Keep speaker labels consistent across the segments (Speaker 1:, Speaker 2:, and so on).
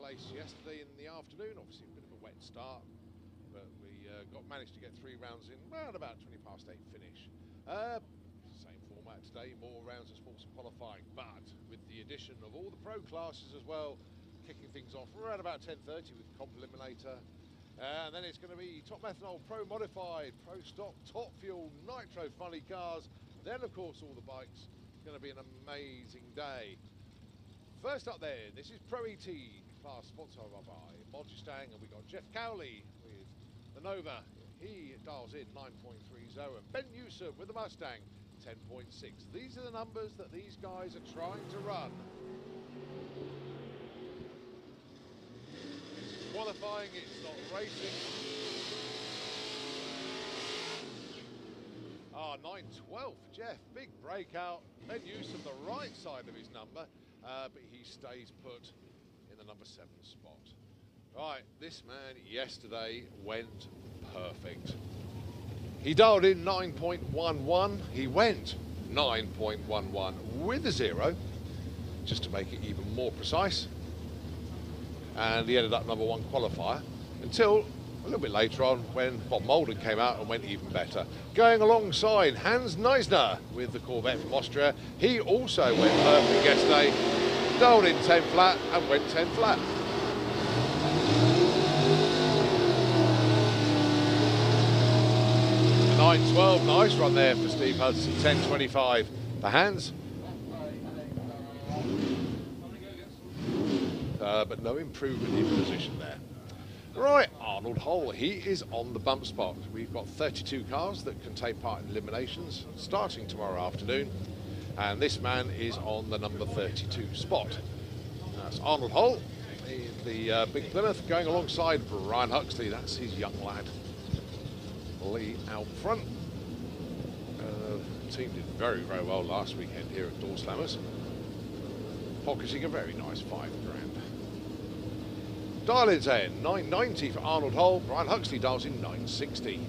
Speaker 1: place yesterday in the afternoon. Obviously a bit of a wet start, but we managed to get 3 rounds in around about 20 past 8 finish. Same format today, more rounds of sports and qualifying, but with the addition of all the pro classes as well, kicking things off around about 10:30 with Comp Eliminator. And then it's going to be Top Methanol, Pro Modified, Pro Stock, Top Fuel, Nitro Funny Cars. Then, of course, all the bikes. It's going to be an amazing day. First up there, this is Pro ET, class sponsored by Mojistang, and we got Jeff Cowley with the Nova. He dials in 9.30, and Ben Newsom with the Mustang, 10.6. These are the numbers that these guys are trying to run. Qualifying, it's not racing. 9.12 for Jeff, big breakout. Ben Newsom the right side of his number, but he stays put in the number 7 spot. Right, this man yesterday went perfect. He dialed in 9.11, he went 9.11 with a 0, just to make it even more precise. And he ended up number 1 qualifier until a little bit later on when Bob Molden came out and went even better. Going alongside Hans Neisner with the Corvette from Austria. He also went perfect yesterday, dialed in 10 flat and went 10 flat. A 9.12, nice run there for Steve Hudson, 10.25 for Hans. But no improvement in position there. Right, Arnold Hull, he is on the bump spot. We've got 32 cars that can take part in eliminations starting tomorrow afternoon, and this man is on the number 32 spot. That's Arnold Hull, the Big Plymouth, going alongside Brian Huxley. That's his young lad. Lee out front. The team did very, very well last weekend here at Door Slammers, pocketing a very nice $5 grand. Dial-ins in 9.90 for Arnold Hull. Brian Huxley dials in 9.60.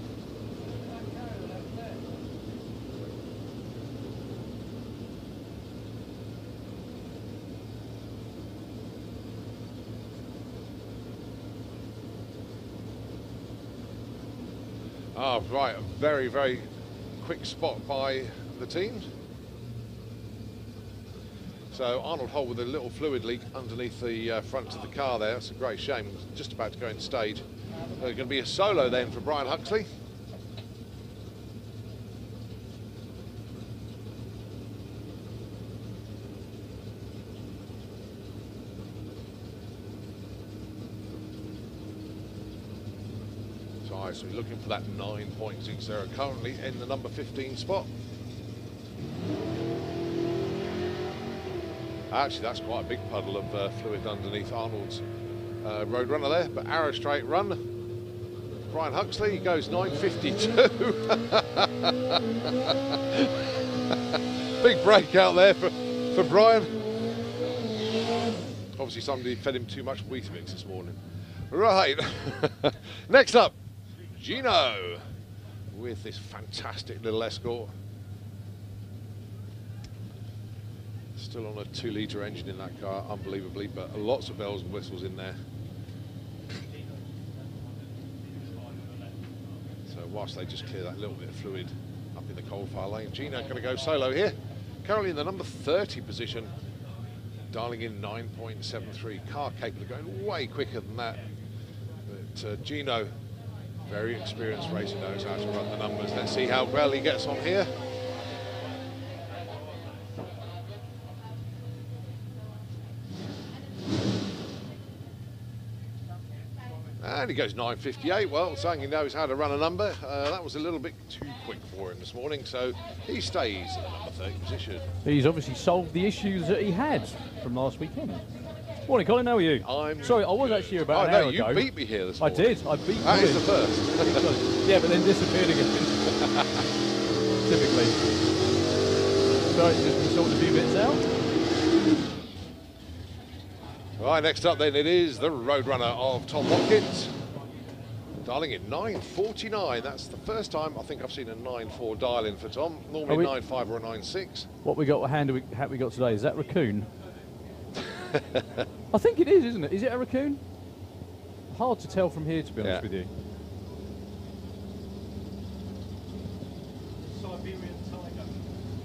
Speaker 1: Right, a very, very quick spot by the teams. So Arnold Hull with a little fluid leak underneath the front of the car there. That's a great shame. Just about to go in stage. There's going to be a solo then for Brian Huxley. So we're looking for that 9.6 there, currently in the number 15 spot. Actually, that's quite a big puddle of fluid underneath Arnold's Roadrunner there, but arrow straight run. Brian Huxley goes 9.52. Big breakout there for Brian. Obviously somebody fed him too much Weetabix this morning. Right, next up, Gino with this fantastic little Escort. Still on a 2-litre engine in that car, unbelievably, but lots of bells and whistles in there. So whilst they just clear that little bit of fluid up in the coal-fire lane, Gino going to go solo here. Currently in the number 30 position, dialing in 9.73. Car capable of going way quicker than that. But Gino, very experienced racer, knows how to run the numbers. Let's see how well he gets on here. And he goes 9.58. Well, saying he knows how to run a number. That was a little bit too quick for him this morning, so he stays in the number 30 position.
Speaker 2: He's obviously solved the issues that he had from last weekend. Morning, Colin, how are you? Sorry, I was actually here about an hour ago.
Speaker 1: You beat me here this morning.
Speaker 2: I did, I beat you.
Speaker 1: That is the first.
Speaker 2: Yeah, but then disappeared again. Typically. So just sorted a few bits out.
Speaker 1: Right, next up then it is the Roadrunner of Tom Watkins. Dialing in 9.49. That's the first time I think I've seen a 9.4 dial in for Tom. Normally 9.5 or a 9.6.
Speaker 2: What we got, what hat we got today? Is that raccoon? I think it is, isn't it? Is it a raccoon? Hard to tell from here, to be honest with you.
Speaker 3: Siberian tiger.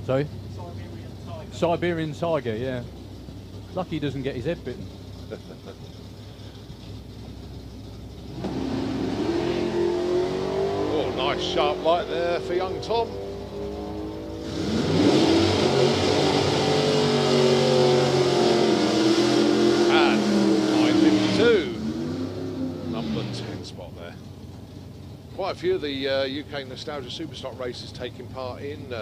Speaker 2: Sorry?
Speaker 3: Siberian tiger.
Speaker 2: Siberian tiger, yeah. Lucky he doesn't get his head bitten.
Speaker 1: Oh, nice sharp light there for young Tom. And 952. Number 10 spot there. Quite a few of the UK Nostalgia Superstock races taking part in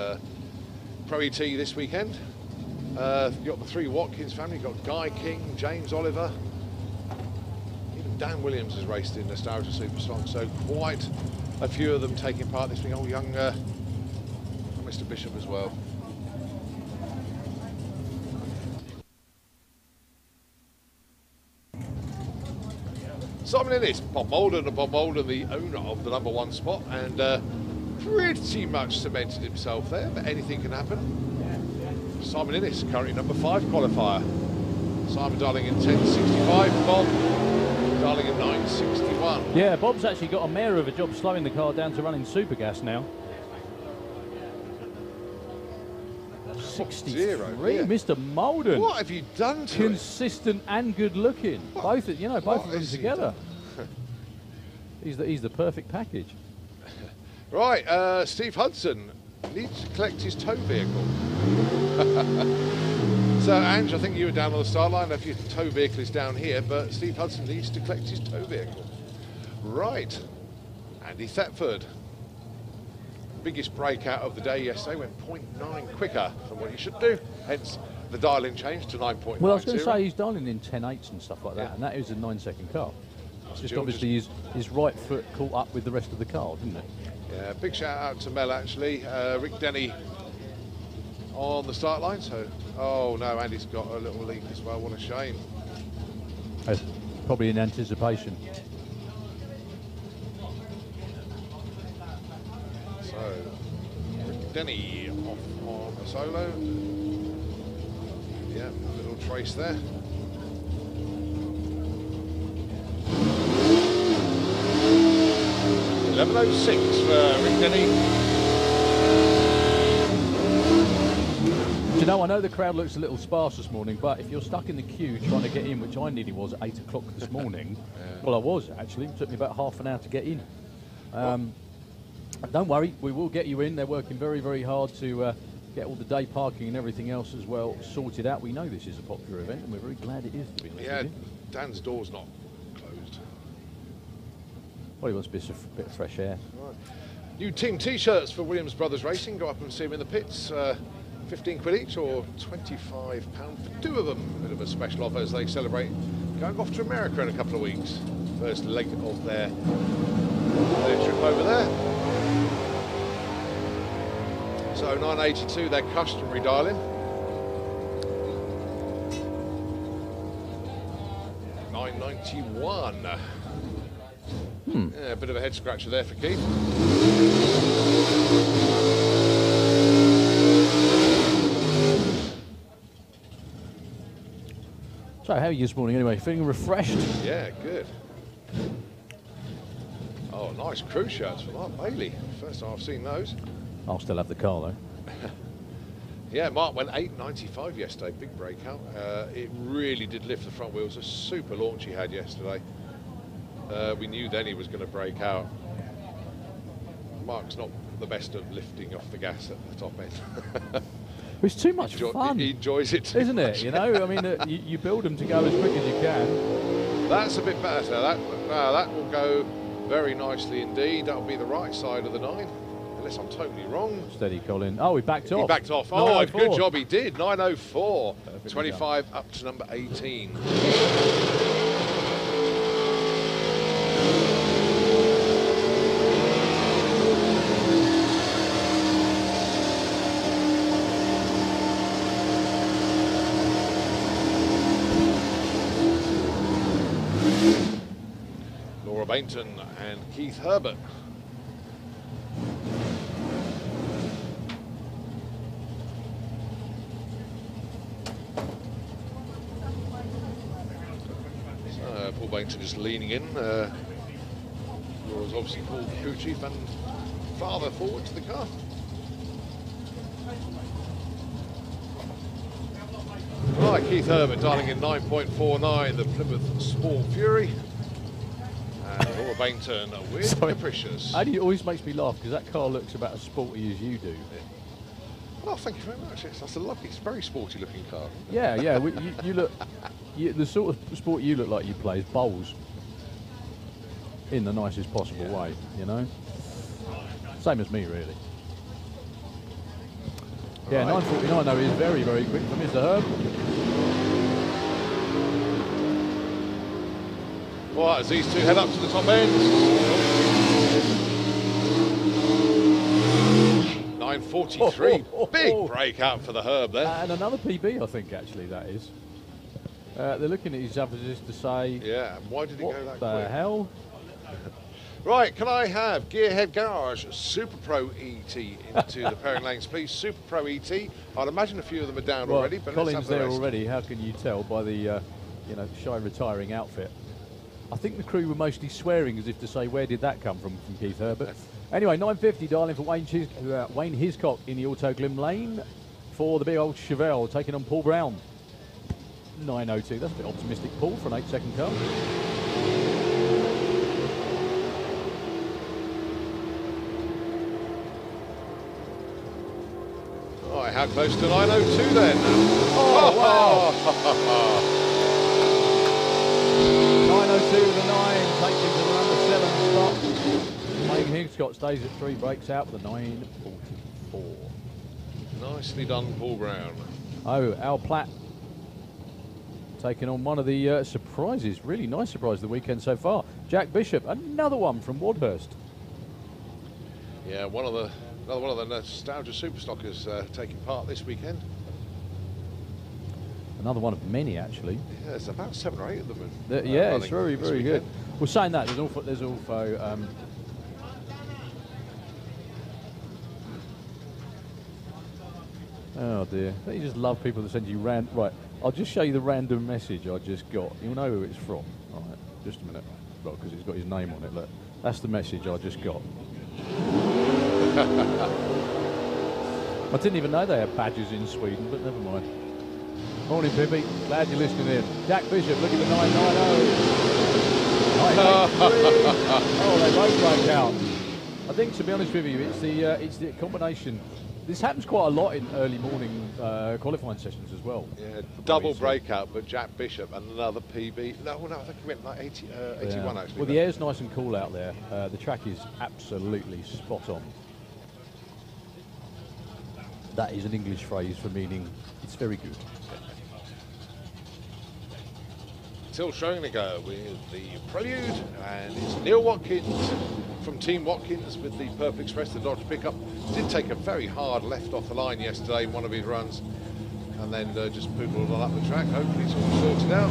Speaker 1: Pro ET this weekend. You've got the three Watkins family, you've got Guy King, James Oliver. Even Dan Williams has raced in Nostalgia Superstock, so quite a few of them taking part this week. Oh, young Mr. Bishop as well. Simon Innes, Bob Molden, and Bob Molden, the owner of the number 1 spot, and pretty much cemented himself there, but anything can happen. Simon Innes, currently number 5 qualifier. Simon Darling in 10.65, Bob Darling in 9.61.
Speaker 2: Yeah, Bob's actually got a mare of a job slowing the car down to running super gas now. 63,
Speaker 1: yeah.
Speaker 2: Mr. Molden.
Speaker 1: What have you done to
Speaker 2: Consistent and good looking. Both, you know, both of them together. He's the perfect package.
Speaker 1: Right, Steve Hudson needs to collect his tow vehicle. So, Ange, I think you were down on the start line. If your tow vehicle is down here, but Steve Hudson needs to collect his tow vehicle. Right, Andy Thetford. Biggest breakout of the day yesterday, went 0.9 quicker than what he should do. Hence, the dial-in changed to 9.9.
Speaker 2: Well, I was going to say he's dialing in 10.8s and stuff like that, and that is a 9-second car. It's just obviously his right foot caught up with the rest of the car, didn't it?
Speaker 1: Yeah, big shout out to Mel actually. Rick Denny on the start line. So, oh no, Andy's got a little leak as well. What a shame.
Speaker 2: Probably in anticipation.
Speaker 1: So, Rick Denny off on the solo. Yeah, a little trace there. .11.06 for Rick Denny.
Speaker 2: Do you know, I know the crowd looks a little sparse this morning, but if you're stuck in the queue trying to get in, which I nearly was at 8 o'clock this morning, well, I was actually. It took me about half an hour to get in. Don't worry, we will get you in. They're working very, very hard to get all the day parking and everything else as well sorted out. We know this is a popular event, and we're very glad it is, to be honest with you.
Speaker 1: Dan's door's not closed.
Speaker 2: Well, he wants a bit of fresh air.
Speaker 1: Right. New team T-shirts for Williams Brothers Racing. Go up and see them in the pits. 15 quid each or £25 for 2 of them. A bit of a special offer as they celebrate going off to America in a couple of weeks. First leg of their trip over there. So 982, their customary dial-in. 991. Yeah, a bit of a head scratcher there for Keith.
Speaker 2: So how are you this morning anyway? Feeling refreshed?
Speaker 1: Yeah, good. Oh, nice crew shirts from Mark Bailey. First time I've seen those.
Speaker 2: I'll still have the car though.
Speaker 1: Yeah, Mark went 8.95 yesterday, big breakout. It really did lift the front wheels. A super launch he had yesterday. We knew then he was going to break out. Mark's not the best of lifting off the gas at the top end.
Speaker 2: It's too much fun.
Speaker 1: He enjoys it too
Speaker 2: isn't
Speaker 1: much.
Speaker 2: it? You know, I mean, you build them to go as quick as you can.
Speaker 1: That's a bit better. That will go very nicely indeed. That'll be the right side of the 9, unless I'm totally wrong.
Speaker 2: Steady, Colin. Oh, he backed off.
Speaker 1: He backed off. Oh, good job he did. 904. 25 done. Up to number 18. Bainton and Keith Herbert. leaning in. Was obviously called the crew chief and farther forward to the car. Right, Keith Herbert dialing in 9.49, the Plymouth Sport Fury. And Laura Bainton with Capricious.
Speaker 2: It always makes me laugh because that car looks about as sporty as you do.
Speaker 1: Oh, thank you very much. Yes, that's a lovely, it's a very sporty looking car.
Speaker 2: Yeah, yeah. You look, the sort of sport you look like you play is bowls. In the nicest possible way, you know. Same as me, really. Yeah, right. 9.49 though is very, very quick for Mr. Herb.
Speaker 1: Right, as these two head up to the top end. 9.43, big breakout for the Herb there.
Speaker 2: And another PB, I think, actually, that is. They're looking at each other just to say...
Speaker 1: Yeah, why did he go that quick?
Speaker 2: What the hell?
Speaker 1: Right, can I have Gearhead Garage Super Pro ET into the pairing lanes, please? Super Pro ET. I'd imagine a few of them are down already, but
Speaker 2: Colin's there already. How can you tell by the, you know, shy retiring outfit? I think the crew were mostly swearing as if to say, where did that come from Keith Herbert? Anyway, 9.50, darling, for Wayne Hiscock in the Auto Glim lane for the big old Chevelle, taking on Paul Brown. 9.02. That's a bit optimistic, Paul, for an 8-second car.
Speaker 1: Right, how close to 9.02 then?
Speaker 2: Oh, wow! 9.02 to the 9, takes him to the number 7 spot. Wayne Hiscock stays at 3, breaks out with a 9.44.
Speaker 1: Nicely done, Paul Brown.
Speaker 2: Oh, Al Platt taking on one of the surprises, really nice surprise of the weekend so far. Jack Bishop, another one from Wadhurst.
Speaker 1: Yeah, another one of the nostalgia superstockers taking part this weekend.
Speaker 2: Another one of many, actually.
Speaker 1: Yeah, there's about 7 or 8 of them.
Speaker 2: Yeah, it's very, very good. Well, saying that, there's also oh dear, don't you just love people that send you right, I'll just show you the random message I just got. You'll know who it's from. All right, just a minute. Well, because it's got his name on it. Look, that's the message I just got. I didn't even know they had badges in Sweden, but never mind. Morning, Pippi. Glad you're listening in. Jack Bishop, look at the 990. Oh, they both broke out. I think, to be honest with you, it's the combination. This happens quite a lot in early morning qualifying sessions as well.
Speaker 1: Yeah, double breakout, but Jack Bishop and another PB. No, I think he went like 81 actually.
Speaker 2: Well, the air's nice and cool out there. The track is absolutely spot on. That is an English phrase for meaning it's very good.
Speaker 1: Still showing to go with the Prelude, and it's Neil Watkins from Team Watkins with the Purple Express, the Dodge pickup. Did take a very hard left off the line yesterday in one of his runs, and then just poodled on up the track. Hopefully it's all sorted out.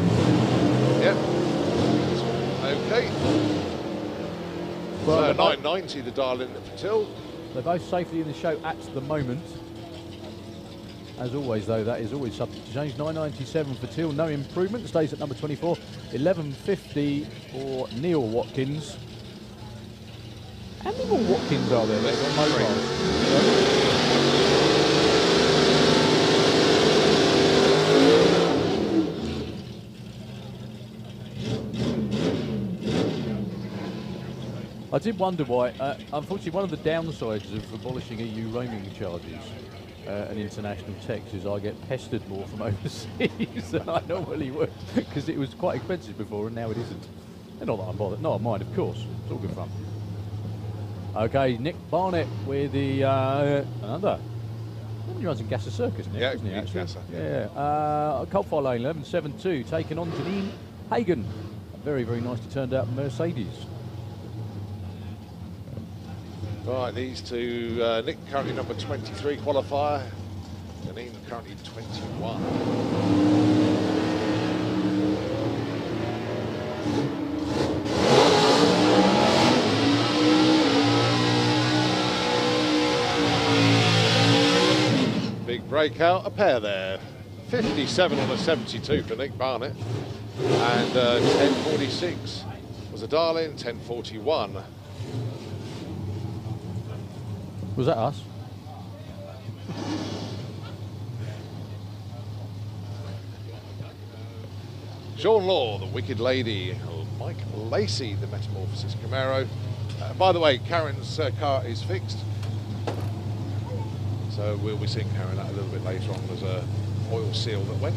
Speaker 1: Yep. Okay. Well, so 990 the dial in for Till.
Speaker 2: They're both safely in the show at the moment. As always, though, that is always subject to change. 997 for Till, no improvement, stays at number 24. 1150 for Neil Watkins. How many more Watkins are there? They've got mobiles. I did wonder why. Unfortunately, one of the downsides of abolishing EU roaming charges and international text is I get pestered more from overseas than I normally would, because it was quite expensive before and now it isn't. And not that I'm bothered. No, I mind, of course. It's all good fun. Okay, Nick Barnett with the another. He runs in Gasser Circus, Nick,
Speaker 1: yeah,
Speaker 2: isn't he? Actually?
Speaker 1: Gasser.
Speaker 2: Yeah. Coldfire Lane 11.72, taking on Janine Hagen. A very, very nicely turned out Mercedes.
Speaker 1: Right, these two, Nick currently number 23 qualifier, Janine currently 21. Big breakout, a pair there. 57 on a 72 for Nick Barnett, and 10.46 was a Darling, 10:41.
Speaker 2: Was that us?
Speaker 1: Sean Law, the Wicked Lady. Mike Lacey, the Metamorphosis Camaro. By the way, Karen's car is fixed. So we'll be seeing Karen that a little bit later on. There's a oil seal that went.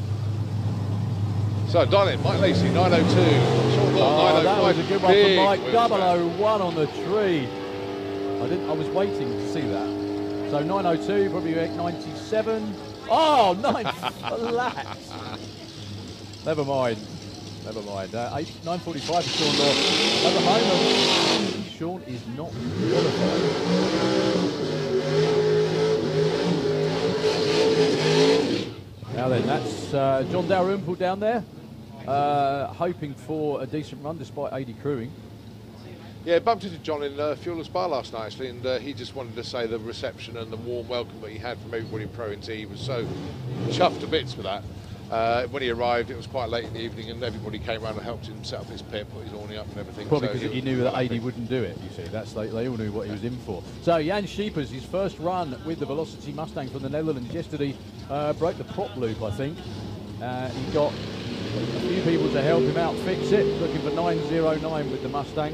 Speaker 1: So, Darling, Mike Lacey, 902. Sean Law, 905.
Speaker 2: That was a good one
Speaker 1: Big
Speaker 2: from Mike.
Speaker 1: wheelchair.
Speaker 2: 001 on the tree. I was waiting to see that. So 902, probably 97. Oh, 9 flat. Never mind. Never mind. 9:45 for Sean Law. At the moment, Sean is not qualified. Now then, that's John Dalrymple down there, hoping for a decent run despite 80 crewing.
Speaker 1: Yeah, bumped into John in Fuel Bar last night, actually, and he just wanted to say the reception and the warm welcome that he had from everybody in Pro NT. He was so chuffed to bits with that. When he arrived, it was quite late in the evening, and everybody came around and helped him set up his pit, put his awning up and everything.
Speaker 2: Probably
Speaker 1: so
Speaker 2: because he knew that 80 wouldn't do it, you see. They all knew what he was in for. So Jan Schiepers, his first run with the Velocity Mustang from the Netherlands yesterday, broke the prop loop, I think. He got a few people to help him out fix it, looking for 909 with the Mustang.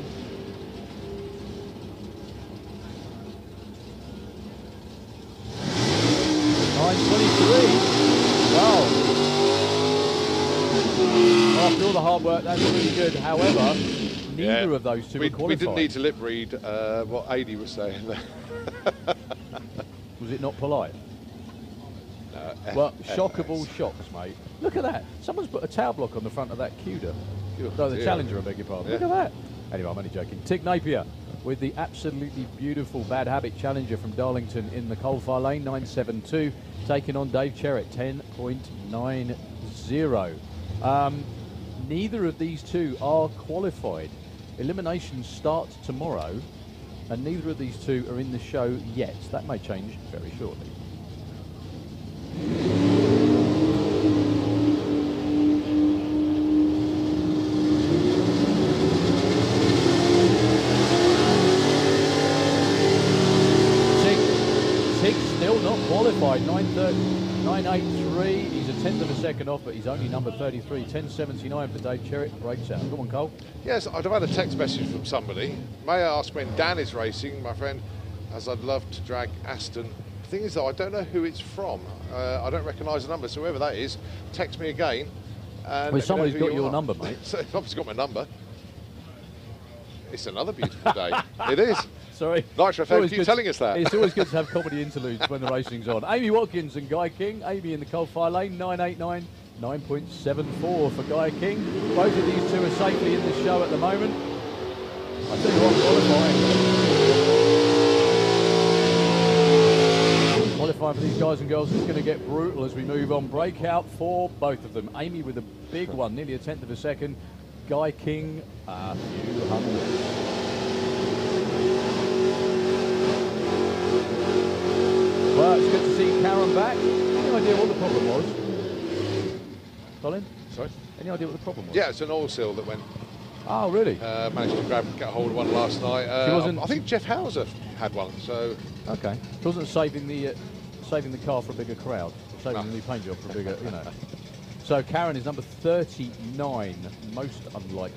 Speaker 2: Wow. After all the hard work, that's really good. However, neither of those two were qualified.
Speaker 1: We didn't need to lip read what AD was saying there.
Speaker 2: Was it not polite? Well, shock of all shocks, mate. Look at that. Someone's put a tower block on the front of that Cuda. No, the Challenger, I beg your pardon.
Speaker 1: Yeah.
Speaker 2: Look at that. Anyway, I'm only joking. Tig Napier with the absolutely beautiful Bad Habit Challenger from Darlington in the coal-fire lane, 972, taking on Dave Cherrett, 10.90. Neither of these two are qualified. Elimination starts tomorrow, and neither of these two are in the show yet. That may change very shortly. Tig still not qualified, 983. He's a tenth of a second off, but he's only number 33, 1079 for Dave Cherrett. Breaks out. Come on, Cole.
Speaker 1: Yes, I'd have had a text message from somebody. May I ask when Dan is racing, my friend, as I'd love to drag Aston. The thing is, though, I don't know who it's from. I don't recognise the number, so whoever that is, text me again. And
Speaker 2: Well, somebody's got your
Speaker 1: are.
Speaker 2: number, mate.
Speaker 1: Somebody's got my number. It's another beautiful day. It is.
Speaker 2: Sorry.
Speaker 1: Nitro FM, keep telling us that.
Speaker 2: It's always good to have comedy interludes when the racing's on. Amy Watkins and Guy King. Amy in the coal-fire lane, 989, 9.74 for Guy King. Both of these two are safely in the show at the moment. I tell you what, qualifying for these guys and girls is going to get brutal as we move on. Breakout for both of them. Amy with a big one, nearly a tenth of a second. Guy King, a few hundred. Well, it's good to see Karen back. Any idea what the problem was? Colin?
Speaker 1: Sorry?
Speaker 2: Any idea what the problem was?
Speaker 1: Yeah, it's an oil seal that went.
Speaker 2: Oh, really?
Speaker 1: Managed to get a hold of one last night. I think Jeff Hauser had one, so...
Speaker 2: Okay. She wasn't saving the car for a bigger crowd. Saving the new paint job for a bigger, you know. So Karen is number 39, most unlike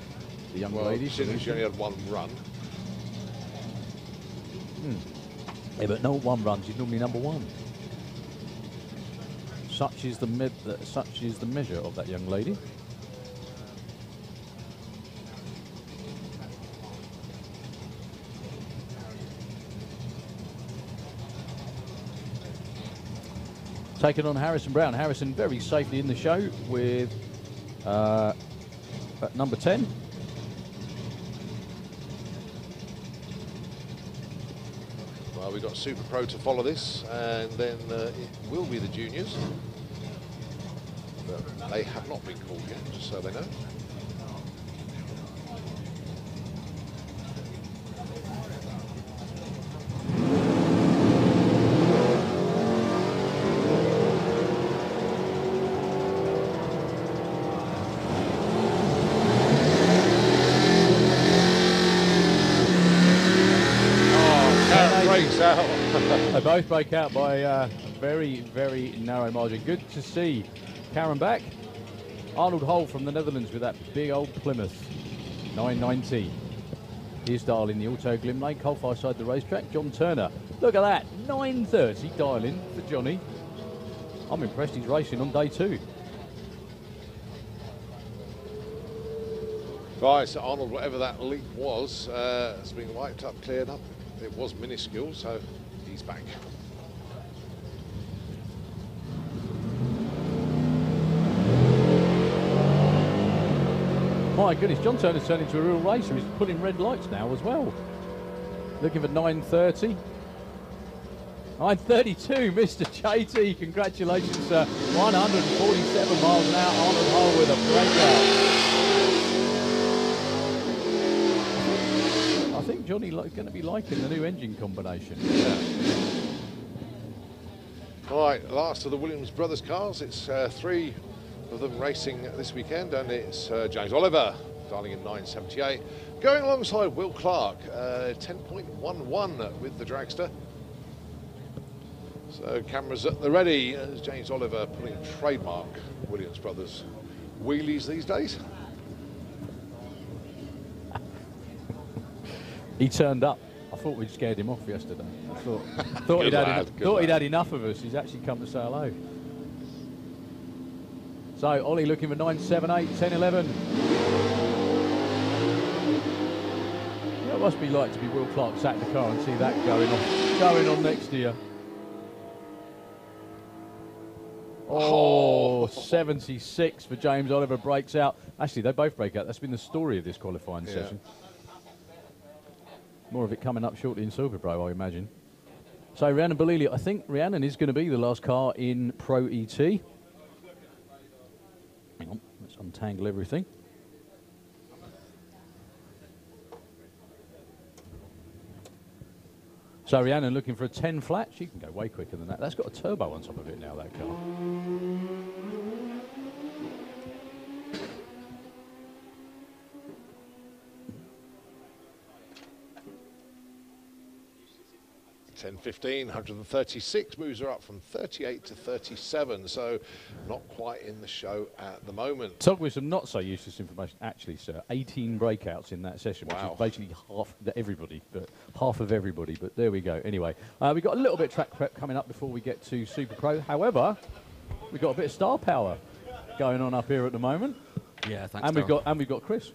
Speaker 2: the young lady.
Speaker 1: She only had one run.
Speaker 2: Yeah, but no one runs. She's normally number one. Such is the measure of that young lady. Taking on Harrison Brown. Harrison very safely in the show with at number 10.
Speaker 1: Well, we've got Super Pro to follow this, and then it will be the juniors. But they have not been called yet, just so they know. breaks out.
Speaker 2: They both break out by a very, very narrow margin. Good to see Karen back. Arnold Hole from the Netherlands with that big old Plymouth 990. Here's dialing the Auto Glim Lane, coal-fire side the racetrack. John Turner, look at that, 930 dialing for Johnny. I'm impressed he's racing on day 2.
Speaker 1: Right, so Arnold, whatever that leak was, has been wiped up, cleared up. It was minuscule, so he's back.
Speaker 2: My goodness, John Turner's turned into a real racer. He's pulling red lights now as well. Looking for 930. 932, Mr. JT. Congratulations, sir. 147 miles an hour. Arnold Hole with a breakout. I think Johnny going to be liking the new engine combination.
Speaker 1: Yeah. All right, last of the Williams brothers cars. It's 3 of them racing this weekend, and it's James Oliver dialing in 978, going alongside Will Clark, 10.11 with the dragster. So cameras at the ready as James Oliver pulling trademark Williams brothers wheelies these days.
Speaker 2: He turned up. I thought we'd scared him off yesterday. I thought he'd had enough of us. He's actually come to say hello. So Ollie looking for 978, 1011. It must be like to be Will Clark sat in the car and see that going on next to you. Oh, 76 for James Oliver, breaks out. Actually, they both break out. That's been the story of this qualifying session. More of it coming up shortly in Super Pro, I imagine. So Rhiannon Bolili, I think Rhiannon is going to be the last car in Pro ET. Hang on, let's untangle everything. So Rhiannon looking for a 10 flat. She can go way quicker than that. That's got a turbo on top of it now, that car.
Speaker 1: 10.15, 136, moves her up from 38 to 37, so not quite in the show at the moment.
Speaker 2: Talk with some not so useless information, actually, sir. 18 breakouts in that session, which is basically half of everybody, but there we go. Anyway, we've got a little bit of track prep coming up before we get to Super Pro. However, we've got a bit of star power going on up here at the moment.
Speaker 4: Yeah, thanks.
Speaker 2: And we've got Chris.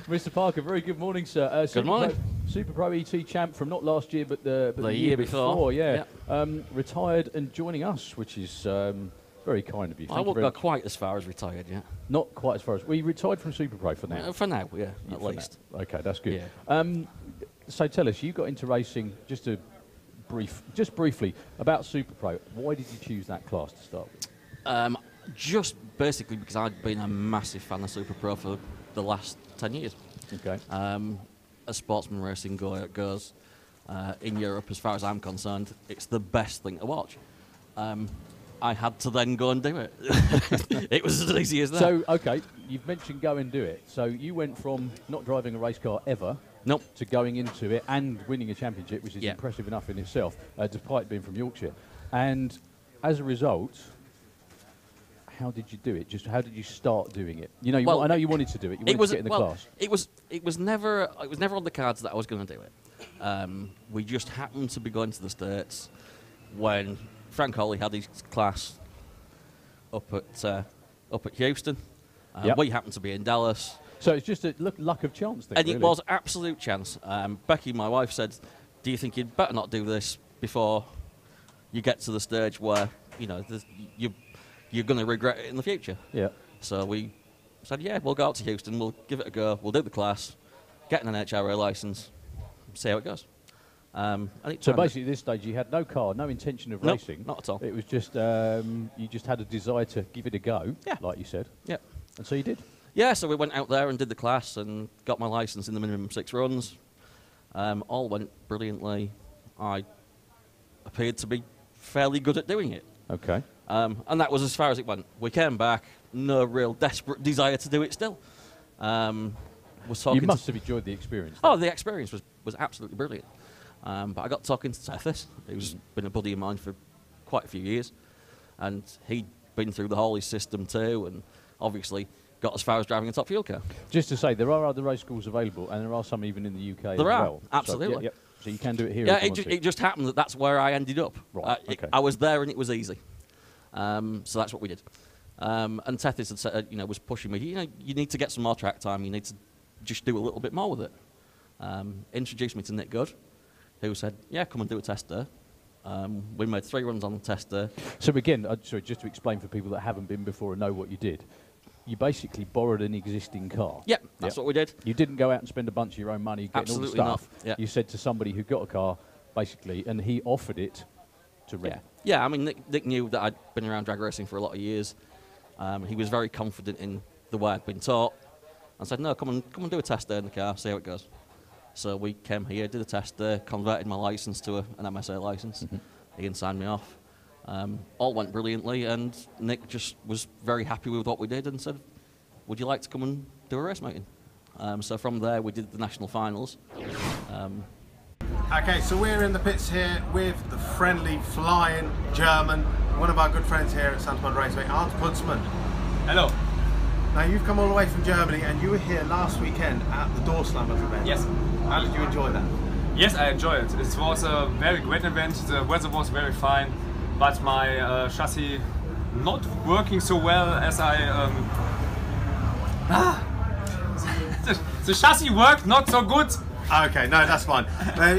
Speaker 2: Mr. Parker, very good morning, sir.
Speaker 4: Good morning.
Speaker 2: Super Pro ET champ from not last year, but the
Speaker 4: year before.
Speaker 2: Yeah. Retired and joining us, which is very kind of you.
Speaker 4: I won't go quite as far as retired yet.
Speaker 2: Not quite as far as we retired from Super Pro for now.
Speaker 4: For now, yeah, at least.
Speaker 2: Now. Okay, that's good.
Speaker 4: Yeah.
Speaker 2: So tell us, you got into racing just briefly about Super Pro. Why did you choose that class to start with?
Speaker 4: Just basically because I'd been a massive fan of Super Pro for the last 10 years.
Speaker 2: Okay.
Speaker 4: As sportsman racing goes in Europe, as far as I'm concerned, it's the best thing to watch. I had to then go and do it. It was as easy as that.
Speaker 2: So, okay, you've mentioned go and do it. So you went from not driving a race car ever to going into it and winning a championship, which is impressive enough in itself, despite being from Yorkshire. And as a result, how did you do it? Just how did you start doing it? You know, I know you wanted to do it. You wanted to get in the class.
Speaker 4: It was never on the cards that I was going to do it. We just happened to be going to the States when Frank Hawley had his class up at Houston. We happened to be in Dallas.
Speaker 2: So it's just a luck of chance thing,
Speaker 4: and
Speaker 2: really.
Speaker 4: It was absolute chance. Becky, my wife, said, "Do you think you'd better not do this before you get to the stage where you're going to regret it in the future?"
Speaker 2: Yeah.
Speaker 4: So we said, "Yeah, we'll go out to Houston. We'll give it a go. We'll do the class, get an HRA license, see how it goes."
Speaker 2: So basically, at this stage, you had no car, no intention of racing.
Speaker 4: Not at all.
Speaker 2: It was just you just had a desire to give it a go, like you said.
Speaker 4: Yeah.
Speaker 2: And so you did.
Speaker 4: Yeah. So we went out there and did the class and got my license in the minimum 6 runs. All went brilliantly. I appeared to be fairly good at doing it.
Speaker 2: Okay.
Speaker 4: And that was as far as it went. We came back, no real desperate desire to do it still. was talking.
Speaker 2: You must have enjoyed the experience.
Speaker 4: Oh, the experience was absolutely brilliant. But I got talking to Tethys, who's been a buddy of mine for quite a few years, and he'd been through the Hawley system too, and obviously got as far as driving a top fuel car.
Speaker 2: Just to say, there are other race schools available, and there are some even in the UK as
Speaker 4: There are,
Speaker 2: well.
Speaker 4: absolutely.
Speaker 2: So, yeah, so you can do it here.
Speaker 4: Yeah,
Speaker 2: if you want to.
Speaker 4: it just happened that that's where I ended up.
Speaker 2: Right, okay.
Speaker 4: I was there and it was easy. So that's what we did. And Tethys had said, was pushing me. You need to get some more track time. You need to just do a little bit more with it. Introduced me to Nick Good, who said, "Yeah, come and do a test day." We made 3 runs on the test day.
Speaker 2: So again, sorry, just to explain for people that haven't been before and know what you did. You basically borrowed an existing car.
Speaker 4: Yeah, that's what we did.
Speaker 2: You didn't go out and spend a bunch of your own money getting
Speaker 4: Absolutely
Speaker 2: all the stuff.
Speaker 4: not. Yeah.
Speaker 2: You said to somebody who got a car, basically, and he offered it to rent.
Speaker 4: Yeah. I mean, Nick knew that I'd been around drag racing for a lot of years. He was very confident in the way I'd been taught, and said, "No, come and do a test day in the car, see how it goes." So we came here, did a test day, converted my license to an MSA license. Ian signed me off. All went brilliantly, and Nick just was very happy with what we did and said, "Would you like to come and do a race meeting?" So from there, we did the national finals.
Speaker 5: Okay, so we're in the pits here with the friendly, flying German, one of our good friends here at Santa Pod Raceway, Arndt Putzmann.
Speaker 3: Hello.
Speaker 5: Now you've come all the way from Germany and you were here last weekend at the Door Slammers event.
Speaker 3: Yes.
Speaker 5: How did you enjoy that?
Speaker 3: Yes, I enjoy it. It was a very great event. The weather was very fine, but my chassis not working so well as I. The chassis worked not so good.
Speaker 5: Okay, no, that's fine.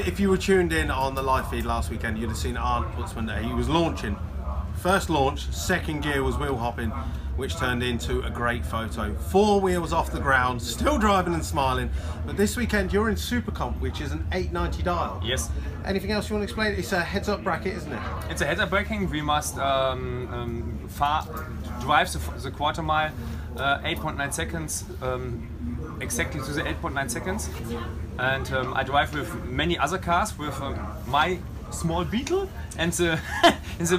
Speaker 5: If you were tuned in on the live feed last weekend, you'd have seen Arndt Putzmann there. He was launching. First launch, second gear was wheel hopping, which turned into a great photo. 4 wheels off the ground, still driving and smiling. But this weekend you're in Super Comp, which is an 890 dial.
Speaker 3: Yes.
Speaker 5: Anything else you want to explain? It's a heads-up bracket, isn't it?
Speaker 3: It's a heads-up braking. We must drive the quarter mile 8.9 seconds, exactly to the 8.9 seconds. And I drive with many other cars, with my small Beetle, and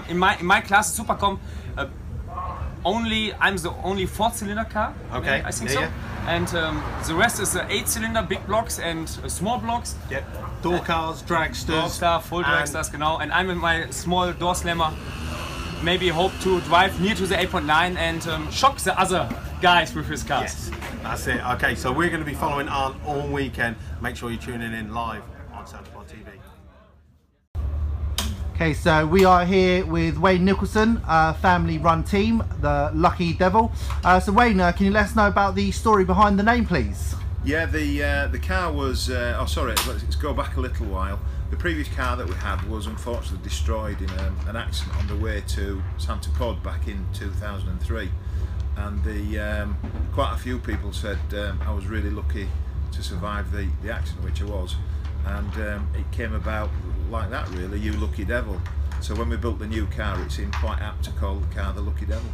Speaker 3: in my class, Super Comp, I'm the only 4-cylinder car.
Speaker 5: Okay,
Speaker 3: I think so. Yeah. And the rest is 8-cylinder, big blocks and small blocks.
Speaker 5: Yep. Door cars, dragsters.
Speaker 3: Door Fuel Dragsters, genau. And I'm in my small door slammer. Maybe hope to drive near to the 8.9 and shock the other guys with his cars.
Speaker 5: Yes, that's it. Okay, so we're going to be following Arndt all weekend. Make sure you're tuning in live on Santa Pod TV. Okay, so we are here with Wayne Nicholson, family-run team, the Lucky Devil. So Wayne, can you let us know about the story behind the name, please?
Speaker 6: Yeah, the car was. Oh, sorry. Let's go back a little while. The previous car that we had was unfortunately destroyed in an accident on the way to Santa Pod back in 2003, and quite a few people said I was really lucky to survive the accident, which I was, and it came about like that, really. You lucky devil. So when we built the new car, it seemed quite apt to call the car the Lucky Devil.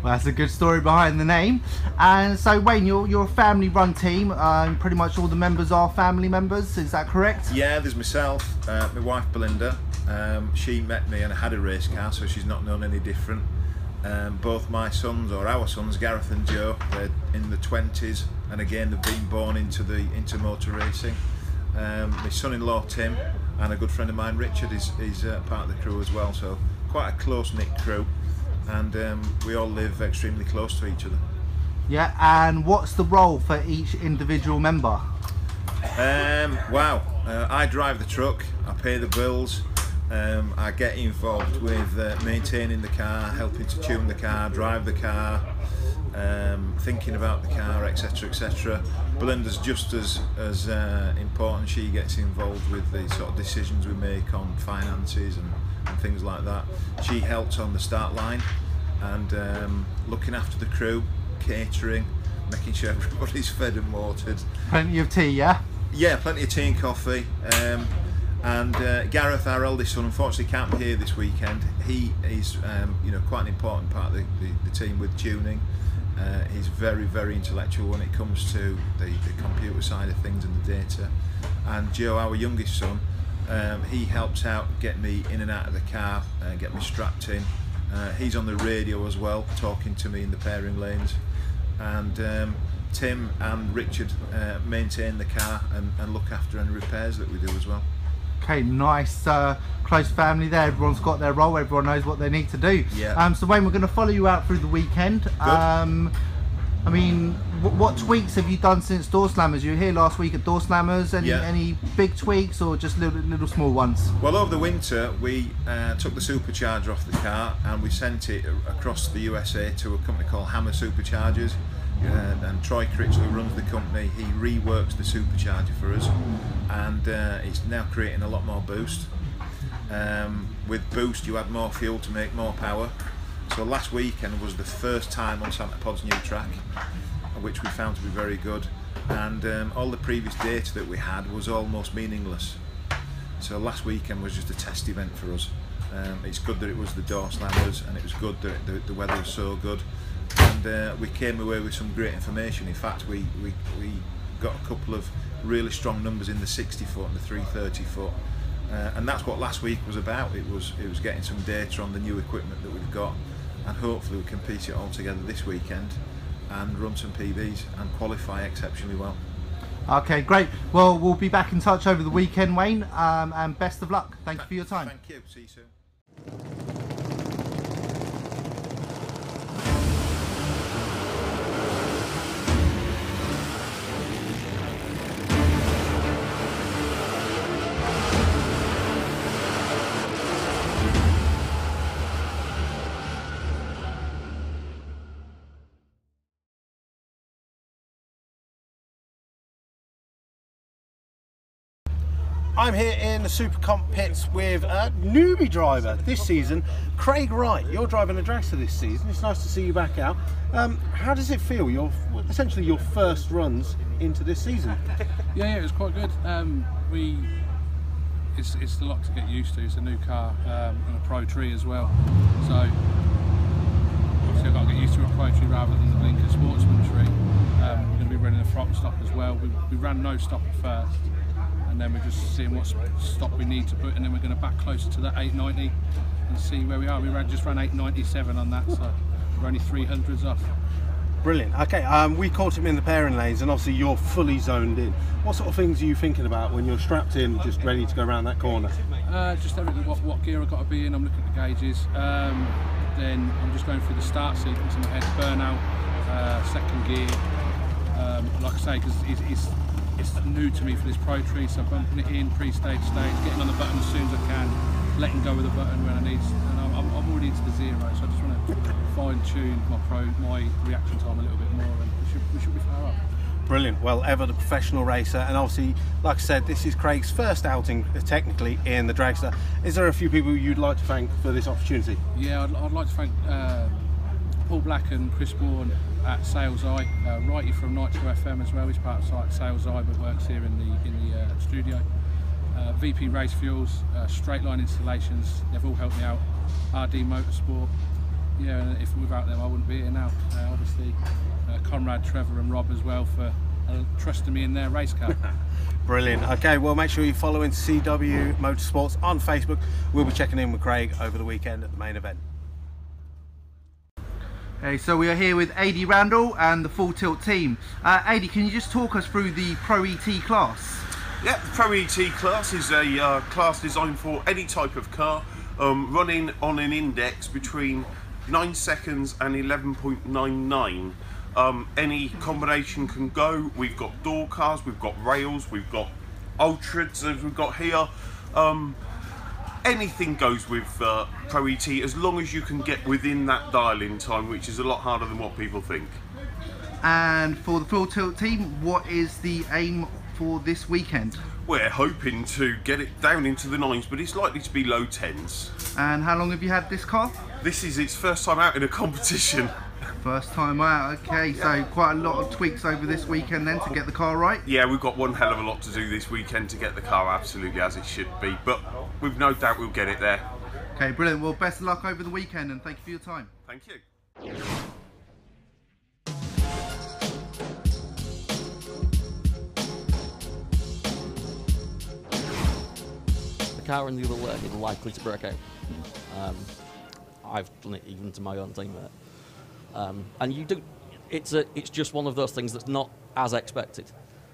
Speaker 5: Well, that's a good story behind the name. And so Wayne, you're a family-run team. Pretty much all the members are family members. Is that correct?
Speaker 6: Yeah, there's myself, my wife Belinda. She met me and I had a race car, so she's not known any different. Both my sons, or our sons, Gareth and Joe, they're in the 20s, and again they've been born into motor racing. My son-in-law Tim and a good friend of mine Richard is part of the crew as well. So quite a close-knit crew. And we all live extremely close to each other.
Speaker 5: Yeah, and what's the role for each individual member?
Speaker 6: Wow, I drive the truck, I pay the bills, I get involved with maintaining the car, helping to tune the car, drive the car, thinking about the car, etc, etc. Belinda's just as important. She gets involved with the sort of decisions we make on finances and things like that. She helps on the start line and looking after the crew, catering, making sure everybody's fed and watered.
Speaker 5: Plenty of tea, yeah?
Speaker 6: Yeah, plenty of tea and coffee. And Gareth, our eldest son, unfortunately can't be here this weekend. He is quite an important part of the team with tuning. He's very, very intellectual when it comes to the computer side of things and the data. And Joe, our youngest son, he helps out get me in and out of the car, get me strapped in. He's on the radio as well, talking to me in the pairing lanes. And Tim and Richard maintain the car and look after any repairs that we do as well.
Speaker 7: Okay, nice close family there. Everyone's got their role, everyone knows what they need to do.
Speaker 6: Yeah.
Speaker 7: So Wayne, we're going to follow you out through the weekend. I mean, what tweaks have you done since Door Slammers? You were here last week at Door Slammers. Any big tweaks or just little small ones?
Speaker 6: Well, over the winter we took the supercharger off the car and we sent it across the USA to a company called Hammer Superchargers. And Troy Critch, who runs the company, he reworks the supercharger for us, and it's now creating a lot more boost. With boost you add more fuel to make more power. So last weekend was the first time on Santa Pod's new track, which we found to be very good, and all the previous data that we had was almost meaningless. So last weekend was just a test event for us. It's good that it was the Door Slammers, and it was good that the weather was so good, and we came away with some great information. In fact, we got a couple of really strong numbers in the 60 foot and the 330 foot, and that's what last week was about. It was getting some data on the new equipment that we've got, and hopefully we can piece it all together this weekend and run some PBs and qualify exceptionally well.
Speaker 7: Okay, great. Well, we'll be back in touch over the weekend, Wayne, and best of luck. Thank you for your time.
Speaker 6: Thank you. See you soon.
Speaker 5: I'm here in the Super Comp pits with a newbie driver this season, Craig Wright. You're driving a dragster this season. It's nice to see you back out. How does it feel? Essentially your first runs into this season.
Speaker 8: Yeah, it was quite good. It's a lot to get used to. It's a new car and a Pro Tree as well. So obviously I've got to get used to a Pro Tree rather than the Blinker Sportsman Tree. We're going to be running a front stop as well. We ran no stop at first, and then we're just seeing what stop we need to put, and then we're going to back closer to that 890 and see where we are. We just ran 897 on that, so we're only 300s off.
Speaker 5: Brilliant. Okay, we caught him in the pairing lanes, and obviously you're fully zoned in. What sort of things are you thinking about when you're strapped in, just ready to go around that corner?
Speaker 8: Just everything, what gear I've got to be in. I'm looking at the gauges. Then I'm just going through the start sequence in my head, burnout, second gear. Like I say, because it's new to me for this Pro Tree, so bumping it in pre-stage, getting on the button as soon as I can, letting go of the button when I need to, and I'm already into the zero, so I just want to fine-tune my reaction time a little bit more, and we should be far up.
Speaker 5: Brilliant. Well, Ever the professional racer, and obviously, like I said, this is Craig's first outing technically in the dragster. Is there a few people you'd like to thank for this opportunity?
Speaker 8: Yeah, I'd like to thank Paul Black and Chris Bourne at Sales Eye, Righty from Nitro FM as well. He's part of Sales Eye but works here in the studio. VP Race Fuels, Straight Line Installations, they've all helped me out. RD Motorsport, yeah, and if without them I wouldn't be here now. Obviously Conrad, Trevor and Rob as well for trusting me in their race car.
Speaker 5: Brilliant. Okay, well, make sure you're following CW Motorsports on Facebook. We'll be checking in with Craig over the weekend at the main event.
Speaker 7: Okay, so we are here with AD Randall and the Full Tilt team. AD, can you just talk us through the Pro ET class?
Speaker 9: Yeah, the Pro ET class is a class designed for any type of car, running on an index between 9 seconds and 11.99. Any combination can go. We've got door cars, we've got rails, we've got ultras as we've got here. Anything goes with Pro ET as long as you can get within that dial-in time, which is a lot harder than what people think.
Speaker 7: And for the Full Tilt team, what is the aim for this weekend?
Speaker 9: We're hoping to get it down into the 9s, but it's likely to be low 10s.
Speaker 7: And how long have you had this car?
Speaker 9: This is its first time out in a competition.
Speaker 7: First time out, okay, so quite a lot of tweaks over this weekend then to get the car right?
Speaker 9: Yeah, we've got one hell of a lot to do this weekend to get the car absolutely as it should be, but we've no doubt we'll get it there.
Speaker 7: Okay, brilliant. Well, best of luck over the weekend and thank you for your time.
Speaker 9: Thank you.
Speaker 4: The car in the other lane is likely to break out. I've done it even to my own teammate. And you do, it's just one of those things that's not as expected.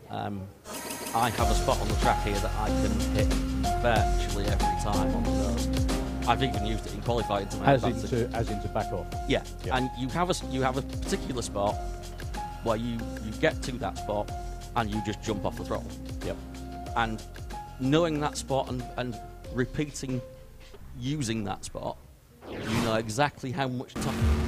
Speaker 4: I have a spot on the track here that I can hit virtually every time on the nose. I've even used it in qualifying to my advantage.
Speaker 2: As into back off.
Speaker 4: Yeah. And you have a particular spot where you get to that spot and you just jump off the throttle.
Speaker 2: Yep.
Speaker 4: And knowing that spot and repeating using that spot, you know exactly how much time.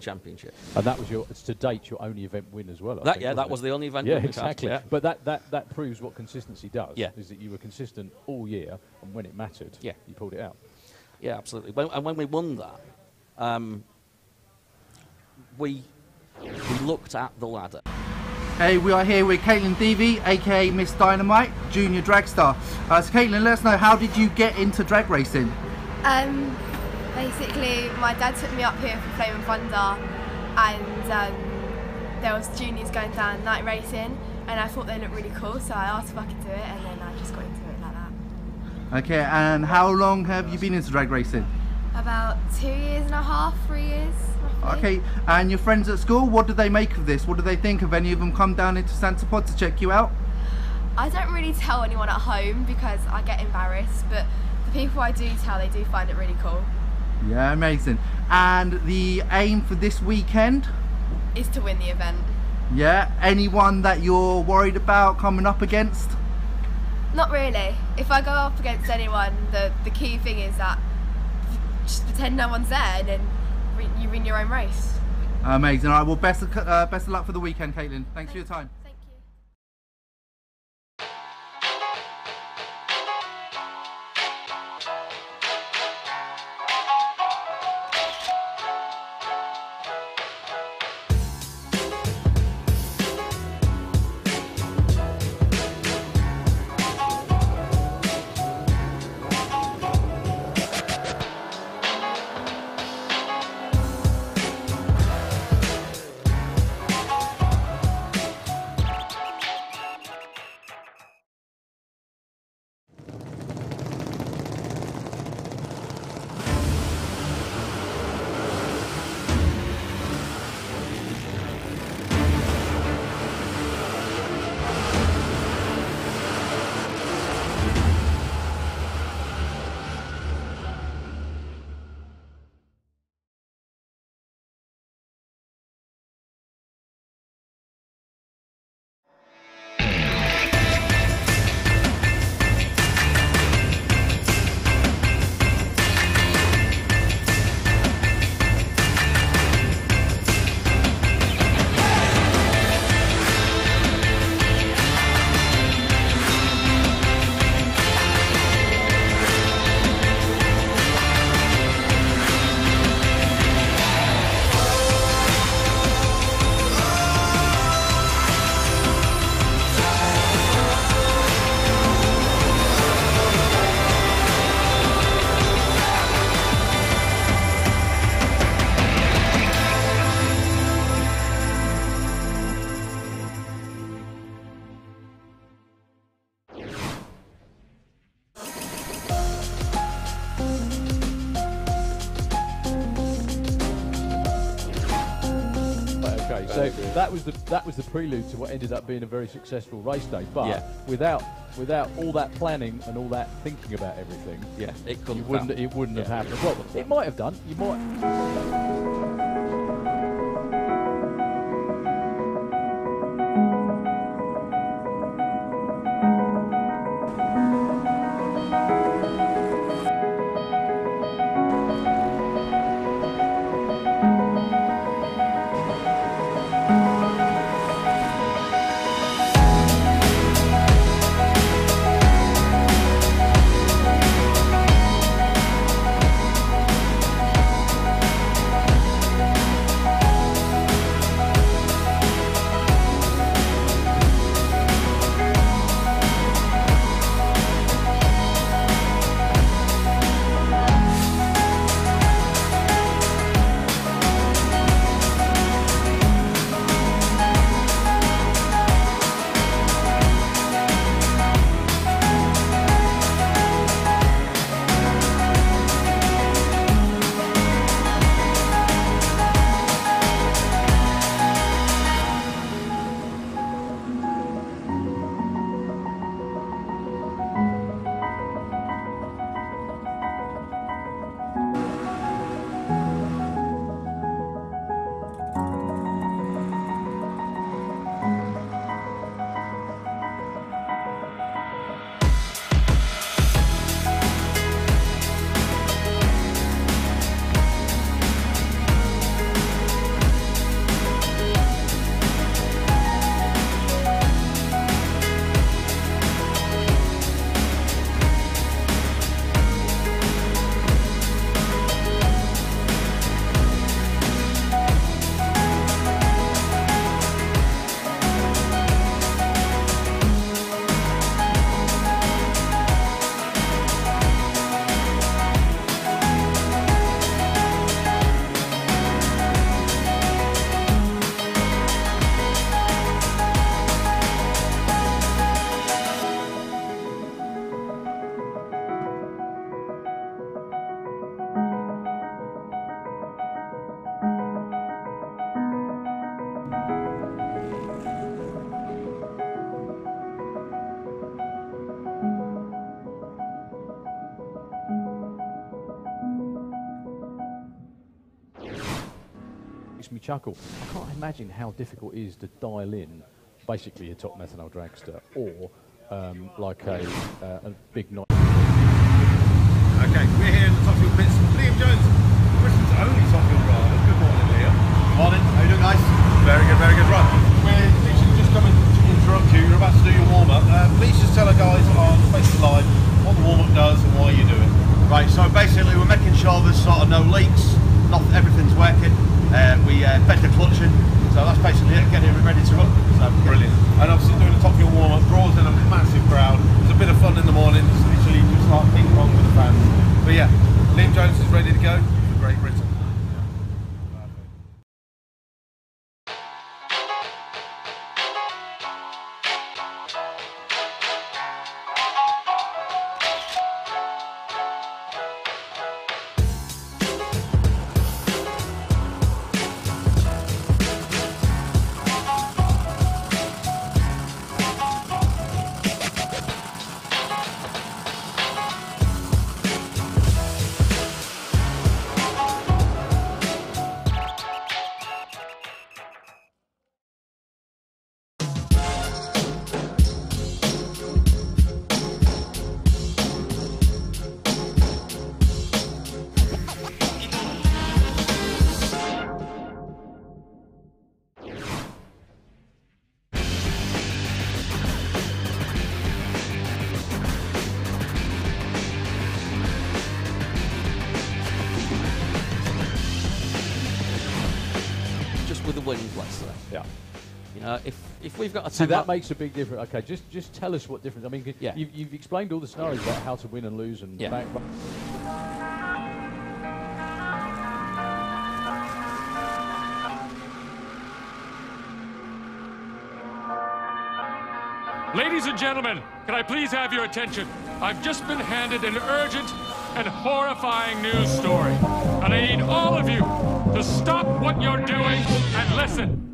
Speaker 4: Championship.
Speaker 2: And that was to date your only event win as well.
Speaker 4: That was the only event
Speaker 2: win.
Speaker 4: Yeah,
Speaker 2: exactly.
Speaker 4: Yeah.
Speaker 2: But that proves what consistency does.
Speaker 4: Yeah.
Speaker 2: Is that you were consistent all year, and when it mattered,
Speaker 4: yeah,
Speaker 2: you pulled it out.
Speaker 4: Yeah, absolutely. And when we won that, we looked at the ladder.
Speaker 7: Hey, we are here with Caitlin Deavy, aka Miss Dynamite, Junior Dragstar. So Caitlin, let us know, how did you get into drag racing?
Speaker 10: Basically, my dad took me up here for Flame and Thunder, and there was juniors going down night racing, and I thought they looked really cool, so I asked if I could do it, and then I just got into it like that.
Speaker 7: Okay, and how long have you been into drag racing?
Speaker 10: About 2 years and a half, 3 years. Roughly.
Speaker 7: Okay, and your friends at school, what do they make of this? What do they think? Have any of them come down into Santa Pod to check you out?
Speaker 10: I don't really tell anyone at home because I get embarrassed, but the people I do tell, they do find it really cool.
Speaker 7: Yeah, amazing. And the aim for this weekend?
Speaker 10: is to win the event.
Speaker 7: Yeah. Anyone that you're worried about coming up against?
Speaker 10: Not really. If I go up against anyone, the key thing is that just pretend no one's there, and then you win your own race.
Speaker 7: Amazing. All right. Well, best of luck for the weekend, Caitlin. Thanks for your time.
Speaker 10: Thank you.
Speaker 2: So that was the prelude to what ended up being a very successful race day. But without all that planning and all that thinking about everything,
Speaker 4: it
Speaker 2: wouldn't have happened. Well, it might have done. You might. makes me chuckle. I can't imagine how difficult it is to dial in basically a top methanol dragster or like a big night.
Speaker 5: Okay, we're here in the Top Fuel pits. Liam Jones, Britain's only Top Fuel driver. Good morning, Liam.
Speaker 11: Morning, how you doing, guys?
Speaker 5: Very good, very good. Right, we're literally just coming to interrupt you. You're about to do your warm-up. Please just tell the guys on Facebook Live what the warm-up does and why you do it.
Speaker 11: Right, so basically we're making sure there's sort of no leaks, not everything's working. We bed the clutch in, so that's basically it, getting it ready to run. So,
Speaker 5: Brilliant. And obviously doing a Top Fuel warm-up draws in a massive crowd. There's a bit of fun in the morning. It's literally just like ping-pong with the fans. But yeah, Liam Jones is ready to go for Great Britain.
Speaker 4: With the wind, let's say.
Speaker 2: Yeah.
Speaker 4: You know, if we've got a
Speaker 2: So
Speaker 4: 10
Speaker 2: that
Speaker 4: lap,
Speaker 2: makes a big difference. Okay, just tell us what difference. I mean,
Speaker 4: Yeah.
Speaker 2: you've explained all the scenarios about how to win and lose and
Speaker 4: Yeah.
Speaker 2: back.
Speaker 12: Ladies and gentlemen, can I please have your attention? I've just been handed an urgent and horrifying news story. And I need all of you to stop what you're doing and listen.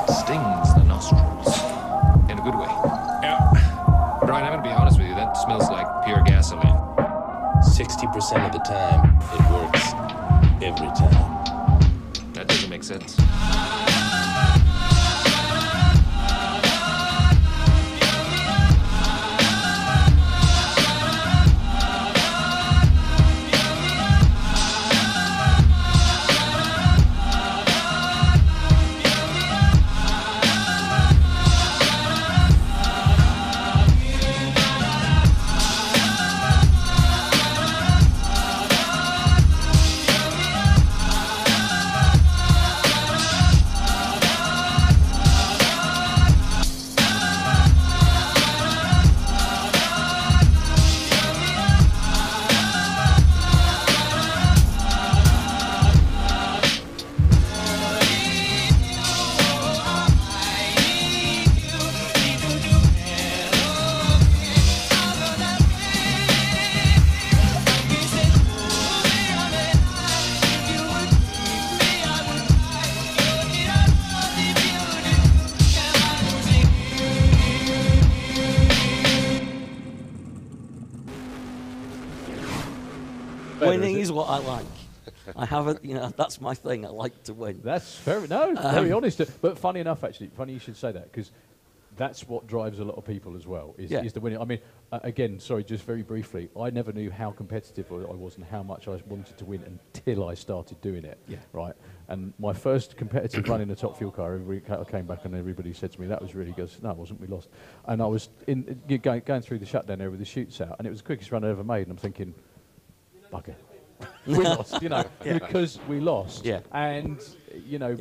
Speaker 13: Stings the nostrils in a good way. Yeah. Brian, I'm gonna be honest with you, that smells like pure gasoline.
Speaker 14: 60% of the time, it works every time.
Speaker 13: That doesn't make sense.
Speaker 4: Winning is what I like. I haven't, you know, that's my thing. I like to win.
Speaker 2: That's very honest. But funny enough, actually, funny you should say that, because that's what drives a lot of people as well, is
Speaker 4: Yeah.
Speaker 2: the winning. I mean, again, sorry, just very briefly, I never knew how competitive I was and how much I wanted to win until I started doing it.
Speaker 4: Yeah.
Speaker 2: Right. And my first competitive run in a top fuel car, I came back and everybody said to me, that was really good. No, it wasn't. We lost. And I was going through the shutdown there with the shoots out, and it was the quickest run I ever made. And I'm thinking, bugger. We lost, you know, because we lost.
Speaker 4: Yeah.
Speaker 2: And, you know,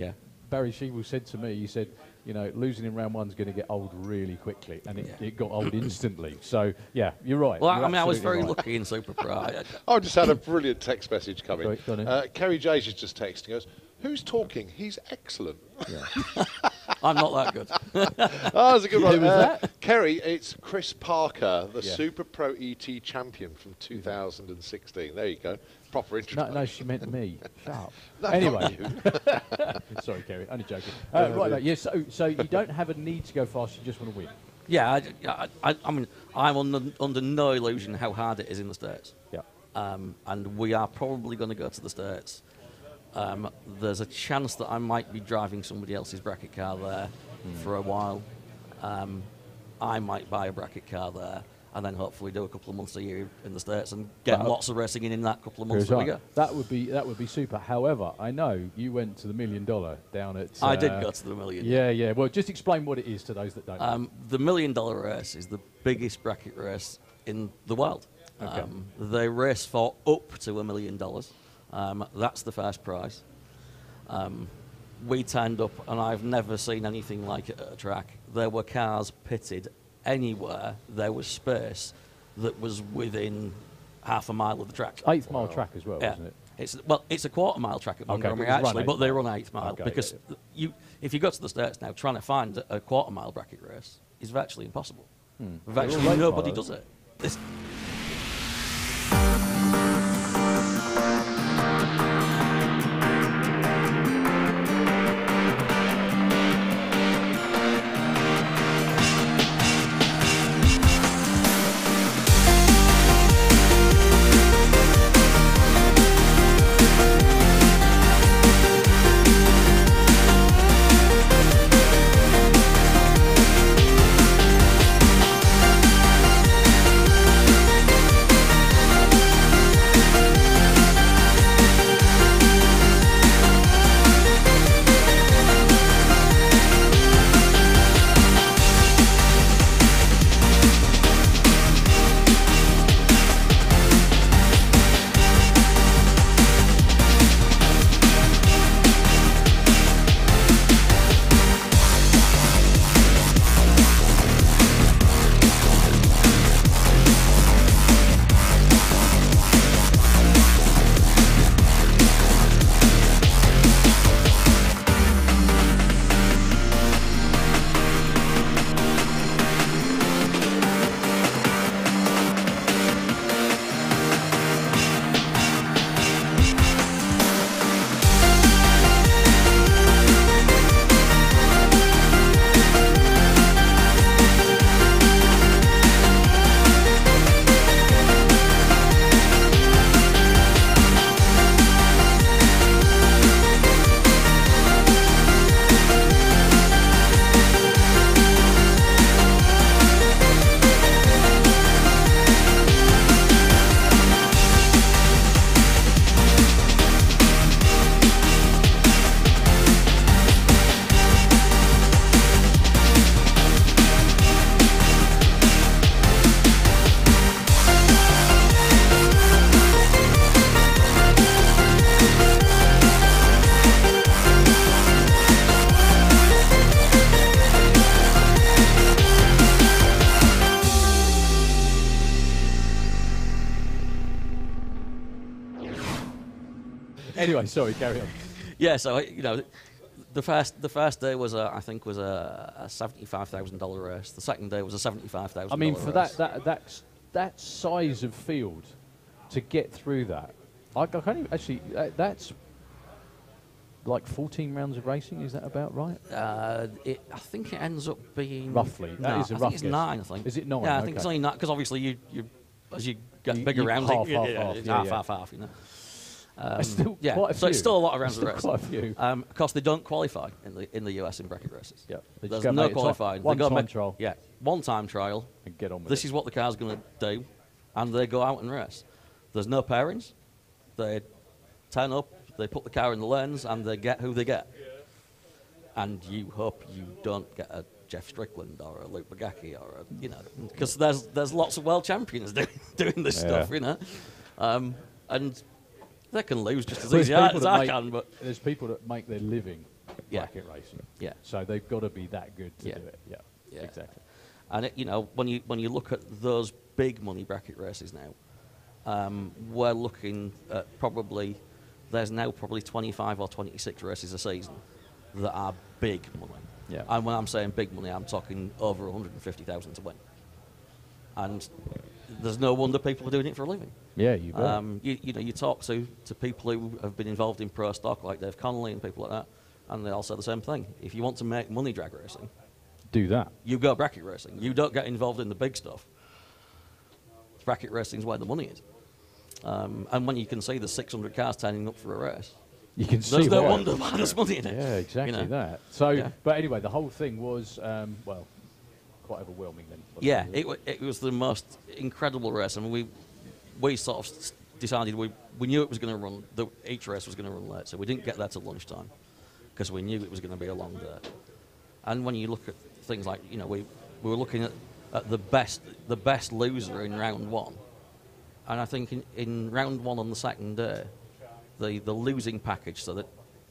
Speaker 2: Barry Sheeble said to me, he said, you know, losing in round 1 is going to get old really quickly, and it got old instantly. So, yeah, you're right.
Speaker 4: Well,
Speaker 2: You're
Speaker 4: I mean, I was very
Speaker 2: absolutely right.
Speaker 4: lucky in Super Pro.
Speaker 1: I just had a brilliant text message come in.
Speaker 2: Go on in.
Speaker 1: Kerry Jays is just texting us. Who's talking? He's excellent.
Speaker 2: Yeah.
Speaker 4: I'm not that good.
Speaker 1: Oh, that's a good one.
Speaker 2: Who was that?
Speaker 1: Kerry, it's Chris Parker, the
Speaker 2: Yeah.
Speaker 1: Super Pro ET champion from 2016. There you go. Proper introduction.
Speaker 2: No, she meant me. Shut up.
Speaker 1: No,
Speaker 2: Anyway.
Speaker 1: not
Speaker 2: Sorry, Kerry, only joking. Right, mate, yes, so you don't have a need to go fast, you just want to win.
Speaker 4: Yeah, I mean, I'm under no illusion how hard it is in the States.
Speaker 2: Yeah.
Speaker 4: And we are probably going to go to the States. There's a chance that I might be driving somebody else's bracket car there for a while. I might buy a bracket car there, and then hopefully do a couple of months a year in the States and get lots of racing in that couple of months that we go.
Speaker 2: That would be super. However, I know you went to the $1 Million down at.
Speaker 4: I did go to the $1 Million.
Speaker 2: Yeah. Well, just explain what it is to those that don't know.
Speaker 4: The $1 Million race is the biggest bracket race in the world.
Speaker 2: Okay.
Speaker 4: They race for up to $1 million. That's the first prize. We turned up, and I've never seen anything like it at a track. There were cars pitted anywhere there was space that was within half a mile of the track.
Speaker 2: 8th mile track as well, isn't it?
Speaker 4: It's a quarter-mile track at Montgomery,
Speaker 2: but it's run
Speaker 4: actually,
Speaker 2: 8th
Speaker 4: but they
Speaker 2: mile.
Speaker 4: run 8th mile
Speaker 2: Okay,
Speaker 4: because if you go to the States now, trying to find a quarter-mile bracket race is virtually impossible. Virtually
Speaker 2: They're all 8th
Speaker 4: nobody
Speaker 2: mile,
Speaker 4: does it. This,
Speaker 2: Anyway, sorry, carry on.
Speaker 4: Yeah, so the first day was I think was a $75,000 race. The second day was a $75,000.
Speaker 2: I mean, for
Speaker 4: race.
Speaker 2: that size of field, to get through that, I can't even, actually. That's like 14 rounds of racing. Is that about right?
Speaker 4: I think it ends up being
Speaker 2: roughly. That is a
Speaker 4: I
Speaker 2: rough
Speaker 4: think it's
Speaker 2: guess.
Speaker 4: 9. I think.
Speaker 2: Is it 9?
Speaker 4: Yeah, I think it's only 9 because obviously you as you get bigger rounds,
Speaker 2: half,
Speaker 4: it's half, you know.
Speaker 2: Still
Speaker 4: yeah,
Speaker 2: quite a
Speaker 4: so it's
Speaker 2: few.
Speaker 4: still a lot of rounds of
Speaker 2: Still
Speaker 4: race.
Speaker 2: quite a few.
Speaker 4: Of course, they don't qualify in the US in bracket races.
Speaker 2: Yeah,
Speaker 4: there's no qualifying.
Speaker 2: One
Speaker 4: they go
Speaker 2: time
Speaker 4: make,
Speaker 2: trial.
Speaker 4: Yeah, one time trial.
Speaker 2: And get on with
Speaker 4: this
Speaker 2: it.
Speaker 4: is what the car's going to do, and they go out and race. There's no pairings. They turn up, they put the car in the lanes, and they get who they get. And you hope you don't get a Jeff Strickland or a Luke Bagacki or because there's lots of world champions doing this stuff, and they can lose just as easy as I can. But
Speaker 2: there's people that make their living bracket racing.
Speaker 4: Yeah.
Speaker 2: So they've got to be that good to do it. Yeah. Exactly.
Speaker 4: And when you look at those big money bracket races now, we're looking at there's now probably 25 or 26 races a season that are big money.
Speaker 2: Yeah.
Speaker 4: And when I'm saying big money, I'm talking over 150,000 to win. And there's no wonder people are doing it for a living.
Speaker 2: Yeah, you bet.
Speaker 4: You talk to people who have been involved in pro stock like Dave Connolly and people like that, and they all say the same thing. If you want to make money drag racing,
Speaker 2: do that.
Speaker 4: You go bracket racing. You don't get involved in the big stuff. Bracket racing is where the money is. And when you can see the 600 cars turning up for a race,
Speaker 2: you can see
Speaker 4: there's no wonder why there's money in it.
Speaker 2: Yeah, exactly that. So, but anyway, the whole thing was, quite overwhelming then.
Speaker 4: Yeah, it was the most incredible race. I mean, we sort of decided we knew it was going to run, each race was going to run late, so we didn't get there till lunchtime because we knew it was going to be a long day. And when you look at things like, we were looking at the best loser in round one, and I think in round one on the second day, the losing package, so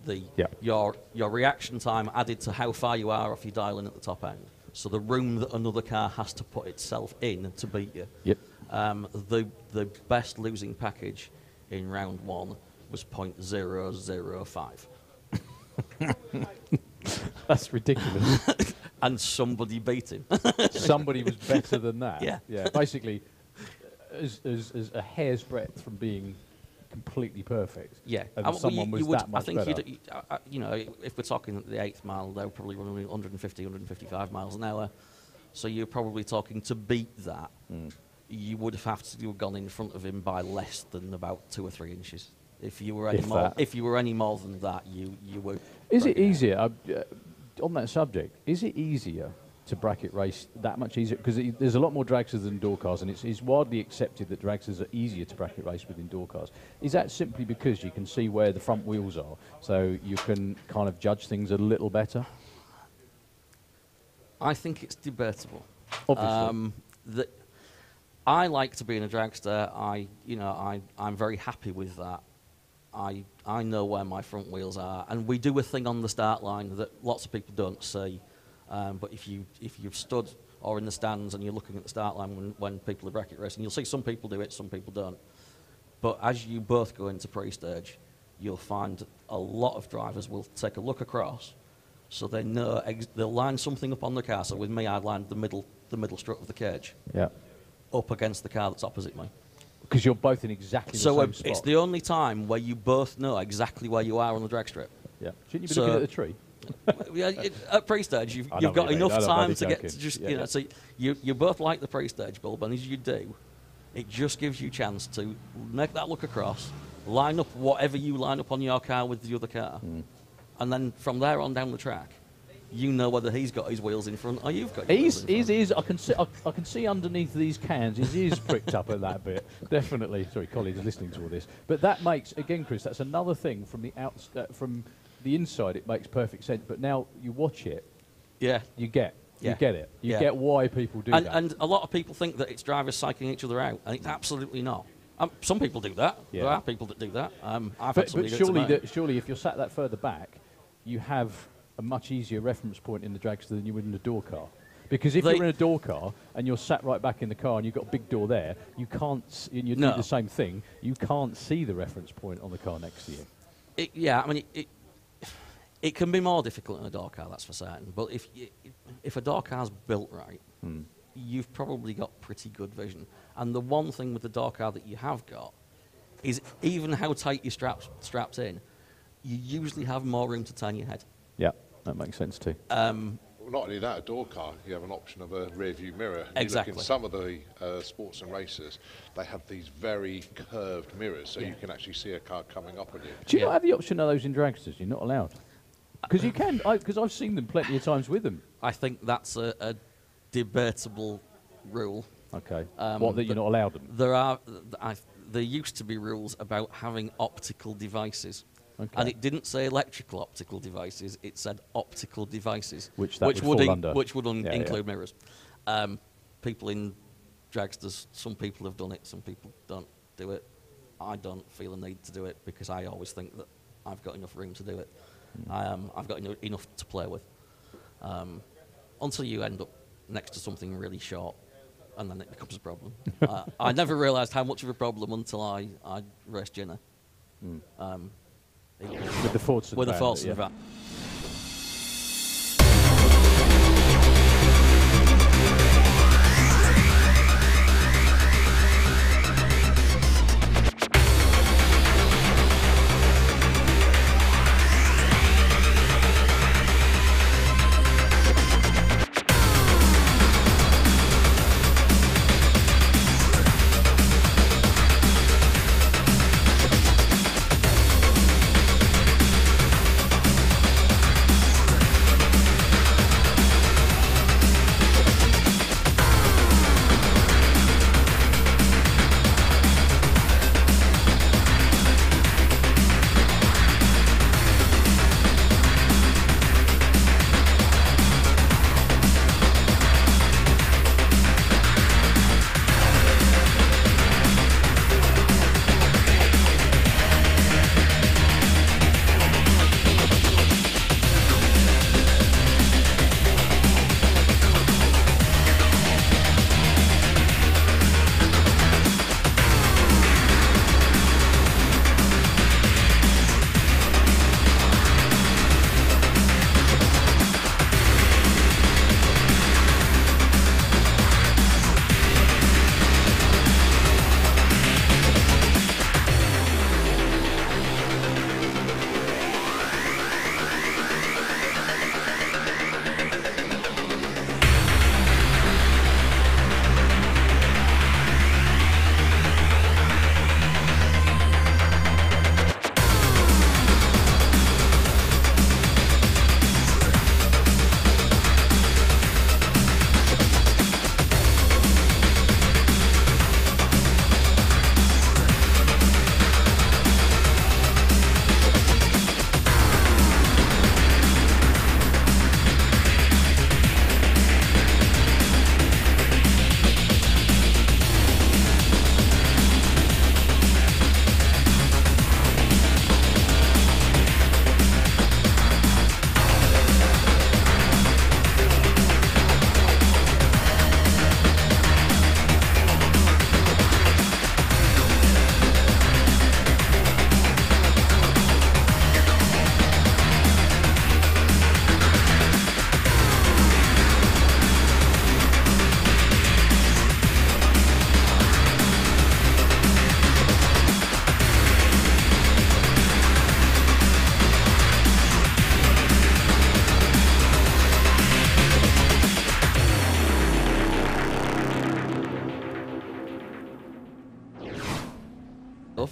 Speaker 4: that your reaction time added to how far you are off your dial in at the top end. So the room that another car has to put itself in to beat you.
Speaker 2: Yep.
Speaker 4: The best losing package in round one was 0.005.
Speaker 2: That's ridiculous.
Speaker 4: And somebody beat him.
Speaker 2: Somebody was better than that.
Speaker 4: Yeah.
Speaker 2: Yeah. Basically, as a hair's breadth from being completely perfect.
Speaker 4: Yeah.
Speaker 2: And someone was that much better.
Speaker 4: I think if we're talking at the 8th mile, they were probably running 150, 155 miles an hour. So you're probably talking to beat that. You would have to have gone in front of him by less than about 2 or 3 inches. If you were any more than that, you would.
Speaker 2: Is it easier on that subject? Is it easier to bracket race that much easier? Because there's a lot more dragsters than indoor cars, and it's widely accepted that dragsters are easier to bracket race with indoor cars. Is that simply because you can see where the front wheels are, so you can kind of judge things a little better?
Speaker 4: I think it's debatable.
Speaker 2: Obviously.
Speaker 4: I like to be in a dragster. I'm very happy with that. I know where my front wheels are, and we do a thing on the start line that lots of people don't see. But if you've stood or in the stands and you're looking at the start line when people are bracket racing, you'll see some people do it, some people don't. But as you both go into pre-stage, you'll find a lot of drivers will take a look across, so they know they'll line something up on the car. So with me, I lined the middle strut of the cage.
Speaker 2: Yeah.
Speaker 4: Up against the car that's opposite me.
Speaker 2: Because you're both in exactly the same spot.
Speaker 4: It's the only time where you both know exactly where you are on the drag strip.
Speaker 2: Yeah. Shouldn't you be looking at the tree?
Speaker 4: At pre-stage, you've got enough time to get to just, so you both like the pre-stage bulb, and as you do, it just gives you a chance to make that look across, line up whatever you line up on your car with the other car, and then from there on down the track, you know whether he's got his wheels in front or you've got your wheels in front.
Speaker 2: I can see underneath these cans his ears pricked up at that bit. Definitely. Sorry, colleagues are listening to all this. But that makes, again, Chris, that's another thing from the inside. It makes perfect sense. But now you watch it, you get it. You get why people do that.
Speaker 4: And a lot of people think that it's drivers psyching each other out, and it's absolutely not. Some people do that.
Speaker 2: Yeah.
Speaker 4: There are people that do that.
Speaker 2: But surely if you're sat that further back, you have a much easier reference point in the dragster than you would in a door car. Because if you're in a door car and you're sat right back in the car and you've got a big door there, you can't, and you do the same thing, you can't see the reference point on the car next to you.
Speaker 4: It can be more difficult in a door car, that's for certain. But if a door car's built right, you've probably got pretty good vision. And the one thing with the door car that you have got is even how tight your strapped in, you usually have more room to turn your head.
Speaker 2: Yeah, that makes sense too.
Speaker 1: not only that, a door car, you have an option of a rear view mirror.
Speaker 4: Exactly.
Speaker 1: You look in some of the sports and races, they have these very curved mirrors, so you can actually see a car coming up on you.
Speaker 2: Do you not have the option of those in dragsters? You're not allowed. Because you can, because I've seen them plenty of times with them.
Speaker 4: I think that's a debatable rule.
Speaker 2: Okay. What, that you're not allowed them?
Speaker 4: There used to be rules about having optical devices.
Speaker 2: Okay.
Speaker 4: And it didn't say electrical optical devices, it said optical devices.
Speaker 2: Which would fall under.
Speaker 4: Which would include mirrors. People in dragsters, some people have done it, some people don't do it. I don't feel a need to do it because I always think that I've got enough room to do it. I've got enough to play with. Until you end up next to something really short, and then it becomes a problem. I never realised how much of a problem until I raced Jenna.
Speaker 2: With the Fords
Speaker 4: with the Fords and van.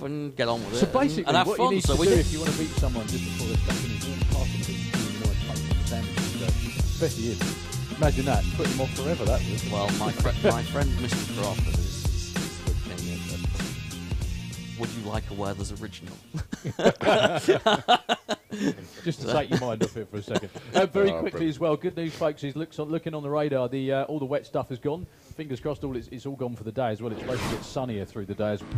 Speaker 4: And get on with it.
Speaker 2: So basically,
Speaker 4: and have
Speaker 2: what
Speaker 4: fun.
Speaker 2: you need to do if you want to beat someone just before they're stuck in is pass them the sandwiches, especially him. Imagine that, put him off forever. That would.
Speaker 4: Well, my friend Mr. Crawford is looking at. Would you like a Werther's original?
Speaker 2: Just to take your mind off it for a second. Very quickly as well, good news, folks. He's looking on the radar. All the wet stuff is gone. Fingers crossed, it's all gone for the day as well. It's supposed to get sunnier through the day as well.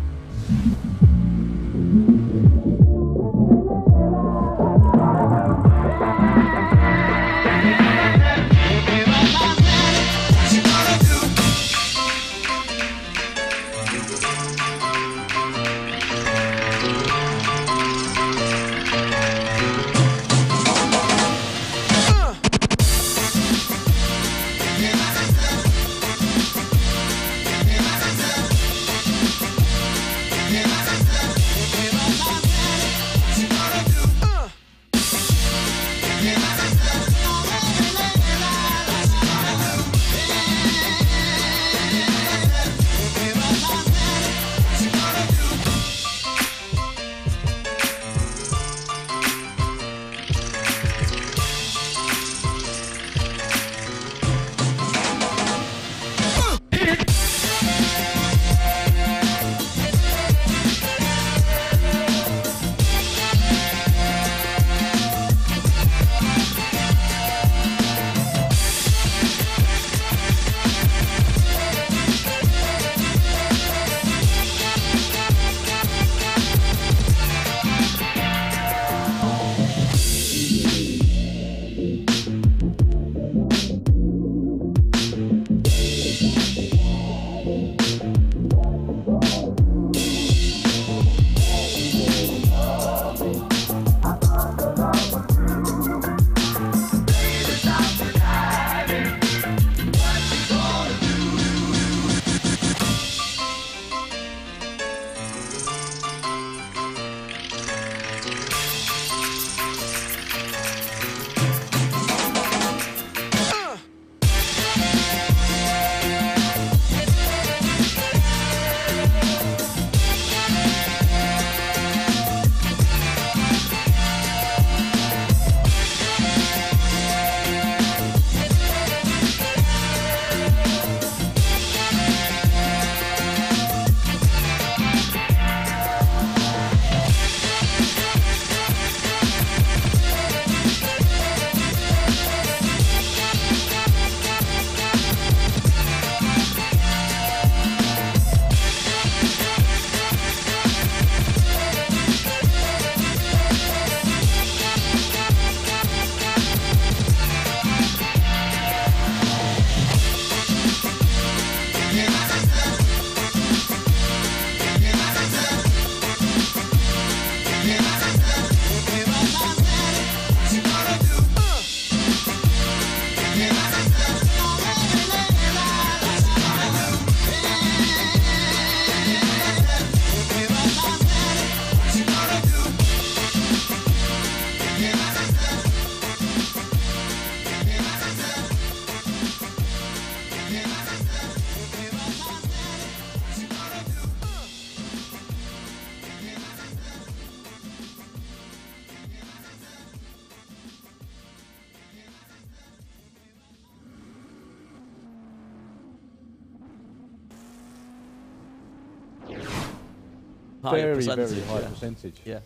Speaker 2: very,
Speaker 4: percentage,
Speaker 2: very high
Speaker 4: yeah.
Speaker 2: percentage.
Speaker 4: Yeah.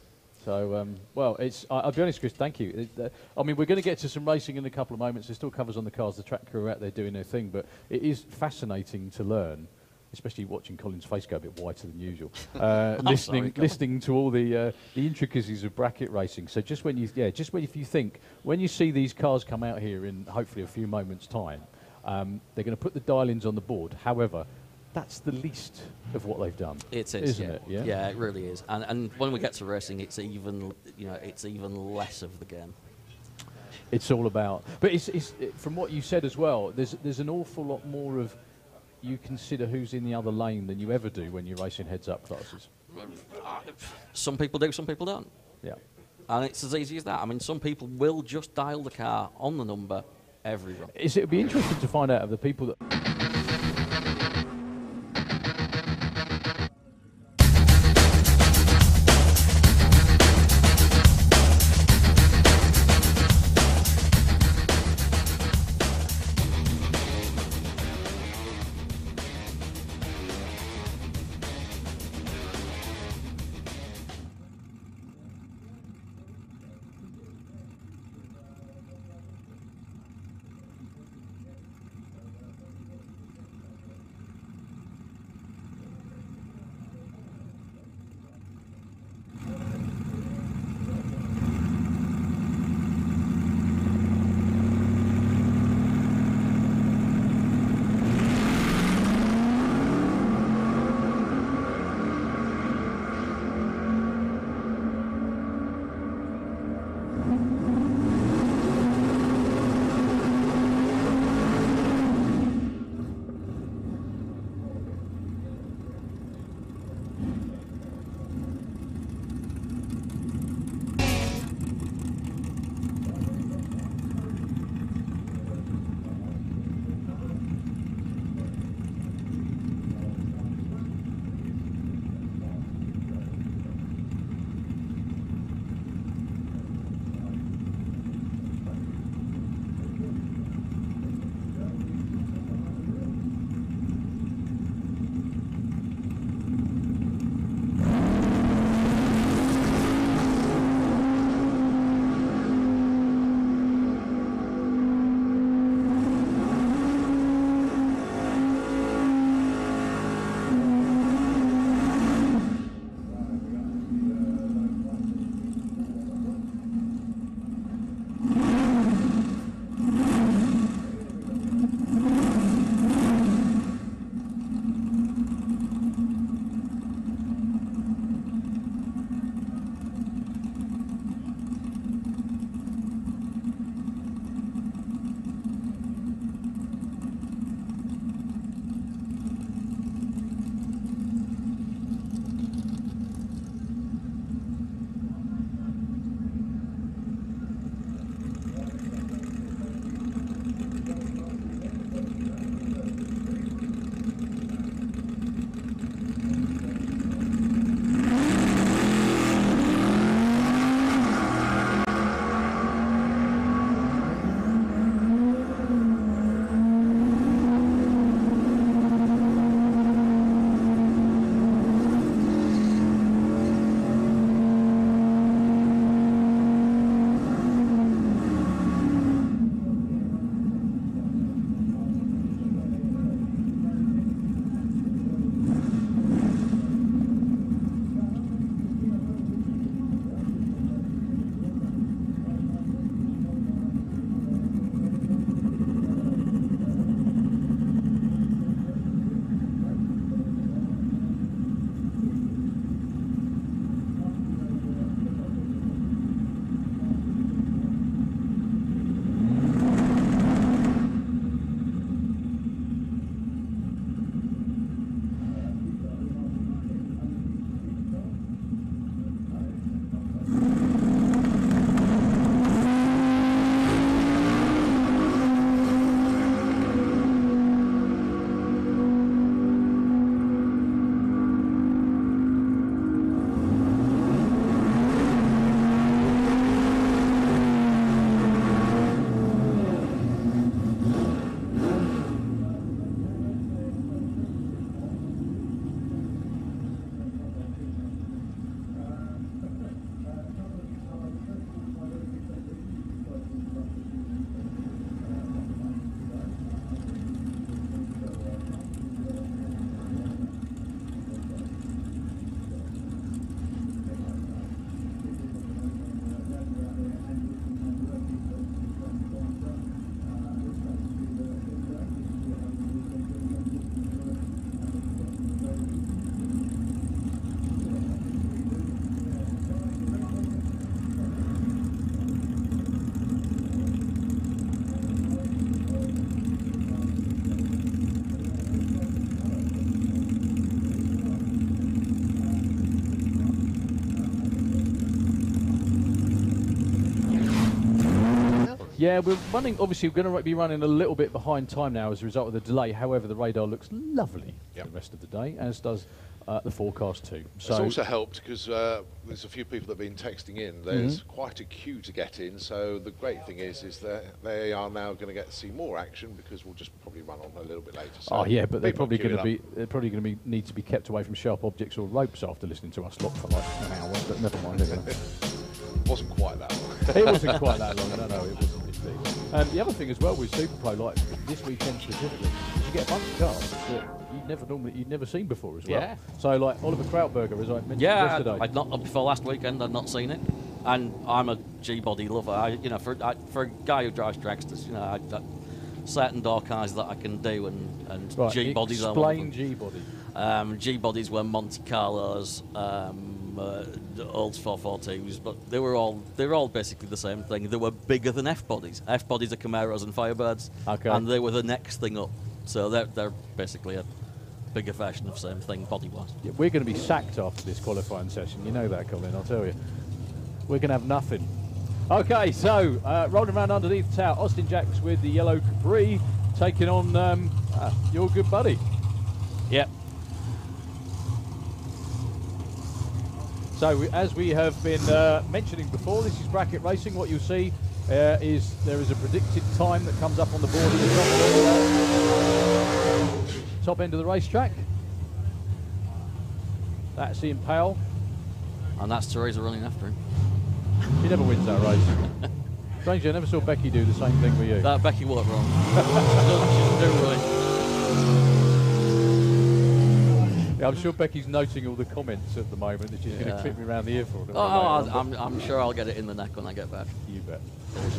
Speaker 2: So, well, I'll be honest, Chris, thank you. I mean, we're going to get to some racing in a couple of moments. There's still covers on the cars. The track crew are out there doing their thing, but it is fascinating to learn, especially watching Colin's face go a bit whiter than usual. Listening to all the intricacies of bracket racing. So just when you, if you think, when you see these cars come out here in hopefully a few moments' time, they're going to put the dial-ins on the board. However, that's the least of what they've done.
Speaker 4: It is,
Speaker 2: isn't
Speaker 4: yeah.
Speaker 2: it? Yeah?
Speaker 4: Yeah, it really is. And when we get to racing, it's even less of the game.
Speaker 2: It's all about. But from what you said as well, there's an awful lot more of you consider who's in the other lane than you ever do when you're racing heads-up classes.
Speaker 4: Some people do, some people don't.
Speaker 2: Yeah.
Speaker 4: And it's as easy as that. I mean, some people will just dial the car on the number every run.
Speaker 2: It would be interesting to find out of the people that. Yeah, we're running. Obviously, we're going to be running a little bit behind time now as a result of the delay. However, the radar looks lovely the rest of the day, as does the forecast too.
Speaker 1: It's
Speaker 2: So
Speaker 1: also helped because there's a few people that have been texting in. There's quite a queue to get in. So the great thing is that they are now going to get to see more action because we'll just probably run on a little bit later. So
Speaker 2: oh yeah, but they're
Speaker 1: people
Speaker 2: probably
Speaker 1: are
Speaker 2: going
Speaker 1: queuing
Speaker 2: to be need to be kept away from sharp objects or ropes after listening to us lot for like an hour. But never mind.
Speaker 1: It wasn't quite that long.
Speaker 2: It wasn't quite that long. No, it wasn't. And the other thing as well with Super Pro, like this weekend specifically, is you get a bunch of cars that you'd never seen before as well.
Speaker 4: Yeah.
Speaker 2: So like Oliver Krautberger, as I mentioned yesterday.
Speaker 4: I'd not before last weekend. I'd not seen it, and I'm a G-body lover. For a guy who drives dragsters, certain door cars that I can do, and
Speaker 2: Right,
Speaker 4: G-bodies are
Speaker 2: explain G-body.
Speaker 4: G-bodies were Monte Carlos, old 442s, but they were all basically the same thing. They were bigger than F-bodies. F-bodies are Camaros and Firebirds, and they were the next thing up. So they're basically a bigger version of the same thing body-wise.
Speaker 2: Yeah, we're going to be sacked after this qualifying session. You know that, Colin, I'll tell you. We're going to have nothing. Okay, so rolling around underneath the tower, Austin Jacks with the yellow Capri taking on your good buddy.
Speaker 4: Yep.
Speaker 2: So as we have been mentioning before, this is bracket racing. What you'll see is there is a predicted time that comes up on the board at the top end of the racetrack. That's Ian Powell.
Speaker 4: And that's Teresa running after him.
Speaker 2: She never wins that race. Strangely, I never saw Becky do the same thing with you.
Speaker 4: That Becky wasn't wrong. She doesn't do right.
Speaker 2: Yeah, I'm sure Becky's noting all the comments at the moment that she's going to clip me around the ear for.
Speaker 4: I'm sure I'll get it in the neck when I get back.
Speaker 2: You bet.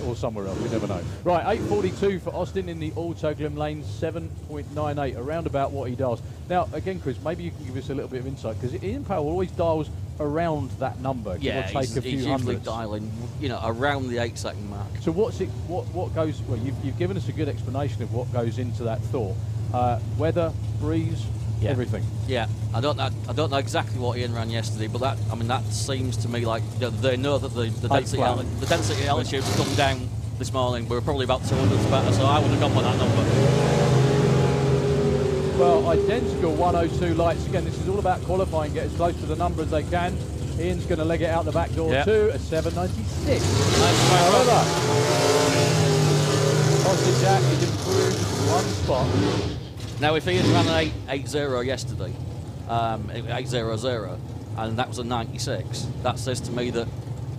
Speaker 2: Or somewhere else, you never know. Right, 8.42 for Austin in the Autoglym lane, 7.98, around about what he does. Now, again, Chris, maybe you can give us a little bit of insight, because Ian Powell always dials around that number.
Speaker 4: Yeah,
Speaker 2: give or take
Speaker 4: he's usually
Speaker 2: hundreds.
Speaker 4: dialing, around the 8-second mark.
Speaker 2: So what goes, well, you've given us a good explanation of what goes into that thought. Weather, breeze, everything.
Speaker 4: Yeah, I don't know exactly what Ian ran yesterday, but that seems to me like they know that the density altitude's come down this morning. We were probably about 200 better, so I would have gone with that number.
Speaker 2: Well, identical 102 lights. Again, this is all about qualifying, get as close to the number as they can. Ian's going to leg it out the back door too, a 796. However, Austin Jack is improved one spot.
Speaker 4: Now, if Ian ran an 8.80 yesterday, 8.00, and that was a 96, that says to me that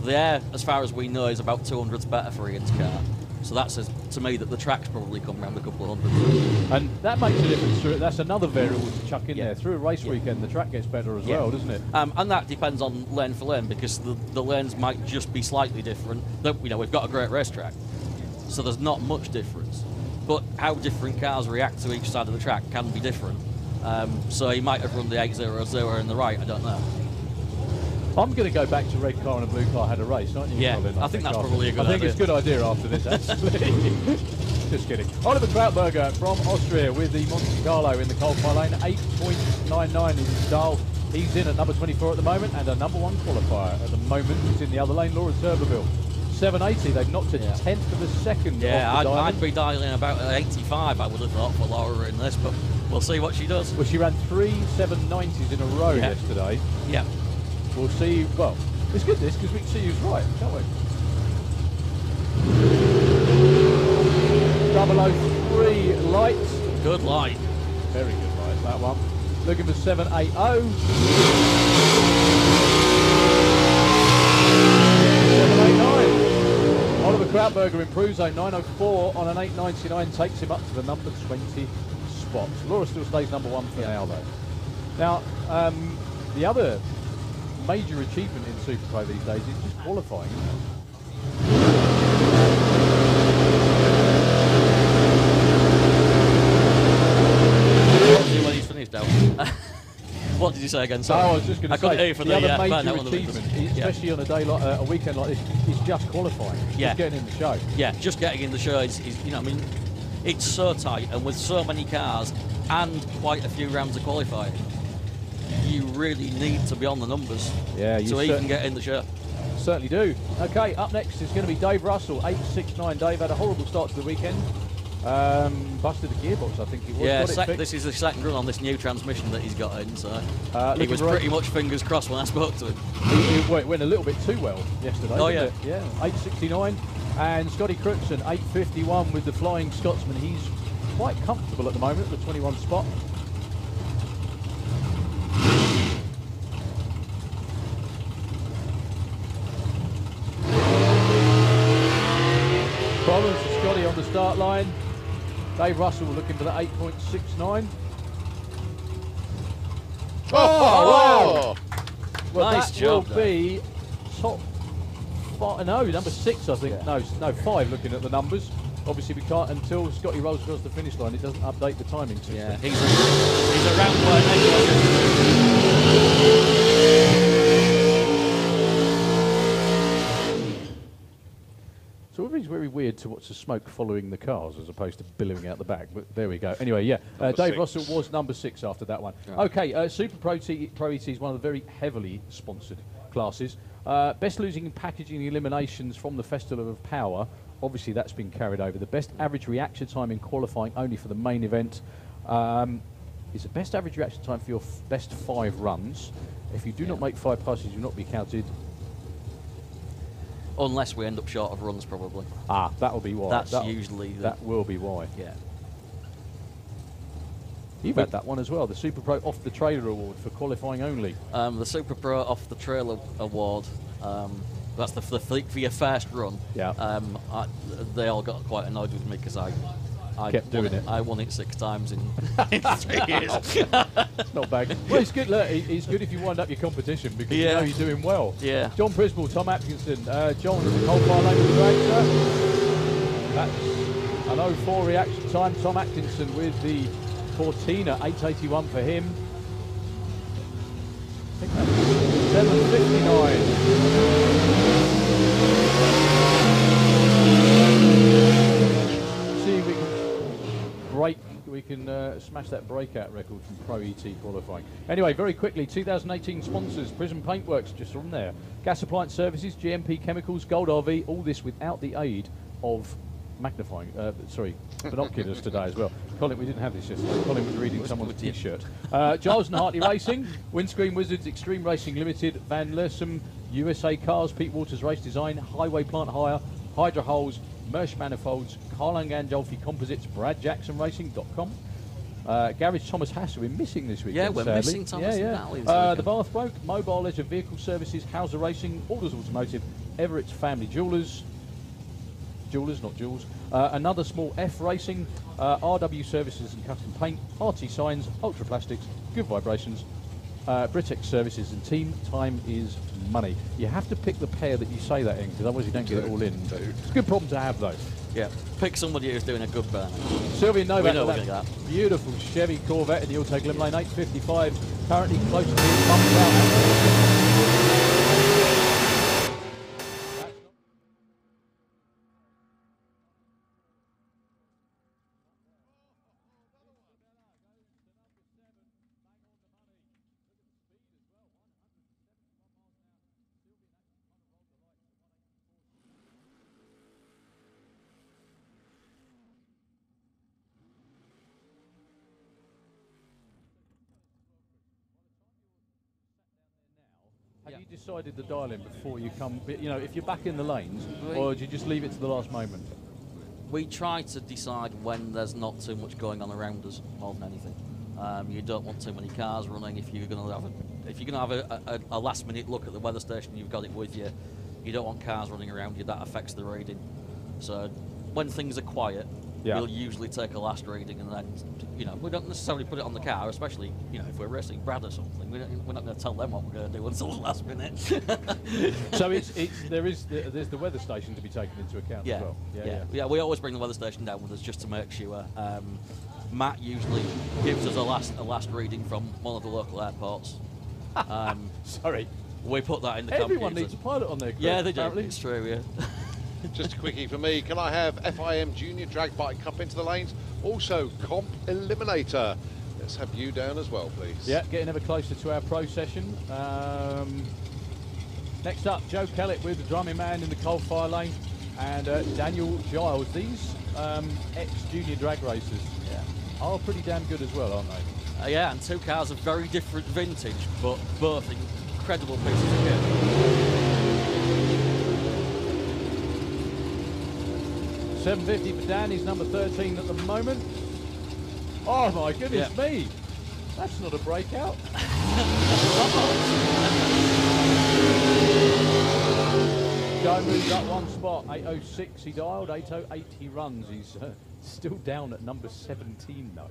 Speaker 4: the air, as far as we know, is about 200s better for Ian's car. So that says to me that the track's probably come round a couple of hundreds.
Speaker 2: And that makes a difference. That's another variable to chuck in there. Through a race weekend, the track gets better as well, doesn't it?
Speaker 4: And that depends on lane for lane, because the lanes might just be slightly different. We've got a great racetrack, so there's not much difference. But how different cars react to each side of the track can be different. So he might have run the 8.00 in the right, I don't know.
Speaker 2: I'm going to go back to red car and a blue car had a race, aren't you?
Speaker 4: Yeah,
Speaker 2: Colin?
Speaker 4: I think that's probably a good idea.
Speaker 2: I think it's a good idea after this, actually. Just kidding. Oliver Krautberger from Austria with the Monte Carlo in the qualify lane. 8.99 is his dial. He's in at number 24 at the moment, and a number 1 qualifier at the moment is in the other lane, Laura Turbeville. 780, they've knocked a tenth of a second.
Speaker 4: Yeah, I'd be dialing about 85, I would have thought, for Laura in this, but we'll see what she does.
Speaker 2: Well, she ran 3 790s in a row yesterday.
Speaker 4: Yeah.
Speaker 2: We'll see. Well, it's good this, because we can see who's right, can't we? 003 lights.
Speaker 4: Good light.
Speaker 2: Very good light, that one. Looking for 780. 789. Oliver Krautberger improves a 904 on an 899, takes him up to the number 20 spot. Laura still stays number 1 for now, though. Now, the other major achievement in Super Pro these days is just qualifying, isn't it?
Speaker 4: When he's finished out. What did you say again? Sorry.
Speaker 2: I was just going to say,
Speaker 4: for
Speaker 2: the other major achievement, especially on a day like a weekend like this, is just qualifying. Just getting in the show.
Speaker 4: Yeah, just getting in the show is it's so tight, and with so many cars and quite a few rounds of qualifying, you really need to be on the numbers so he can get in the show.
Speaker 2: certainly do. Okay, up next is going to be Dave Russell, 869. Dave had a horrible start to the weekend. Busted the gearbox, I think it was.
Speaker 4: Yeah, this is the second run on this new transmission that he's got in, so he was pretty much fingers crossed when I spoke to him.
Speaker 2: It went a little bit too well yesterday, didn't it? Yeah, 869. And Scotty Crutzen, 851 with the Flying Scotsman. He's quite comfortable at the moment at the 21 spot. Problems for Scotty on the start line. Dave Russell looking for the 8.69.
Speaker 1: Oh!
Speaker 2: Well,
Speaker 4: nice
Speaker 2: that
Speaker 4: job,
Speaker 2: will be top 5, no, number 6, I think. Yeah. No, 5 looking at the numbers. Obviously, we can't, until Scotty rolls across the finish line, it doesn't update the timing system.
Speaker 4: Yeah, he's around
Speaker 2: So it's very weird to watch the smoke following the cars as opposed to billowing out the back, but there we go. Anyway, yeah, Dave Russell was number 6 after that one. Right. Okay, Super Pro ET is one of the very heavily sponsored classes. Best losing packaging eliminations from the Festival of Power. Obviously, that's been carried over. The best average reaction time in qualifying only for the main event is the best average reaction time for your best 5 runs. If you do not make 5 passes, you will not be counted.
Speaker 4: Unless we end up short of runs, probably.
Speaker 2: Ah, that will be why.
Speaker 4: That's usually...
Speaker 2: That will be why.
Speaker 4: Yeah.
Speaker 2: You've had that one as well, the Super Pro Off the Trailer Award for qualifying only.
Speaker 4: The Super Pro Off the Trailer Award, that's for your first run.
Speaker 2: Yeah.
Speaker 4: They all got quite annoyed with me because I
Speaker 2: kept doing it.
Speaker 4: I won it 6 times in 3 years.
Speaker 2: Not bad. Well, it's good. Look, it's good if you wind up your competition because you know you're doing well.
Speaker 4: Yeah.
Speaker 2: John Prismal, Tom Atkinson, John Coldfire Lane with the Dragster. That's an 04 reaction time. Tom Atkinson with the Cortina, 881 for him. I think that's 759. See if we can smash that breakout record from Pro ET qualifying. Anyway, very quickly, 2018 sponsors, Prism Paintworks, just from there. Gas Appliance Services, GMP Chemicals, Gold RV, all this without the aid of binoculars today as well. Colin, we didn't have this yesterday. Colin was reading someone's t-shirt. Giles and Hartley Racing, Windscreen Wizards, Extreme Racing Limited, Van Lersum, USA Cars, Pete Waters Race Design, Highway Plant Hire, Hydra Holes, Mersch Manifolds, Carl and Gandolfi Composites, BradJacksonRacing.com. Garage Thomas Hassel, we're missing this week.
Speaker 4: Yeah, we're
Speaker 2: sadly.
Speaker 4: missing Thomas and Natalie this
Speaker 2: The Bath Broke, Mobile Leisure Vehicle Services, Hauser Racing, Alders Automotive, Everett's Family Jewelers, not Jewels. Another Small F Racing, RW Services and Custom Paint, RT Signs, Ultra Plastics, Good Vibrations, Britex Services, and Team Time is Money. You have to pick the pair that you say that in, because otherwise you don't get it all in. It's a good problem to have, though.
Speaker 4: Yeah, pick somebody who's doing a good burn.
Speaker 2: Sylvia Novak,
Speaker 4: we know we're going to get that.
Speaker 2: Beautiful Chevy Corvette in the Auto Glim Lane, 855, currently close to being bumped out. Have you decided the dial-in before you come, you know, if you're back in the lanes, or do you just leave it to the last moment?
Speaker 4: We try to decide when there's not too much going on around us more than anything. You don't want too many cars running. If you're going to have a last-minute look at the weather station, you've got it with you. You don't want cars running around you. That affects the reading. So when things are quiet, we'll usually take a last reading, and then, you know, we don't necessarily put it on the car, especially, you know, if we're racing Brad or something. We're not going to tell them what we're going to do until the last minute.
Speaker 2: So there's the weather station to be taken into account as well.
Speaker 4: Yeah, we always bring the weather station down with us just to make sure. Matt usually gives us a last reading from one of the local airports.
Speaker 2: Sorry.
Speaker 4: We put that in the
Speaker 2: Everyone
Speaker 4: computer.
Speaker 2: needs a pilot on their crew.
Speaker 4: Yeah, they do.
Speaker 2: Apparently.
Speaker 4: It's true, yeah.
Speaker 1: Just a quickie for me. Can I have FIM Junior Drag Bike Cup into the lanes? Also, Comp Eliminator. Let's have you down as well, please.
Speaker 2: Yeah, getting ever closer to our pro session. Next up, Joe Kellett with the drumming man in the coal-fire lane, and Daniel Giles. These ex-junior drag racers are pretty damn good as well, aren't they?
Speaker 4: Yeah, and two cars of very different vintage, but both incredible pieces of kit.
Speaker 2: 750 for Dan, he's number 13 at the moment. Oh my goodness me! That's not a breakout. Joe moved up one spot, 806 he dialed, 808 he runs. He's still down at number 17 though.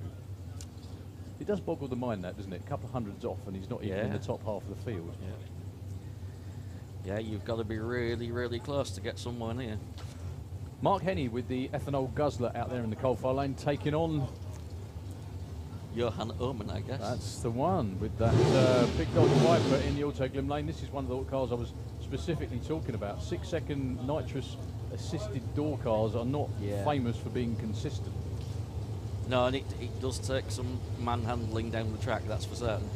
Speaker 2: It does boggle the mind, that, doesn't it? A couple of hundreds off and he's not even in the top half of the field.
Speaker 4: Yeah, you've got to be really, really close to get somewhere near.
Speaker 2: Mark Henney with the ethanol guzzler out there in the coal-fire lane, taking on
Speaker 4: Johan Oman, I guess.
Speaker 2: That's the one with that big dog Viper in the Autoglim lane. This is one of the cars I was specifically talking about. 6-second nitrous assisted door cars are not famous for being consistent.
Speaker 4: No, and it does take some manhandling down the track, that's for certain.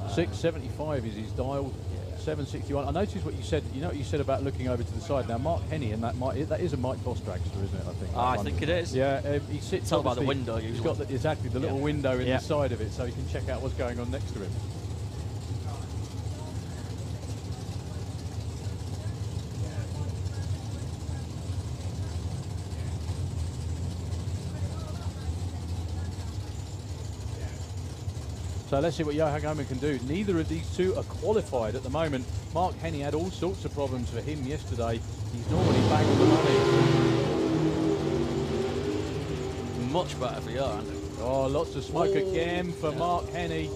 Speaker 2: 675 is his dial. 761. I noticed what you said. You know what you said about looking over to the side. Now, Mark Henney, and that is a Mike Boss dragster, isn't it? I think.
Speaker 4: I think it is.
Speaker 2: Yeah, he sits.
Speaker 4: Tell by the window. Usually.
Speaker 2: He's got exactly the little window in the side of it, so he can check out what's going on next to him. So let's see what Johan Oman can do. Neither of these two are qualified at the moment. Mark Henney had all sorts of problems for him yesterday. He's normally bang on the money.
Speaker 4: Much better for Johan.
Speaker 2: Oh, lots of smoke again for Mark Henney.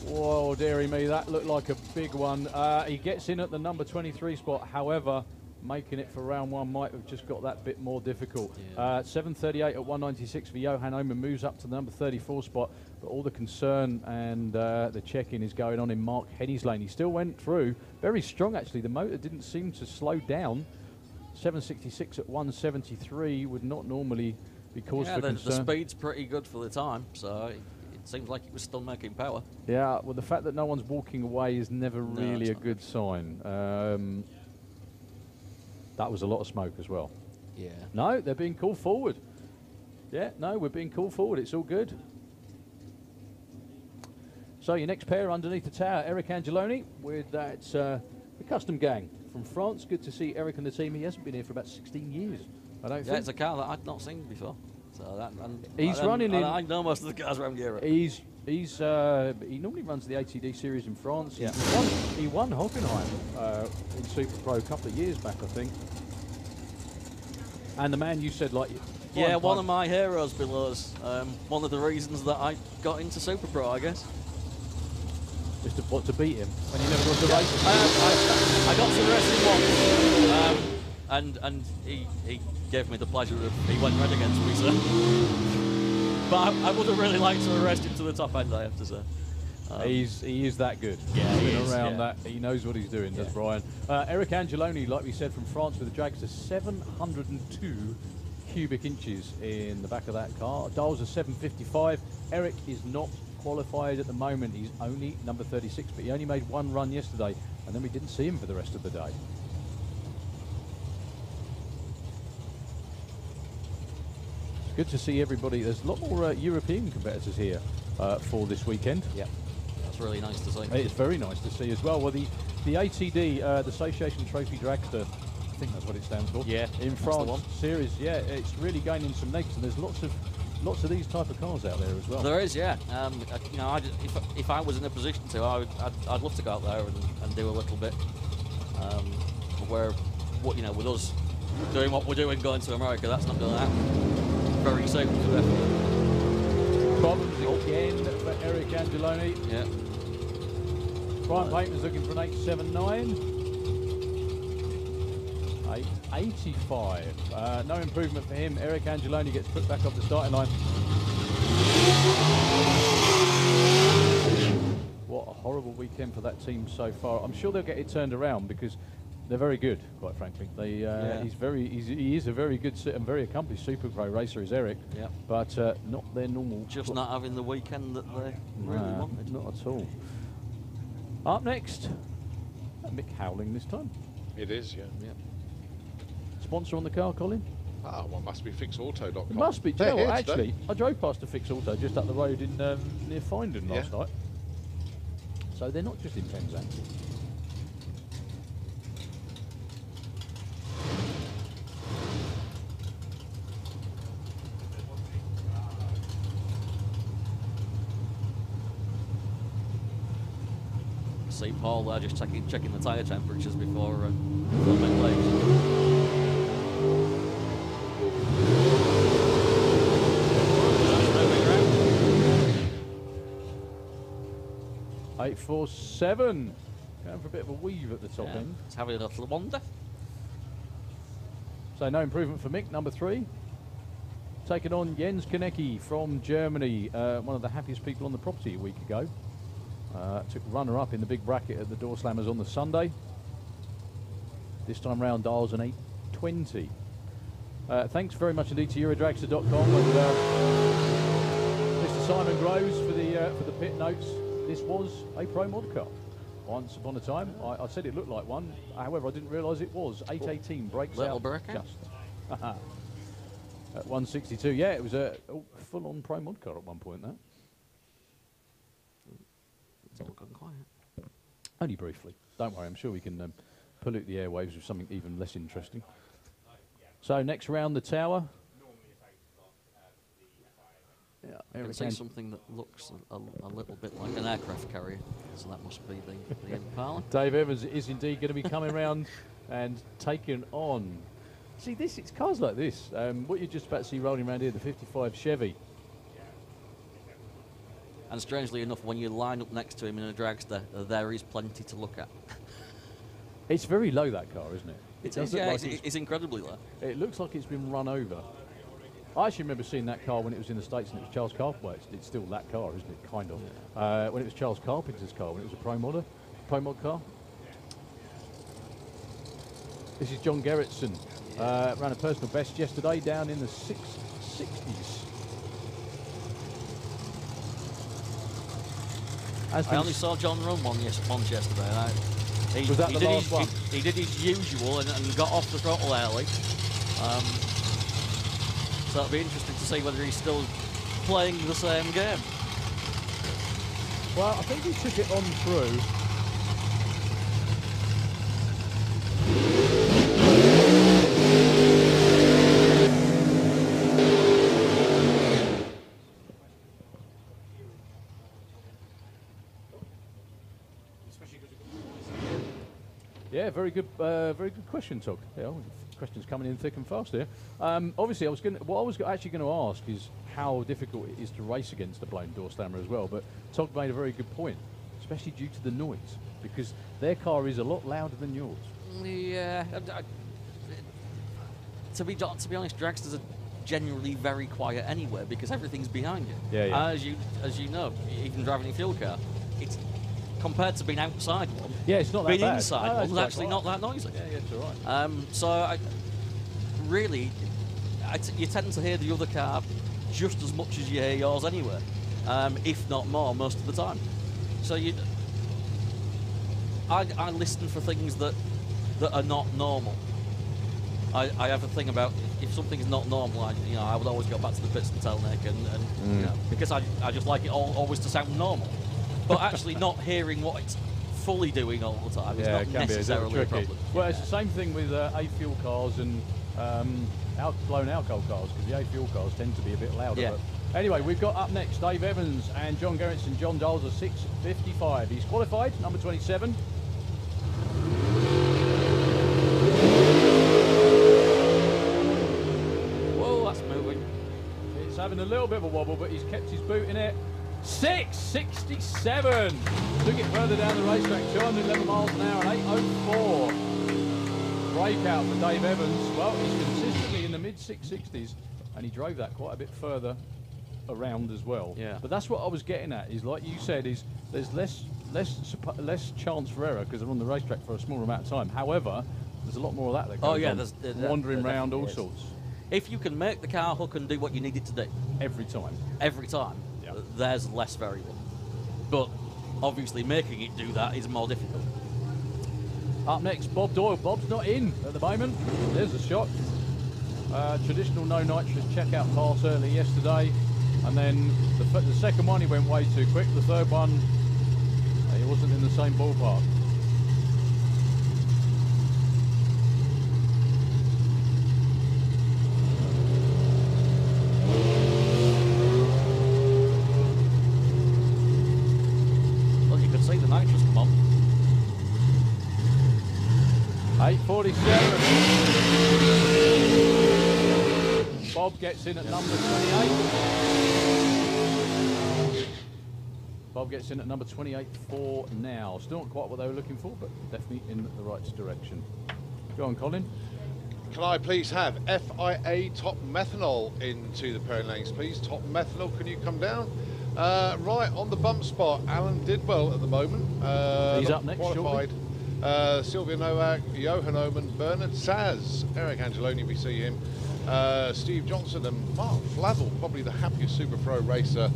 Speaker 2: Whoa, dearie me, that looked like a big one. He gets in at the number 23 spot. However, making it for round one might have just got that bit more difficult. 738 at 196 for Johan Oman, moves up to the number 34 spot. But all the concern and the check-in is going on in Mark Henney's lane. He still went through. Very strong, actually. The motor didn't seem to slow down. 766 at 173 would not normally be cause for concern.
Speaker 4: The speed's pretty good for the time, so it seems like it was still making power.
Speaker 2: Yeah, well, the fact that no one's walking away is never really a good sign. That was a lot of smoke as well.
Speaker 4: Yeah.
Speaker 2: No, they're being called forward. Yeah, no, we're being called forward. It's all good. So your next pair underneath the tower, Eric Angeloni with that the Custom Gang from France. Good to see Eric and the team. He hasn't been here for about 16 years, I don't think.
Speaker 4: Yeah, it's a car that I'd not seen before. So
Speaker 2: he's running in.
Speaker 4: I know most of the cars around Europe.
Speaker 2: He normally runs the ATD series in France. Yeah. He won Hockenheim in Super Pro a couple of years back, I think. And the man you said, like,
Speaker 4: yeah, one of my heroes below us. One of the reasons that I got into Super Pro, I guess.
Speaker 2: Just to beat him when he never got to race.
Speaker 4: I got to race him once, and he gave me the pleasure of he went red against me, so. But I would have really liked to arrest him to the top end, I have to say.
Speaker 2: He is that good.
Speaker 4: Yeah,
Speaker 2: he's been around that. He knows what he's doing, does Brian. Eric Angeloni, like we said, from France with the dragster, 702 cubic inches in the back of that car. Dials are 755. Eric is not qualified at the moment. He's only number 36, but he only made one run yesterday, and then we didn't see him for the rest of the day. It's good to see everybody. There's a lot more European competitors here for this weekend.
Speaker 4: Yeah, that's really nice to see.
Speaker 2: It's very nice to see as well. Well, the ATD, the Association Trophy Dragster, I think that's what it stands for.
Speaker 4: Yeah,
Speaker 2: in France series. Yeah, it's really gaining some legs, and there's lots of these type of cars out there as well.
Speaker 4: There is, yeah. You know, if I was in a position to, I'd love to go out there and do a little bit. With us doing what we're doing, going to America, that's not going to happen very soon.
Speaker 2: Problems again for Eric Angeloni.
Speaker 4: Yeah.
Speaker 2: Brian Payton's looking for an 879. 885. No improvement for him. Eric Angeloni gets put back off the starting line. What a horrible weekend for that team so far. I'm sure they'll get it turned around because they're very good, quite frankly. He is a very good and very accomplished Super Pro racer, is Eric.
Speaker 4: Yeah.
Speaker 2: But not their normal.
Speaker 4: Just not having the weekend that they really wanted.
Speaker 2: Not at all. Up next, Mick howling this time.
Speaker 1: It is, yeah.
Speaker 2: Sponsor on the car, Colin?
Speaker 1: Ah, well, must be fixauto.com.
Speaker 2: It must be. Do you
Speaker 1: They're
Speaker 2: know what,
Speaker 1: here
Speaker 2: actually,
Speaker 1: today.
Speaker 2: I drove past a Fix Auto just up the road in near Findon last night. So they're not just in Penzance.
Speaker 4: See Paul there just checking the tyre temperatures before filming legs.
Speaker 2: 847. Going for a bit of a weave at the top end.
Speaker 4: Let's have a little wander.
Speaker 2: So no improvement for Mick, number 3. Taking on Jens Konecki from Germany, one of the happiest people on the property a week ago. Took runner-up in the big bracket at the Door Slammers on the Sunday. This time round, dials an 820. Thanks very much indeed to unrivalled.com and Mr. Simon Groves for the pit notes. This was a Pro Mod car. Once upon a time, I said it looked like one. However, I didn't realise it was. 818 breaks
Speaker 4: Little
Speaker 2: out
Speaker 4: breakout.
Speaker 2: just. At 162, yeah, it was a full-on Pro Mod car at one point. That.
Speaker 4: It's all gone quiet.
Speaker 2: Only briefly. Don't worry, I'm sure we can pollute the airwaves with something even less interesting. So next round, the tower. Yeah,
Speaker 4: I can see something that looks a little bit like an aircraft carrier, so that must be the Impala.
Speaker 2: Dave Evans is indeed going to be coming around and taking on. See, it's cars like this. What you're just about to see rolling around here, the 55 Chevy.
Speaker 4: And strangely enough, when you line up next to him in a dragster, there is plenty to look at.
Speaker 2: It's very low, that car, isn't it?
Speaker 4: It's incredibly low.
Speaker 2: It looks like it's been run over. I actually remember seeing that car when it was in the States and it was Charles Carpenter. It's still that car, isn't it? Kind of. Yeah. When it was Charles Carpenter's car, when it was a Pro Mod car. This is John Gerritsen. Ran a personal best yesterday down in the 660s.
Speaker 4: I only saw John run once yesterday.
Speaker 2: Was that the last one?
Speaker 4: He did his usual and got off the throttle early. So it'll be interesting to see whether he's still playing the same game.
Speaker 2: Well, I think he took it on through. Yeah, very good question, Tug. Yeah, questions coming in thick and fast here. Obviously, what I was actually going to ask is how difficult it is to race against a blown door slammer as well. But Tug made a very good point, especially due to the noise, because their car is a lot louder than yours.
Speaker 4: Yeah. To be honest, dragsters are generally very quiet anywhere because everything's behind you.
Speaker 2: Yeah.
Speaker 4: As you know, even driving a fuel car, it's compared to being outside one.
Speaker 2: Yeah, it's not that
Speaker 4: being
Speaker 2: bad.
Speaker 4: inside one's actually not that noisy.
Speaker 2: Yeah, it's all right.
Speaker 4: So you tend to hear the other car just as much as you hear yours anyway, if not more most of the time. So I listen for things that are not normal. I have a thing about if something is not normal, I would always go back to the pits and tell Nick, and because I just like it always to sound normal. But actually not hearing what it's fully doing all the time is not necessarily a problem.
Speaker 2: Well, it's the same thing with A-fuel cars and blown alcohol cars, because the A-fuel cars tend to be a bit louder.
Speaker 4: Yeah.
Speaker 2: But anyway, we've got up next Dave Evans and John Gerritsen. John dials a 6:55. He's qualified, number 27.
Speaker 4: Whoa, that's moving.
Speaker 2: It's having a little bit of a wobble, but he's kept his boot in it. 6:67. Took it further down the racetrack, 211 miles an hour, and 8:04. Breakout for Dave Evans. Well, he's consistently in the mid-660s, and he drove that quite a bit further around as well.
Speaker 4: Yeah.
Speaker 2: But that's what I was getting at. Is like you said, is there's less chance for error because they're on the racetrack for a smaller amount of time. However, there's a lot more of that goes on.
Speaker 4: There's
Speaker 2: wandering
Speaker 4: there
Speaker 2: around all
Speaker 4: is.
Speaker 2: sorts.
Speaker 4: If you can make the car hook and do what you need it to do
Speaker 2: every time,
Speaker 4: there's less variable. But obviously making it do that is more difficult.
Speaker 2: Up next, Bob Doyle. Bob's not in at the moment. There's a shot. Traditional no nitrous checkout pass early yesterday, and then the second one he went way too quick. The third one, he wasn't in the same ballpark.
Speaker 4: Well, you could see the nitrous come on.
Speaker 2: 8:47. Bob gets in at number 28. Bob gets in at number 28 for now. Still not quite what they were looking for, but definitely in the right direction. Go on, Colin.
Speaker 1: Can I please have FIA Top Methanol into the pairing lanes, please? Top Methanol, can you come down? Right, on the bump spot, Alan Didwell at the moment.
Speaker 2: He's up next,
Speaker 1: qualified. Sylvia Nowak, Johan Oman, Bernard Saz, Eric Angeloni, we see him. Steve Johnson and Mark Flavel, probably the happiest Super Pro racer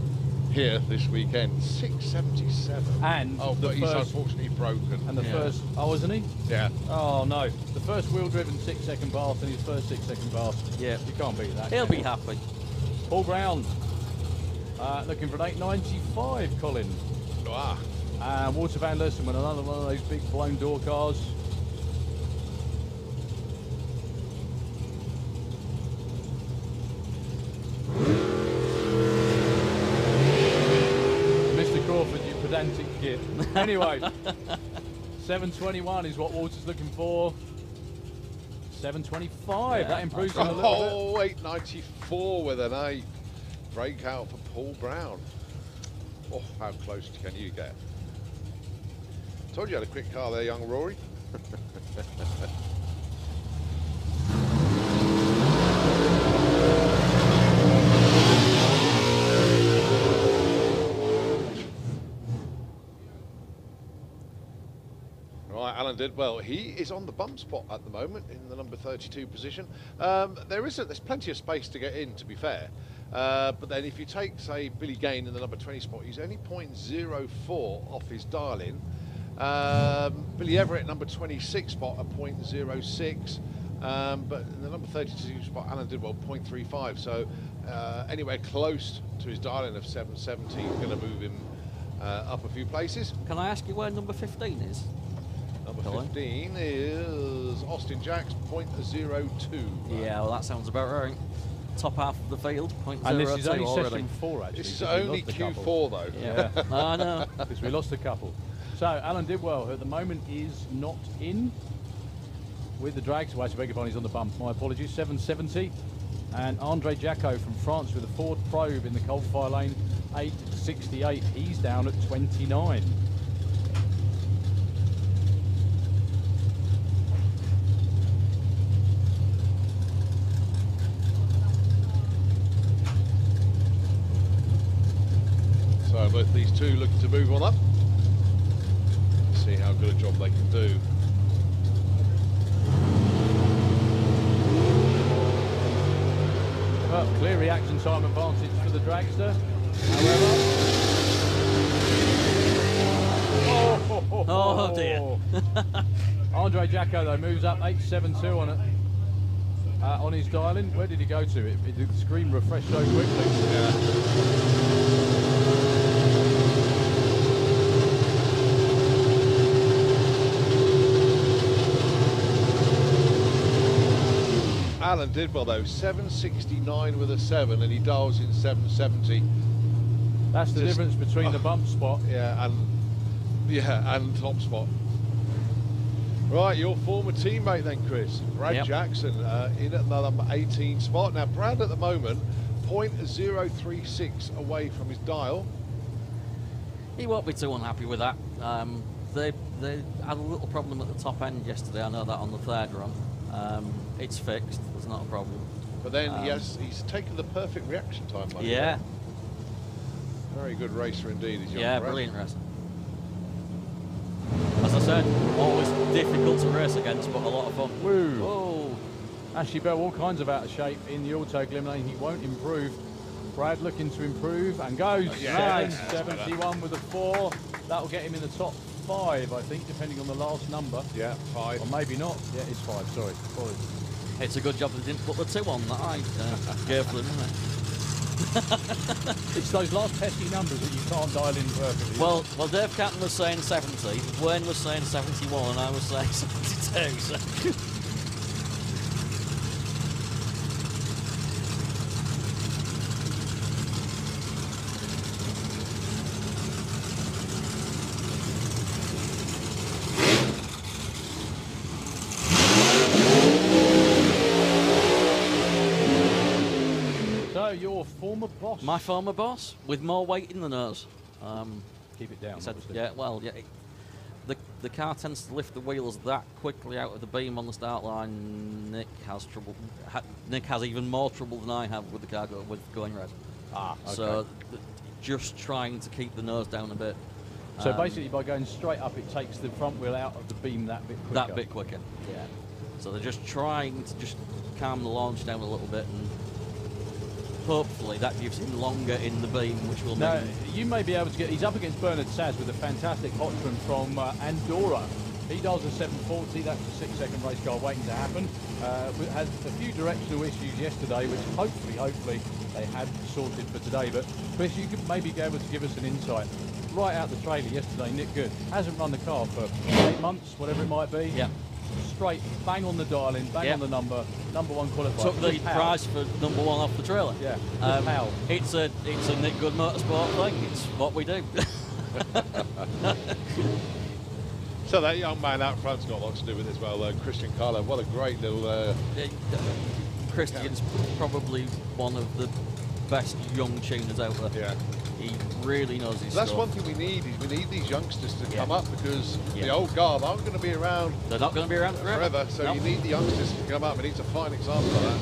Speaker 1: here this weekend. 677.
Speaker 2: And
Speaker 1: but he's unfortunately broken.
Speaker 2: And the first, isn't he?
Speaker 1: Yeah.
Speaker 2: Oh no, the first wheel-driven 6-second bath and his first 6-second bath.
Speaker 4: Yeah.
Speaker 2: You can't beat that.
Speaker 4: He'll be happy.
Speaker 2: Paul Brown, looking for an 895, Colin.
Speaker 1: Ah.
Speaker 2: And Walter van Lessen with another one of those big blown door cars. Mr. Crawford, you pedantic git. Anyway, 721 is what Walter's looking for. 725,
Speaker 1: Yeah,
Speaker 2: that improves him a little bit.
Speaker 1: Oh, 894 with an 8. Breakout for Paul Brown. Oh, how close can you get? Told you had a quick car there, young Rory. Right, Alan Didwell, he is on the bump spot at the moment in the number 32 position. There's plenty of space to get in, to be fair. But then if you take, say, Billy Gain in the number 20 spot, he's only 0.04 off his dial-in. Billy Everett, number 26 spot, at 0.06. But in the number 32 spot, Alan Didwell, 0.35. So anywhere close to his dial-in of 770 is going to move him up a few places.
Speaker 4: Can I ask you where number 15 is?
Speaker 1: Number 15 is Austin Jacks, 0.02.
Speaker 4: Yeah, well, that sounds about right. Top half of the field, 0.02
Speaker 2: And this is only
Speaker 4: already.
Speaker 2: session 4, actually.
Speaker 1: This is only Q4, though.
Speaker 4: Yeah, I know.
Speaker 2: Because we lost a couple. So, Alan Didwell, at the moment, is not in with the drags. Well, I beg your pardon, he's on the bump. My apologies. 770. And Andre Jacko from France with a Ford Probe in the cold fire lane, 868. He's down at 29.
Speaker 1: So both these two looking to move on up. See how good a job they can do.
Speaker 2: Well, clear reaction time advantage for the dragster. However,
Speaker 4: oh dear.
Speaker 2: Andre Jacko though moves up 872 on it. On his dial-in. Where did he go to? The screen refreshed so quickly.
Speaker 1: Yeah. Alan Didwell though, 769 with a 7, and he dials in 770.
Speaker 2: That's the difference between the bump spot.
Speaker 1: Yeah, and top spot. Right, your former teammate then, Chris. Brad Jackson in at the number 18 spot. Now, Brad at the moment, 0.036 away from his dial.
Speaker 4: He won't be too unhappy with that. They had a little problem at the top end yesterday. I know that on the third run. It's fixed. There's not a problem.
Speaker 1: But then he's taken the perfect reaction time.
Speaker 4: Yeah.
Speaker 1: Very good racer indeed. Is young
Speaker 4: Yeah,
Speaker 1: Brad.
Speaker 4: brilliant racer. As I said, always difficult to race against, but a lot of fun.
Speaker 2: Woo!
Speaker 4: Whoa!
Speaker 2: Ashley Bell, all kinds of out of shape in the auto glim lane. He won't improve. Brad looking to improve and goes.
Speaker 1: Yeah,
Speaker 2: 771 with a 4. That'll get him in the top 5, I think, depending on the last number.
Speaker 1: Yeah, 5.
Speaker 2: Or maybe not. Yeah, it's 5, sorry.
Speaker 4: It's a good job they didn't put the 2 on that I gave them, isn't it?
Speaker 2: It's those last pesky numbers that you can't dial in perfectly.
Speaker 4: Well, Dave Catton was saying 70, Wayne was saying 71, and I was saying 72. So.
Speaker 2: Your former boss?
Speaker 4: My former boss, with more weight in the nose.
Speaker 2: Keep it down.
Speaker 4: Said, yeah, well, yeah. The car tends to lift the wheels that quickly out of the beam on the start line. Nick has trouble. Nick has even more trouble than I have with the car going red.
Speaker 2: Okay.
Speaker 4: So just trying to keep the nose down a bit.
Speaker 2: So basically, by going straight up, it takes the front wheel out of the beam that bit quicker.
Speaker 4: That bit quicker. Yeah. So they're just trying to just calm the launch down a little bit and. Hopefully that gives him longer in the beam, which will
Speaker 2: now, you may be able to get... He's up against Bernard Saz with a fantastic hot trim from Andorra. He does a 740. That's a 6-second race car waiting to happen. Had a few directional issues yesterday, which hopefully they had sorted for today. But Chris, you could maybe be able to give us an insight. Right out the trailer yesterday, Nick Good hasn't run the car for 8 months, whatever it might be.
Speaker 4: Yeah.
Speaker 2: Straight, bang on the dial-in, bang on the number 1 qualifier.
Speaker 4: Took the prize for number 1 off the trailer.
Speaker 2: Yeah.
Speaker 4: It's a Nick Good motorsport thing. It's what we do.
Speaker 1: So that young man out front's got a lot to do with it as well. Christian Carlo, what a great little.
Speaker 4: Christian's probably one of the best young tuners out there.
Speaker 1: Yeah.
Speaker 4: He really knows his
Speaker 1: That's
Speaker 4: stuff.
Speaker 1: one thing we need. Is we need these youngsters to come up because the old guard aren't going to be around.
Speaker 4: They're not going to be around forever.
Speaker 1: So
Speaker 4: Nope.
Speaker 1: you need the youngsters to come up, and it's a fine example of that.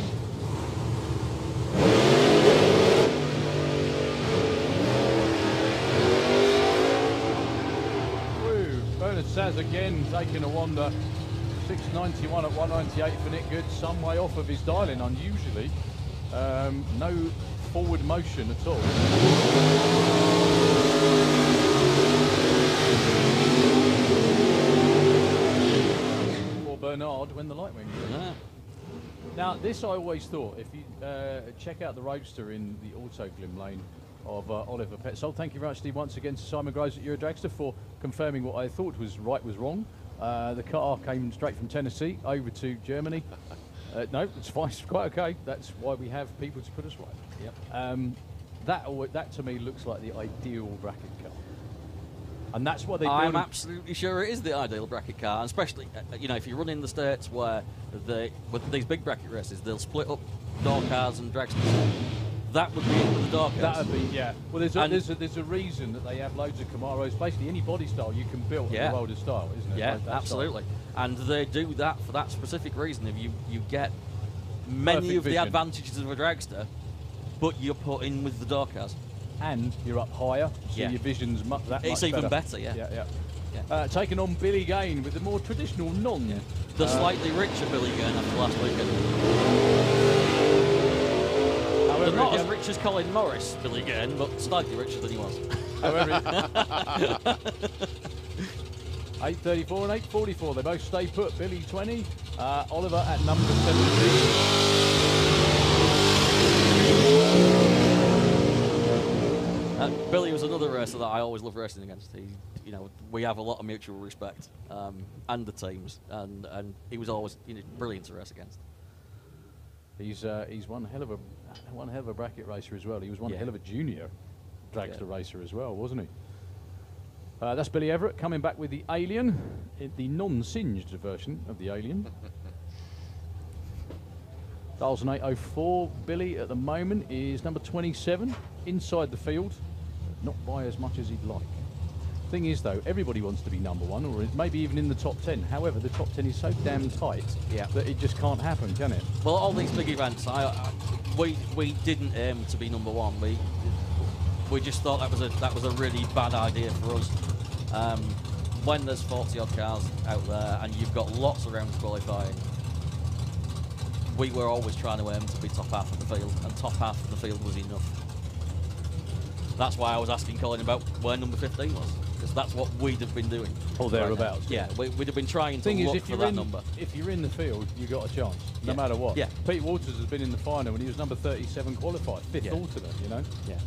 Speaker 2: Woo. Bernard Saz again taking a wander. 691 at 198 for Nick Good. Some way off of his dial-in, unusually. No forward motion at all. Or Bernard when the light went green.
Speaker 4: Yeah.
Speaker 2: Now, this I always thought, if you check out the Roadster in the Auto Glim lane of Oliver Petzold. Thank you very much, Steve, once again to Simon Groves at Euro Dragster for confirming what I thought was right was wrong. The car came straight from Tennessee over to Germany. No, it's fine. It's quite okay. That's why we have people to put us right. Yep. That to me looks like the ideal bracket car, and that's what they.
Speaker 4: I'm absolutely sure it is the ideal bracket car, and especially if you run in the States where with these big bracket races, they'll split up door cars and dragsters. That would be it with the door cars.
Speaker 2: That would be, yeah. Well, there's a reason that they have loads of Camaros. Basically, any body style you can build in the Roller style, isn't it?
Speaker 4: Yeah,
Speaker 2: That
Speaker 4: absolutely.
Speaker 2: style.
Speaker 4: And they do that for that specific reason. If you get many
Speaker 2: Perfect
Speaker 4: of the
Speaker 2: vision.
Speaker 4: advantages of a dragster, but you're put in with the door cars.
Speaker 2: And you're up higher, so
Speaker 4: Yeah.
Speaker 2: your vision's much
Speaker 4: It's even better, yeah.
Speaker 2: Yeah. Taking on Billy Gain with the more traditional non.
Speaker 4: Yeah. The slightly richer Billy Gain after last weekend.
Speaker 2: However,
Speaker 4: They're not as rich as Colin Morris, Billy Gain, but slightly richer than he was.
Speaker 2: However, 834 and 844, they both stay put. Billy 20, Oliver at number 17.
Speaker 4: Billy was another racer that I always love racing against. We have a lot of mutual respect, and the teams, and he was always brilliant to race against.
Speaker 2: He's one hell of a bracket racer as well. He was one hell of a junior dragster racer as well, wasn't he? That's Billy Everett coming back with the Alien, the non-singed version of the Alien. Dials an 804. Billy at the moment is number 27 inside the field, not by as much as he'd like. Thing is, though, everybody wants to be number 1, or maybe even in the top 10. However, the top 10 is so damn tight that it just can't happen, can it?
Speaker 4: Well, all these big events, we didn't aim to be number 1. We just thought that was a really bad idea for us. When there's 40 odd cars out there and you've got lots of rounds qualifying, we were always trying to aim to be top half of the field, and top half of the field was enough. That's why I was asking Colin about where number 15 was, because that's what we'd have been doing.
Speaker 2: Or thereabouts.
Speaker 4: Yeah, we'd have been trying to
Speaker 2: Thing is,
Speaker 4: look
Speaker 2: if
Speaker 4: for
Speaker 2: you're
Speaker 4: that
Speaker 2: in,
Speaker 4: number.
Speaker 2: if you're in the field, you got a chance, no
Speaker 4: Yeah.
Speaker 2: matter what.
Speaker 4: Yeah.
Speaker 2: Pete Waters has been in the final when he was number 37 qualified, 5th
Speaker 4: Yeah.
Speaker 2: alternate, you know.
Speaker 4: Yeah.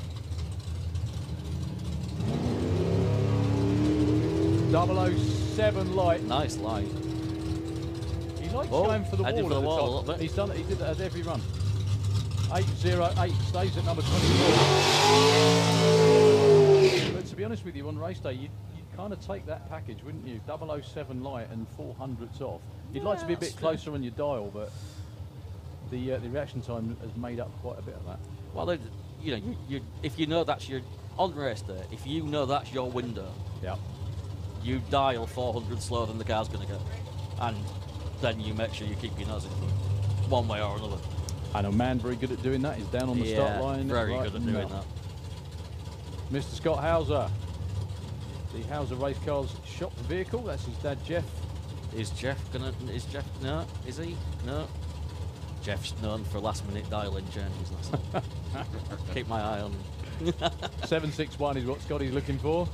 Speaker 2: 007 light.
Speaker 4: Nice light.
Speaker 2: He likes
Speaker 4: Oh,
Speaker 2: going for the
Speaker 4: heading
Speaker 2: wall
Speaker 4: for
Speaker 2: at
Speaker 4: the
Speaker 2: the
Speaker 4: wall a
Speaker 2: top.
Speaker 4: little bit.
Speaker 2: He's done it. He did that at every run. 808 stays at number 24. But to be honest with you, on race day, you'd kind of take that package, wouldn't you? 007 light and 400s off. You'd like to be a bit closer on your dial, but the reaction time has made up quite a bit of that.
Speaker 4: Well, you know, if you know that's your on race day, if you know that's your window,
Speaker 2: yeah,
Speaker 4: you dial 400 slower than the car's going to go, and then you make sure you keep your nose in one way or another.
Speaker 2: I know, man, very good at doing that. He's down on the start line.
Speaker 4: Very
Speaker 2: right
Speaker 4: good at doing
Speaker 2: now.
Speaker 4: that.
Speaker 2: Mr. Scott Hauser, the Hauser Race Cars shop vehicle. That's his dad, Jeff.
Speaker 4: Is Jeff gonna? Is Jeff? No. Is he? No. Jeff's known for last-minute dialing changes. Keep my eye on him.
Speaker 2: 761 is what Scotty's looking for.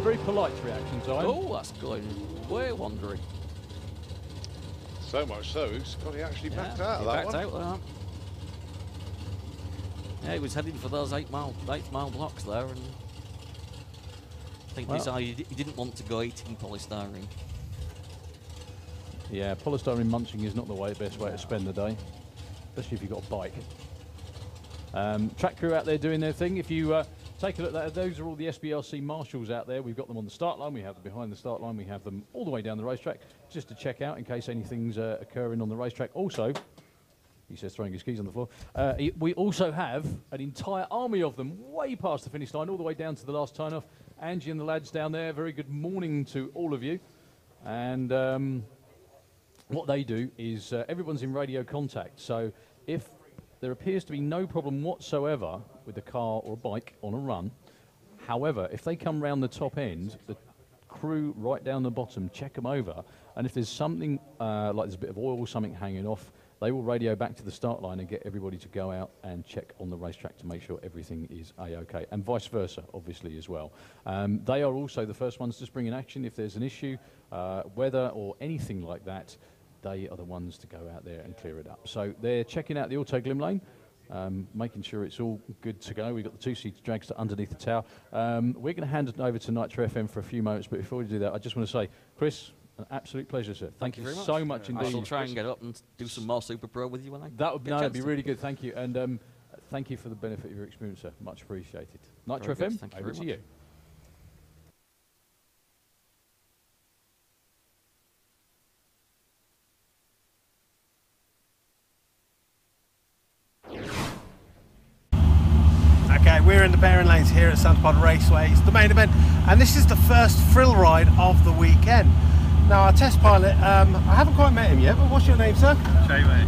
Speaker 2: Very polite reaction time.
Speaker 4: Oh, that's going way wandering.
Speaker 1: So much so, Scotty actually backed out of
Speaker 4: he
Speaker 1: that
Speaker 4: backed
Speaker 1: one.
Speaker 4: out of that. Yeah, he was heading for those 8 mile blocks there, and I think decided he didn't want to go eating polystyrene.
Speaker 2: Yeah, polystyrene munching is not the best way to spend the day, especially if you've got a bike. Track crew out there doing their thing. If you take a look at that, those are all the SBLC marshals out there. We've got them on the start line, we have them behind the start line, we have them all the way down the racetrack, just to check out in case anything's occurring on the racetrack. Also, he says throwing his keys on the floor, we also have an entire army of them way past the finish line, all the way down to the last turn-off. Angie and the lads down there, very good morning to all of you. And what they do is everyone's in radio contact, so if there appears to be no problem whatsoever with a car or a bike on a run, however, if they come round the top end, the crew right down the bottom check them over, and if there's something like there's a bit of oil, something hanging off, they will radio back to the start line and get everybody to go out and check on the racetrack to make sure everything is A-OK, and vice versa, obviously, as well. They are also the first ones to spring in action if there's an issue, weather or anything like that. They are the ones to go out there and clear it up. So they're checking out the auto glim lane, making sure it's all good to go. We've got the two-seater dragster underneath the tower. We're going to hand it over to Nitro FM for a few moments, but before we do that, I just want to say, Chris, an absolute pleasure, sir. Thank you
Speaker 4: very much.
Speaker 2: so much indeed.
Speaker 4: I shall try and get up and do some more Super Pro with you when I
Speaker 2: that'd be really good. Thank you, and thank you for the benefit of your experience, sir. Much appreciated. Nitro
Speaker 4: Very
Speaker 2: FM,
Speaker 4: good. Thank you
Speaker 2: over
Speaker 4: very
Speaker 2: to
Speaker 4: much.
Speaker 2: you.
Speaker 5: Okay, we're in the bearing lanes here at Santa Pod Raceway. It's the main event, and this is the first thrill ride of the weekend. Now, our test pilot, I haven't quite met him yet, but what's your name, sir?
Speaker 15: Jamie.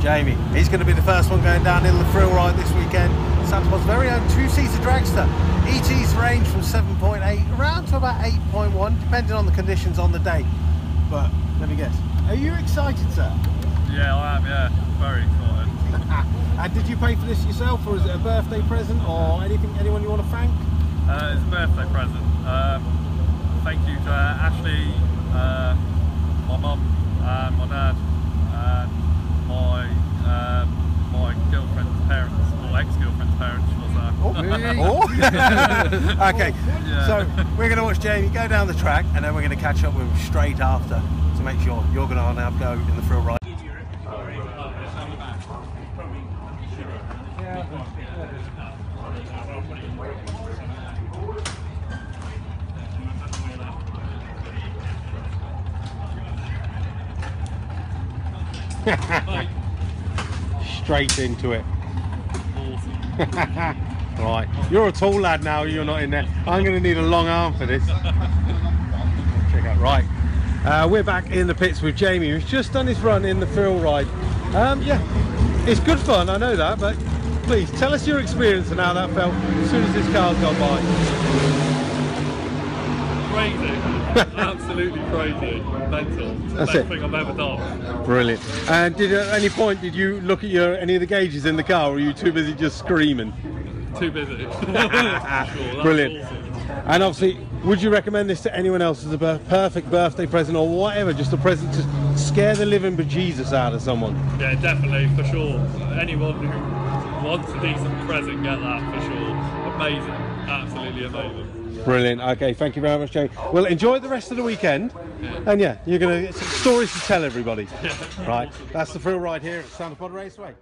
Speaker 5: Jamie. He's going to be the first one going down in the thrill ride this weekend. Santa Pod's very own two-seater dragster. ETs range from 7.8 around to about 8.1, depending on the conditions on the day. But let me guess, are you excited, sir?
Speaker 15: Yeah, I am, yeah. Very excited.
Speaker 5: And did you pay for this yourself, or is it a birthday present, or anyone you want to thank?
Speaker 15: It's a birthday present. Thank you to Ashley, my mum, and my dad, and my girlfriend's parents, or ex-girlfriend's parents.
Speaker 5: Okay,
Speaker 15: Yeah.
Speaker 5: so we're going to watch Jamie go down the track, and then we're going to catch up with him straight after to make sure you're going to have a go in the thrill ride. Straight into it. Right, you're a tall lad now, you're not in there. I'm going to need a long arm for this. Check out, right. We're back in the pits with Jamie, who's just done his run in the thrill ride. Yeah, it's good fun, I know that, but please tell us your experience and how that felt as soon as this car's gone by.
Speaker 15: Crazy. Absolutely absolutely crazy, mental. It's the
Speaker 5: That's
Speaker 15: best
Speaker 5: it.
Speaker 15: thing I've ever done.
Speaker 5: Brilliant. And did at any point did you look at any of the gauges in the car, or were you too busy just screaming?
Speaker 15: Too busy. For sure. That
Speaker 5: Brilliant.
Speaker 15: was awesome.
Speaker 5: And obviously, would you recommend this to anyone else as a perfect birthday present or whatever, just a present to scare the living bejesus out of someone?
Speaker 15: Yeah, definitely, for sure. Anyone who wants a decent present, get that for sure. Amazing, absolutely amazing.
Speaker 5: Brilliant. Okay, thank you very much, Jamie. Well, enjoy the rest of the weekend. And yeah, you're going to get some stories to tell everybody. Right, that's the thrill ride here at Standard Raceway.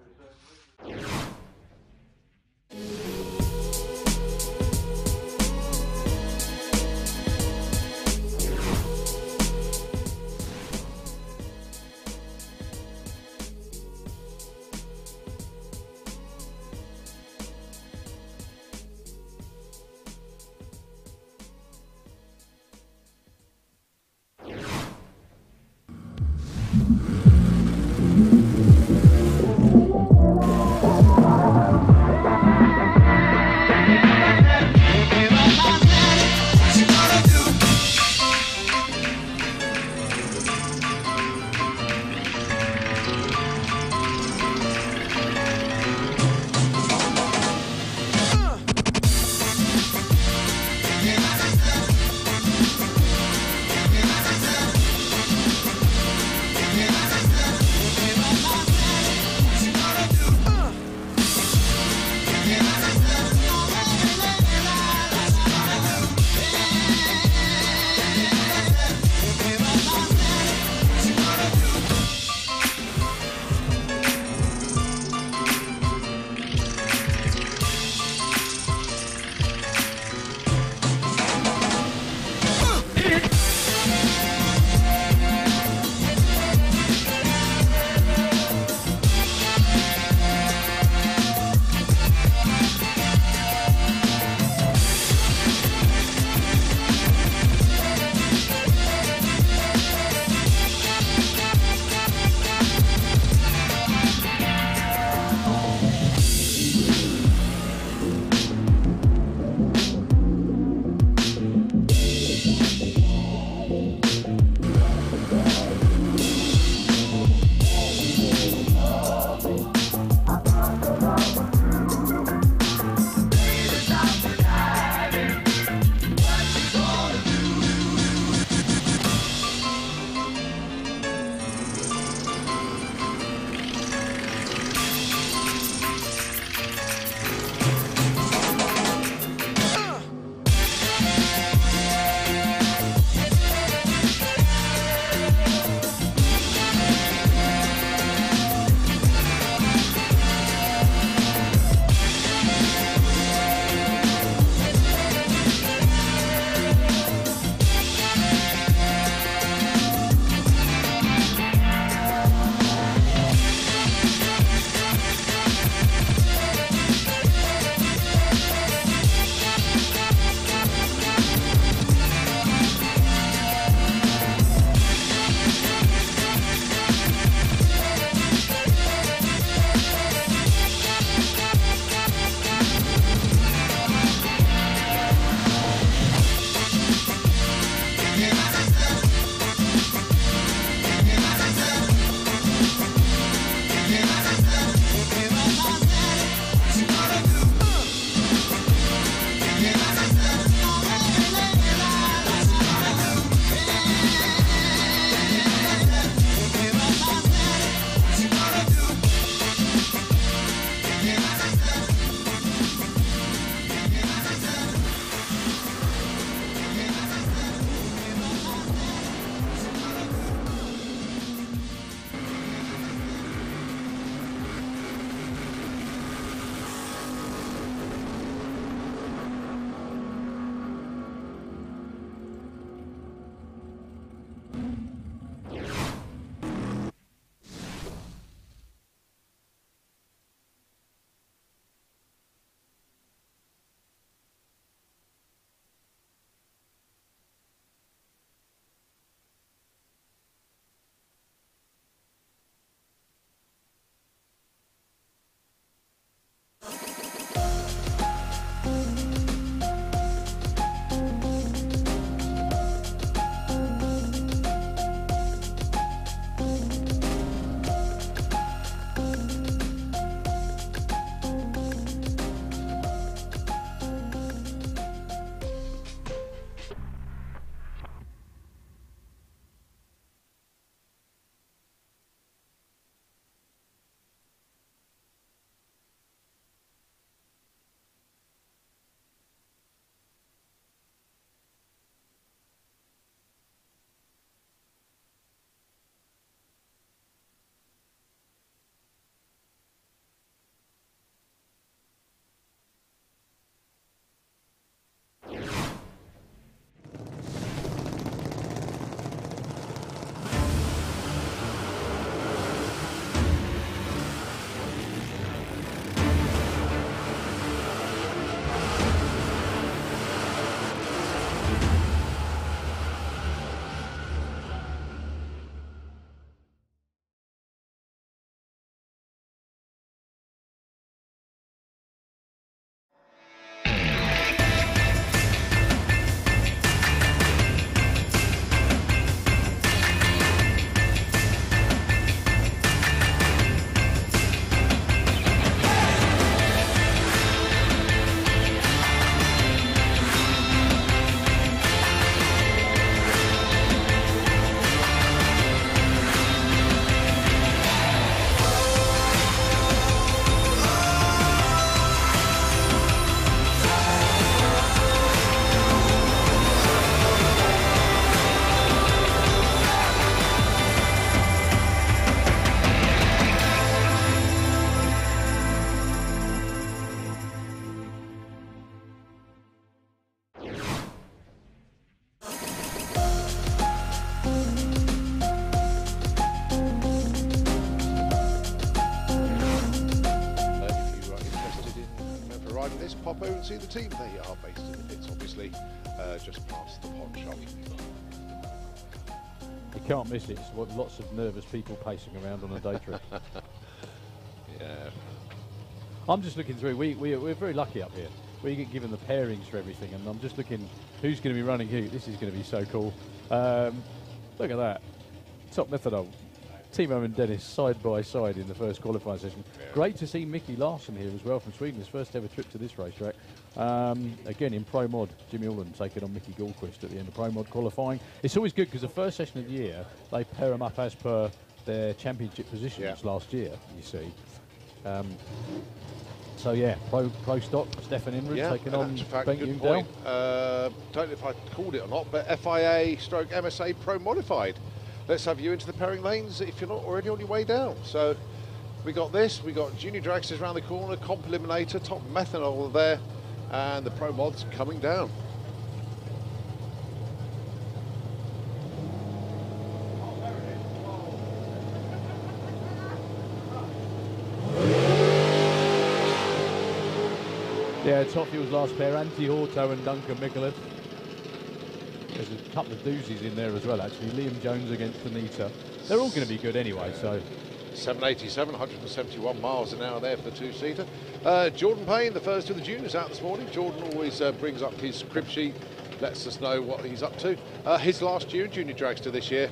Speaker 1: see the team. They are based in the pits, obviously, just past the pawn shop.
Speaker 2: You can't miss it. It's lots of nervous people pacing around on a day trip.
Speaker 1: Yeah.
Speaker 2: I'm just looking through. We're very lucky up here. We get given the pairings for everything, and I'm just looking who's going to be running who. This is going to be so cool. Look at that. Top Methanol. Timo and Dennis side by side in the first qualifying session. Yeah. Great to see Mickey Larsson here as well from Sweden, his first ever trip to this racetrack. Again in Pro Mod, Jimmy Allen taking on Mickey Gallquist at the end of Pro Mod qualifying. It's always good because the first session of the year, they pair them up as per their championship positions last year, you see. So yeah, pro stock, Stefan Inrud taking on Ben Jungdell.
Speaker 1: Don't know if I called it or not, but FIA stroke MSA Pro Modified. Let's have you into the pairing lanes if you're not already on your way down. So we got this, we got Junior Dragsters around the corner, Comp Eliminator, Top Methanol there, and the Pro Mods coming down.
Speaker 2: Yeah, Top Fuel's last pair, Antti Horto and Duncan Mikulev. There's a couple of doozies in there as well, actually. Liam Jones against Anita. They're all going to be good anyway, so.
Speaker 1: 787, 171 miles an hour there for the two-seater. Jordan Payne, the first of the juniors out this morning. Jordan always brings up his crib sheet, lets us know what he's up to. His last junior dragster this year.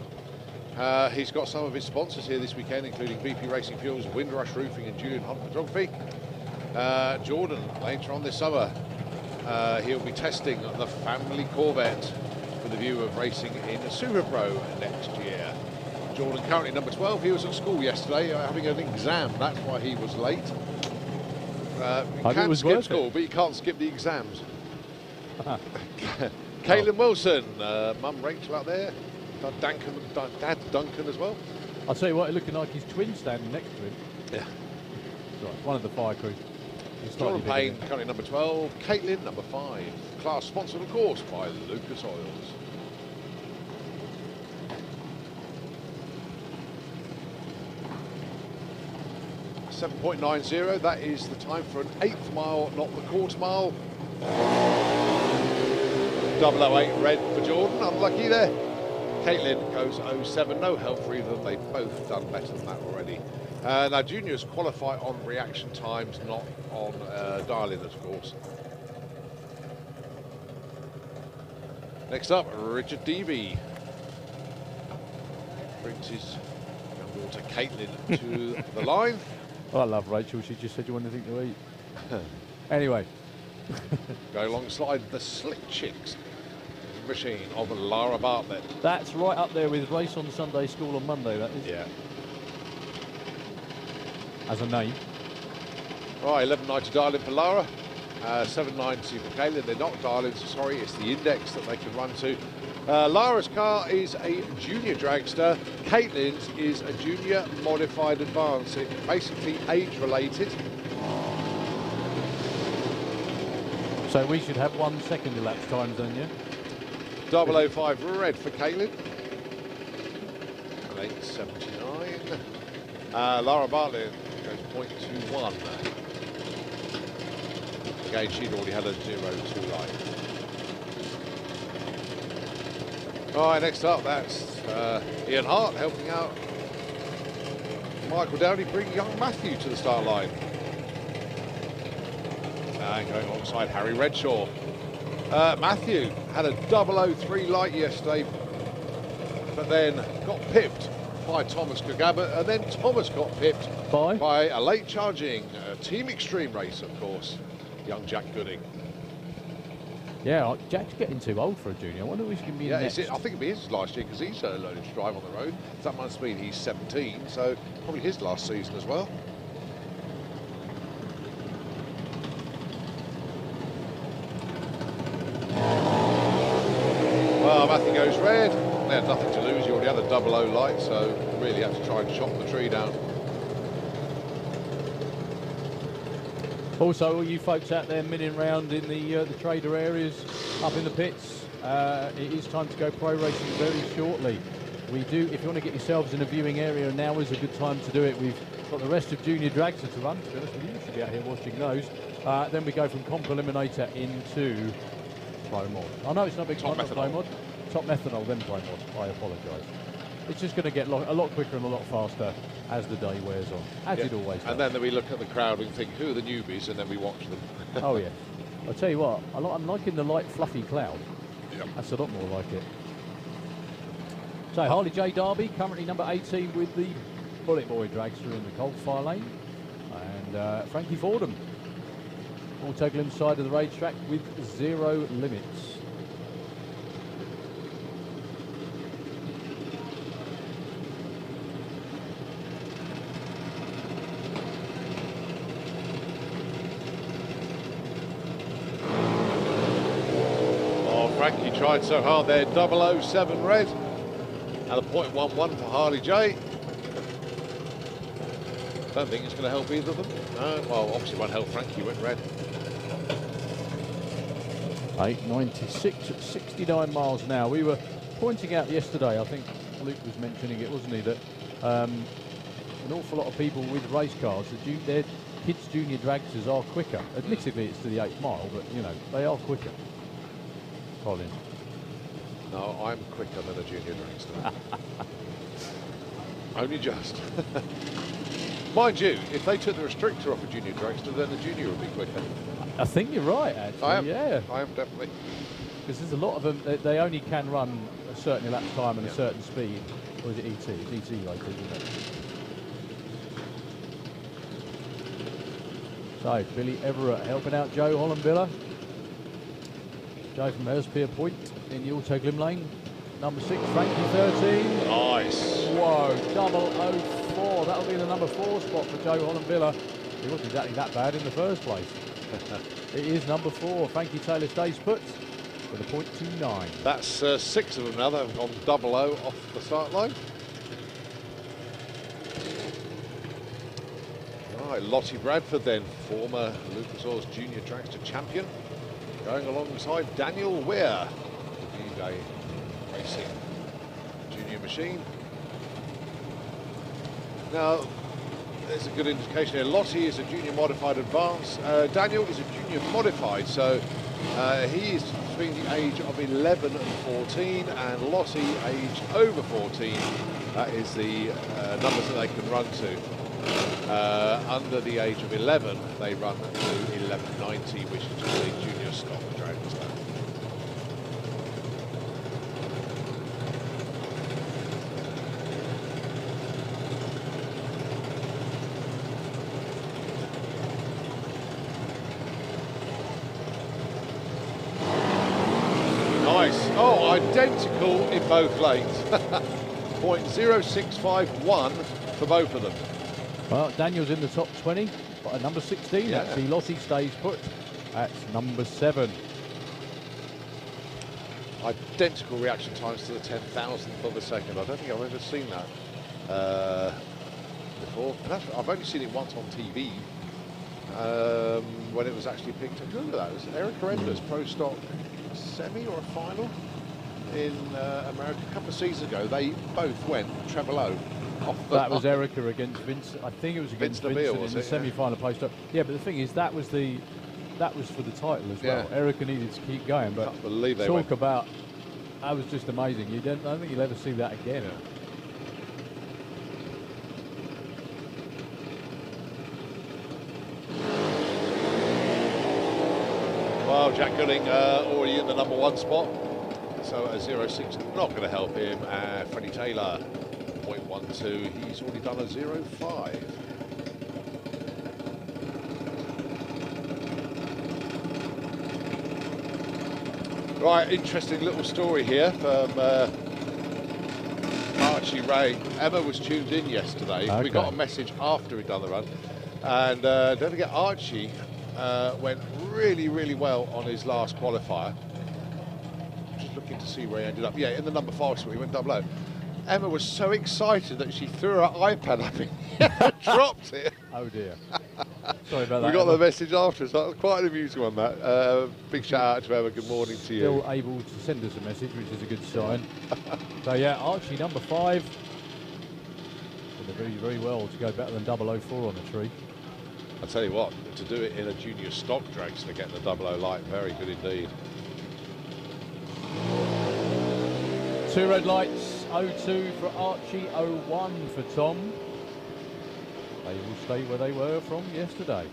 Speaker 1: He's got some of his sponsors here this weekend, including BP Racing Fuels, Windrush Roofing and Julian Hunt Photography. Jordan, later on this summer, he'll be testing the family Corvette with a view of racing in a Super Pro next year. Jordan currently number 12. He was at school yesterday having an exam. That's why he was late. You can skip school, but you can't skip the exams. Caitlin Wilson, mum Rachel out there. Dad Duncan as well.
Speaker 2: I'll tell you what, looking like his twin standing next to him.
Speaker 1: Yeah.
Speaker 2: Right, one of the fire crew.
Speaker 1: Jordan Payne, currently number 12. Caitlin, number 5. Class sponsored, of course, by Lucas Oils. .90, that is the time for an 8th mile, not the quarter mile. 008 red for Jordan, unlucky there. Caitlin goes 07, no help for either of them. They've both done better than that already. Now juniors qualify on reaction times, not on dial-in, of course. Next up, Richard Deavy brings his young daughter Caitlin to the line.
Speaker 2: Well, I love Rachel. She just said you want anything to eat. Anyway.
Speaker 1: Go alongside the Slick Chicks machine of Lara Bartlett.
Speaker 2: That's right up there with Race on Sunday, School on Monday, that is.
Speaker 1: Yeah.
Speaker 2: As a name.
Speaker 1: Right, 11.90 dial-in for Lara. 7.90 for Caitlin. They're not dial-ins, sorry, it's the index that they can run to. Lara's car is a junior dragster. Caitlin's is a junior modified advance. It's basically age-related.
Speaker 2: So we should have 1 second elapsed times then, yeah?
Speaker 1: 005 red for Caitlin. 8.79. Lara Bartlett goes 0.21. Again, she'd already had a 0.2 light. All right, next up, that's Ian Hart helping out Michael Dowdy, bring young Matthew to the start line. And going alongside Harry Redshaw. Matthew had a 003 light yesterday, but then got pipped by Thomas Kagaba, and then Thomas got pipped by a late charging Team Extreme race, of course, young Jack Gooding.
Speaker 2: Yeah, Jack's getting too old for a junior. I wonder if he can be next.
Speaker 1: I think it'll be his last year because he's learning to drive on the road. That must mean he's 17, so probably his last season as well. Well, Matthew goes red. They had nothing to lose. You already had a 00 light, so really had to try and chop the tree down.
Speaker 2: Also, all you folks out there milling around in the trader areas, up in the pits, it is time to go pro racing very shortly. We do, if you want to get yourselves in a viewing area, now is a good time to do it. We've got the rest of Junior Dragster to run. To be honest with you, you should be out here watching those. Then we go from Comp Eliminator into Pro Mod. I know it's not a big
Speaker 1: Top
Speaker 2: time, Pro
Speaker 1: methanol.
Speaker 2: Mod. Top Methanol, then Pro Mod. I apologise. It's just going to get a lot quicker and a lot faster as the day wears on, as it always does.
Speaker 1: And then we look at the crowd and think, who are the newbies? And then we watch them.
Speaker 2: Oh, yeah. I'll tell you what, I'm liking the light, fluffy cloud.
Speaker 1: Yep.
Speaker 2: That's a lot more like it. So, Harley J. Derby, currently number 18 with the Bullet Boy dragster in the Coldfire lane. And Frankie Fordham, Autoglim side of the racetrack with 0 limits.
Speaker 1: Frankie tried so hard there, 007 red, and a .11 for Harley J. Don't think it's going to help either of them. No, well, obviously won't help Frankie, went red.
Speaker 2: 8.96 at 69 miles an hour. We were pointing out yesterday, I think Luke was mentioning it, wasn't he, that an awful lot of people with race cars, their kids' junior dragsters are quicker. Admittedly, it's to the 8th mile, but, you know, they are quicker. Colin.
Speaker 1: No, I'm quicker than a junior dragster. Only just. Mind you, if they took the restrictor off a junior dragster, then the junior would be quicker.
Speaker 2: I think you're right, actually.
Speaker 1: I am.
Speaker 2: Yeah.
Speaker 1: I am definitely.
Speaker 2: Because there's a lot of them, they only can run a certain elapsed time and a certain speed. Or is it ET? It's ET rated, isn't it? So, Billy Everett helping out Joe Hollandviller. Joe from Hurstpier Point in the Autoglim lane. Number 6, Frankie 13.
Speaker 1: Nice.
Speaker 2: Whoa, 004. That'll be the number 4 spot for Joe Hollandviller. He wasn't exactly that bad in the first place. It is number 4. Frankie Taylor stays put with a .29.
Speaker 1: That's 6 of them now that have gone 00 off the start line. Right, Lottie Bradford then, former Lucas Oil's junior dragster champion, going alongside Daniel Weir, D-Day Racing junior machine. Now, there's a good indication here. Lottie is a junior modified advance. Daniel is a junior modified, so he is between the age of 11 and 14, and Lottie aged over 14. That is the numbers that they can run to. Under the age of 11, they run to 1190, which is just a junior stock dragster. Nice. Oh, identical in both lanes. .0651 for both of them.
Speaker 2: Well, Daniel's in the top 20, but at number 16,
Speaker 1: Yeah.
Speaker 2: actually, Lottie stays put at number 7.
Speaker 1: Identical reaction times to the 10,000th of a second. I don't think I've ever seen that before. I've only seen it once on TV when it was actually picked up. Look at that. It was Eric Render's Pro Stock semi or a final in America a couple of seasons ago. They both went treble O.
Speaker 2: That was Erica against Vince. I think it was against Vincent
Speaker 1: was
Speaker 2: in the
Speaker 1: it?
Speaker 2: semi-final post-up. Yeah, but the thing is, that was for the title as well.
Speaker 1: Yeah.
Speaker 2: Erica needed to keep going, but
Speaker 1: Can't believe they
Speaker 2: talk
Speaker 1: went.
Speaker 2: about that was just amazing. I don't think you'll ever see that again.
Speaker 1: Well, Jack Gooding already in the number 1 spot. So a 06 not going to help him. Freddie Taylor, 0.12. He's already done a 05. Right, interesting little story here from Archie Ray. Emma was tuned in yesterday.
Speaker 2: Okay.
Speaker 1: We got a message after he'd done the run. And don't forget, Archie went really, really well on his last qualifier. Just looking to see where he ended up. Yeah, in the number 5 spot, he went 00. Emma was so excited that she threw her iPad up and dropped it.
Speaker 2: Oh dear. Sorry about that.
Speaker 1: We got
Speaker 2: Emma.
Speaker 1: the message after, so that was quite an amusing one, that. Big shout out to Emma, good morning to you.
Speaker 2: Still able to send us a message, which is a good sign. So yeah, Archie number 5. Did very, very well to go better than 004 on the tree.
Speaker 1: I tell you what, to do it in a junior stock dragster, getting the 00 light, very good indeed.
Speaker 2: 2 red lights, 02 for Archie, 01 for Tom. They will stay where they were from yesterday.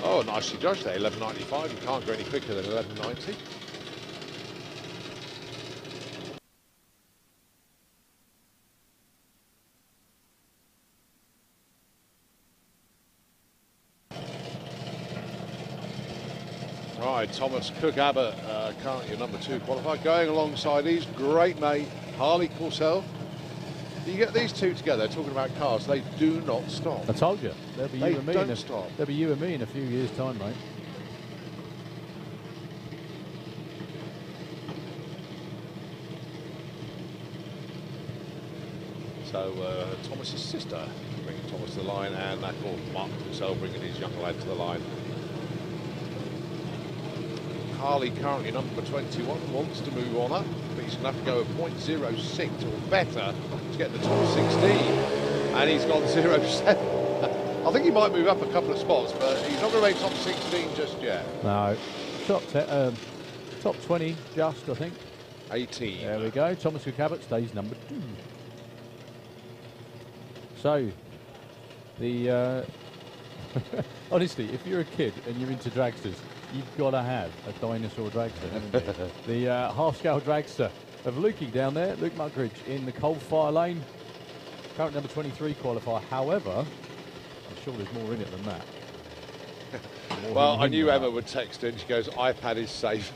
Speaker 1: Oh, nicely judged there, 11.95. You can't go any quicker than 11.90. Right, Thomas Cook Abbott, currently your number 2 qualifier, going alongside his great mate, Harley Corsell. You get these two together, talking about cars, they do not stop.
Speaker 2: I told you, there'll be you and me. There'll be you and me in a few years' time, mate.
Speaker 1: So Thomas's sister bringing Thomas to the line, and that called Mark himself bringing his young lad to the line. Harley, currently number 21, wants to move on up, but he's going to have to go a 0.06 or better to get the top 16, and he's gone 0.7. I think he might move up a couple of spots, but he's not going to make top 16 just yet.
Speaker 2: No, top 20 just, I think.
Speaker 1: 18.
Speaker 2: There we go. Thomas Cook Abbott stays number 2. So, the honestly, if you're a kid and you're into dragsters, you've got to have a dinosaur dragster, haven't you? The half-scale dragster of Lukey down there, Luke Muckridge in the coal-fire lane. Current number 23 qualifier. However, I'm sure there's more in it than that.
Speaker 1: Well, I knew Emma would text in. She goes, iPad is safe.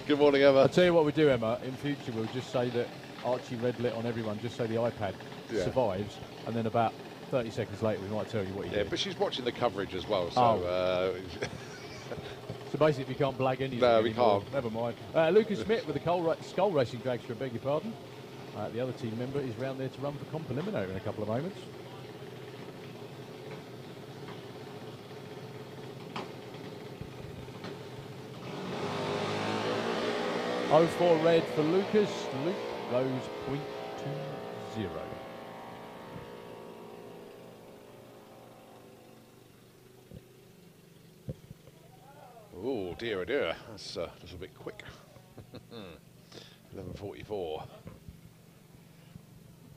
Speaker 1: Good morning, Emma.
Speaker 2: I'll tell you what we do, Emma. In future, we'll just say that Archie red lit on everyone, just so the iPad survives, and then about 30 seconds later, we might tell you what he did.
Speaker 1: Yeah, but she's watching the coverage as well, so...
Speaker 2: So basically, we can't blag anything
Speaker 1: No, we
Speaker 2: anymore.
Speaker 1: can't.
Speaker 2: Never mind. Lucas Smith with the Skull Racing dragster, I beg your pardon. The other team member is round there to run for comp preliminary in a couple of moments. .04 red for Lucas. Luke goes .20.
Speaker 1: Oh dear, oh dear, that's a little bit quick. 11.44.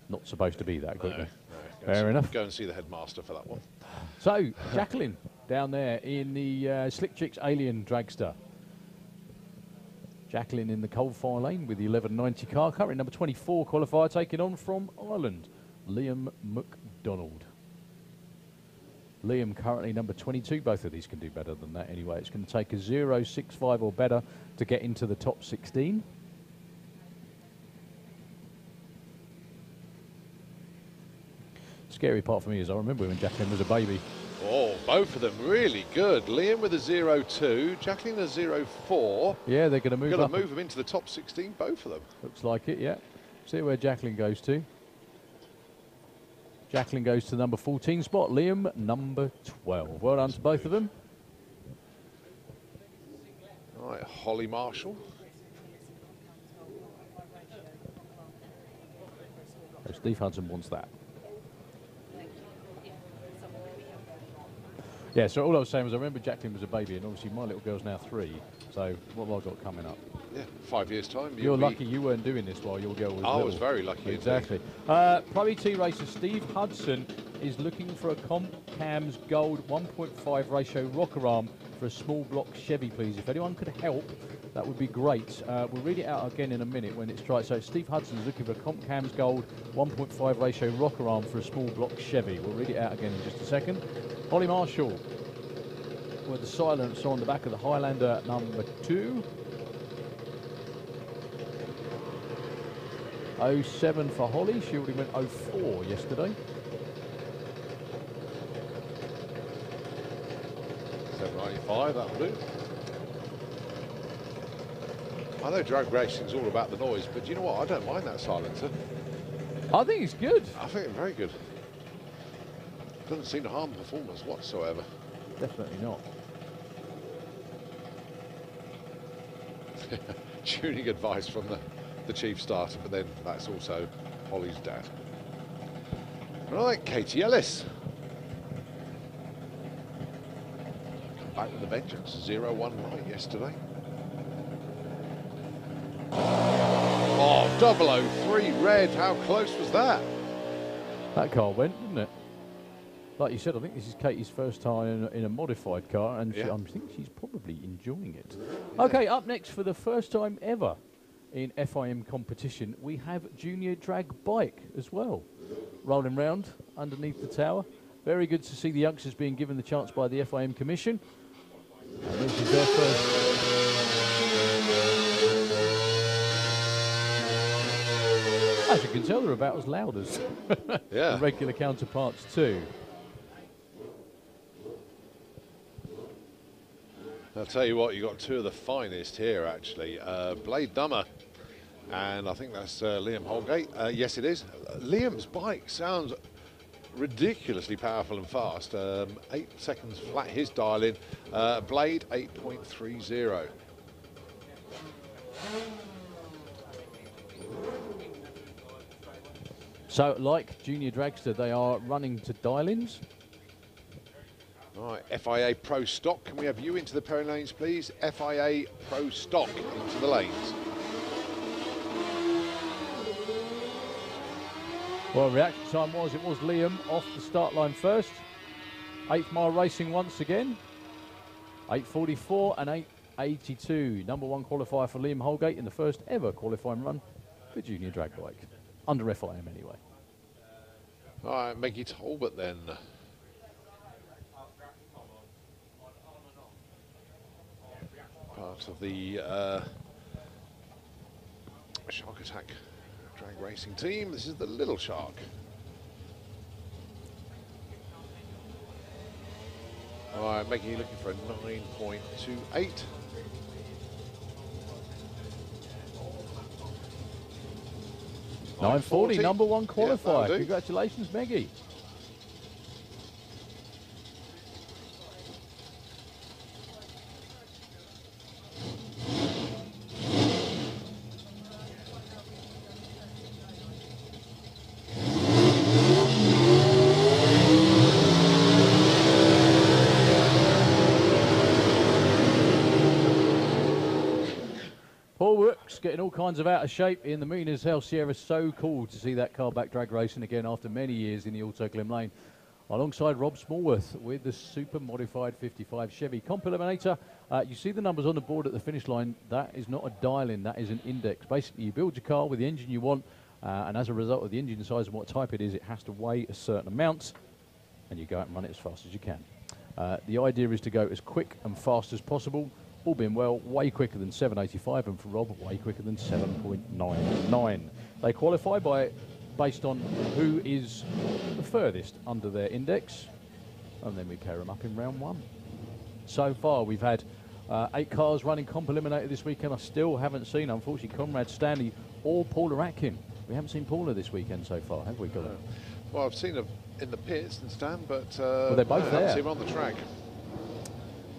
Speaker 2: Not supposed to be that quickly.
Speaker 1: No,
Speaker 2: Fair enough.
Speaker 1: Go and see the headmaster for that one.
Speaker 2: So, Jacqueline down there in the Slick Chicks Alien dragster. Jacqueline in the coal-fire lane with the 11.90 car. Currently number 24 qualifier, taking on from Ireland, Liam McDonald. Liam currently number 22. Both of these can do better than that anyway. It's going to take a 0.65 or better to get into the top 16. Scary part for me is I remember when Jacqueline was a baby.
Speaker 1: Oh, both of them really good. Liam with a 0.2, Jacqueline a 0.4.
Speaker 2: Yeah, they're going to move up.
Speaker 1: Going to move them into the top 16, both of them.
Speaker 2: Looks like it, yeah. See where Jacqueline goes to. Jacqueline goes to the number 14 spot. Liam, number 12. Well done to both of them.
Speaker 1: All right, Holly Marshall.
Speaker 2: So Steve Hudson wants that. Yeah, so all I was saying was I remember Jacqueline was a baby, and obviously my little girl's now 3. So what have I got coming up?
Speaker 1: Yeah, 5 years' time.
Speaker 2: You're lucky you weren't doing this while your girl was little.
Speaker 1: I was very lucky.
Speaker 2: Exactly. Pro ET racer Steve Hudson is looking for a Comp Cams Gold 1.5 ratio rocker arm for a small block Chevy, please. If anyone could help, that would be great. We'll read it out again in a minute when it strikes. So Steve Hudson is looking for a Comp Cams Gold 1.5 ratio rocker arm for a small block Chevy. We'll read it out again in just a second. Holly Marshall with the silencer on the back of the Highlander number 2. 07 for Holly. She already went 04 yesterday.
Speaker 1: 7.95, that'll do. I know drag racing's all about the noise, but do you know what? I don't mind that silencer.
Speaker 2: I think it's good.
Speaker 1: I think it's very good. Doesn't seem to harm performance whatsoever.
Speaker 2: Definitely not.
Speaker 1: Tuning advice from the chief starter, but then that's also Holly's dad. Right, Katie Ellis. Back with a vengeance, 0-1 right yesterday. Oh, 003 red, how close was that?
Speaker 2: That car went, didn't it? Like you said, I think this is Katie's first time in a modified car, and I think she's probably enjoying it. Yeah. Okay, up next for the first time ever in FIM competition, we have Junior Drag Bike as well. Rolling round underneath the tower. Very good to see the youngsters being given the chance by the FIM Commission. And this is their first. As you can tell, they're about as loud as the regular counterparts too.
Speaker 1: I'll tell you what, you got two of the finest here actually. Blade Dummer, and I think that's Liam Holgate. Yes, it is. Liam's bike sounds ridiculously powerful and fast. 8 seconds flat his dial in. Blade 8.30.
Speaker 2: So, like Junior Dragster, they are running to dial-ins.
Speaker 1: Right, FIA Pro Stock. Can we have you into the pairing lanes, please? FIA Pro Stock into the lanes.
Speaker 2: Well, reaction time was Liam off the start line first. 8th mile racing once again. 8:44 and 8:82. Number 1 qualifier for Liam Holgate in the first ever qualifying run for Junior Drag Bike. Under FIM anyway.
Speaker 1: All right, Maggie Talbot then. Part of the Shark Attack drag racing team. This is the Little Shark. All right, Maggie looking for a 9.28.
Speaker 2: $9.40, number 1 qualifier. Congratulations, Maggie. Getting all kinds of out of shape in the Muniz Hell Sierra. So cool to see that car back drag racing again after many years in the Auto Glen Lane. Alongside Rob Smallworth with the super modified 55 Chevy Comp Eliminator. You see the numbers on the board at the finish line. That is not a dial-in, that is an index. Basically, you build your car with the engine you want, and as a result of the engine size and what type it is, it has to weigh a certain amount, and you go out and run it as fast as you can. The idea is to go as quick and fast as possible. All being well, way quicker than 7.85, and for Rob, way quicker than 7.99. They qualify based on who is the furthest under their index, and then we pair them up in round 1. So far, we've had 8 cars running Comp Eliminator this weekend. I still haven't seen, unfortunately, Conrad Stanley or Paula Atkin. We haven't seen Paula this weekend so far, have we, Colin?
Speaker 1: Well, I've seen her in the pits and Stan, but
Speaker 2: well, they're both there.
Speaker 1: I haven't seen her on the track.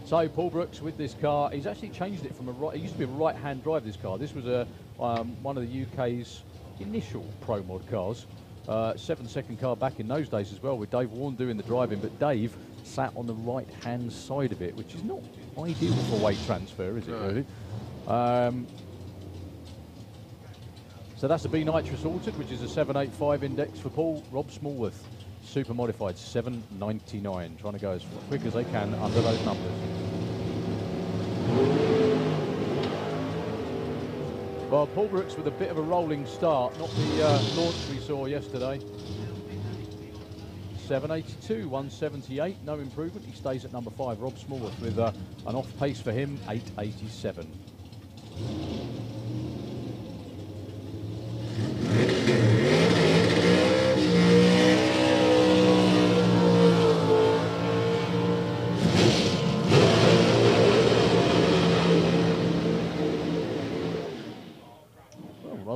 Speaker 2: So Paul Brooks with this car, he's actually changed it from a right. It used to be a right-hand drive. This car. This was a one of the UK's initial pro mod cars. 7-second car back in those days as well, with Dave Warren doing the driving. But Dave sat on the right-hand side of it, which is not ideal for weight transfer, is it? No. Really? So that's the B Nitrous Altered, which is a 785 index for Paul. Rob Smallworth, super modified, 799. Trying to go as quick as they can under those numbers. Well, Paul Brooks with a bit of a rolling start, not the launch we saw yesterday. 782, 178, no improvement. He stays at number 5. Rob Smallworth with an off pace for him, 887.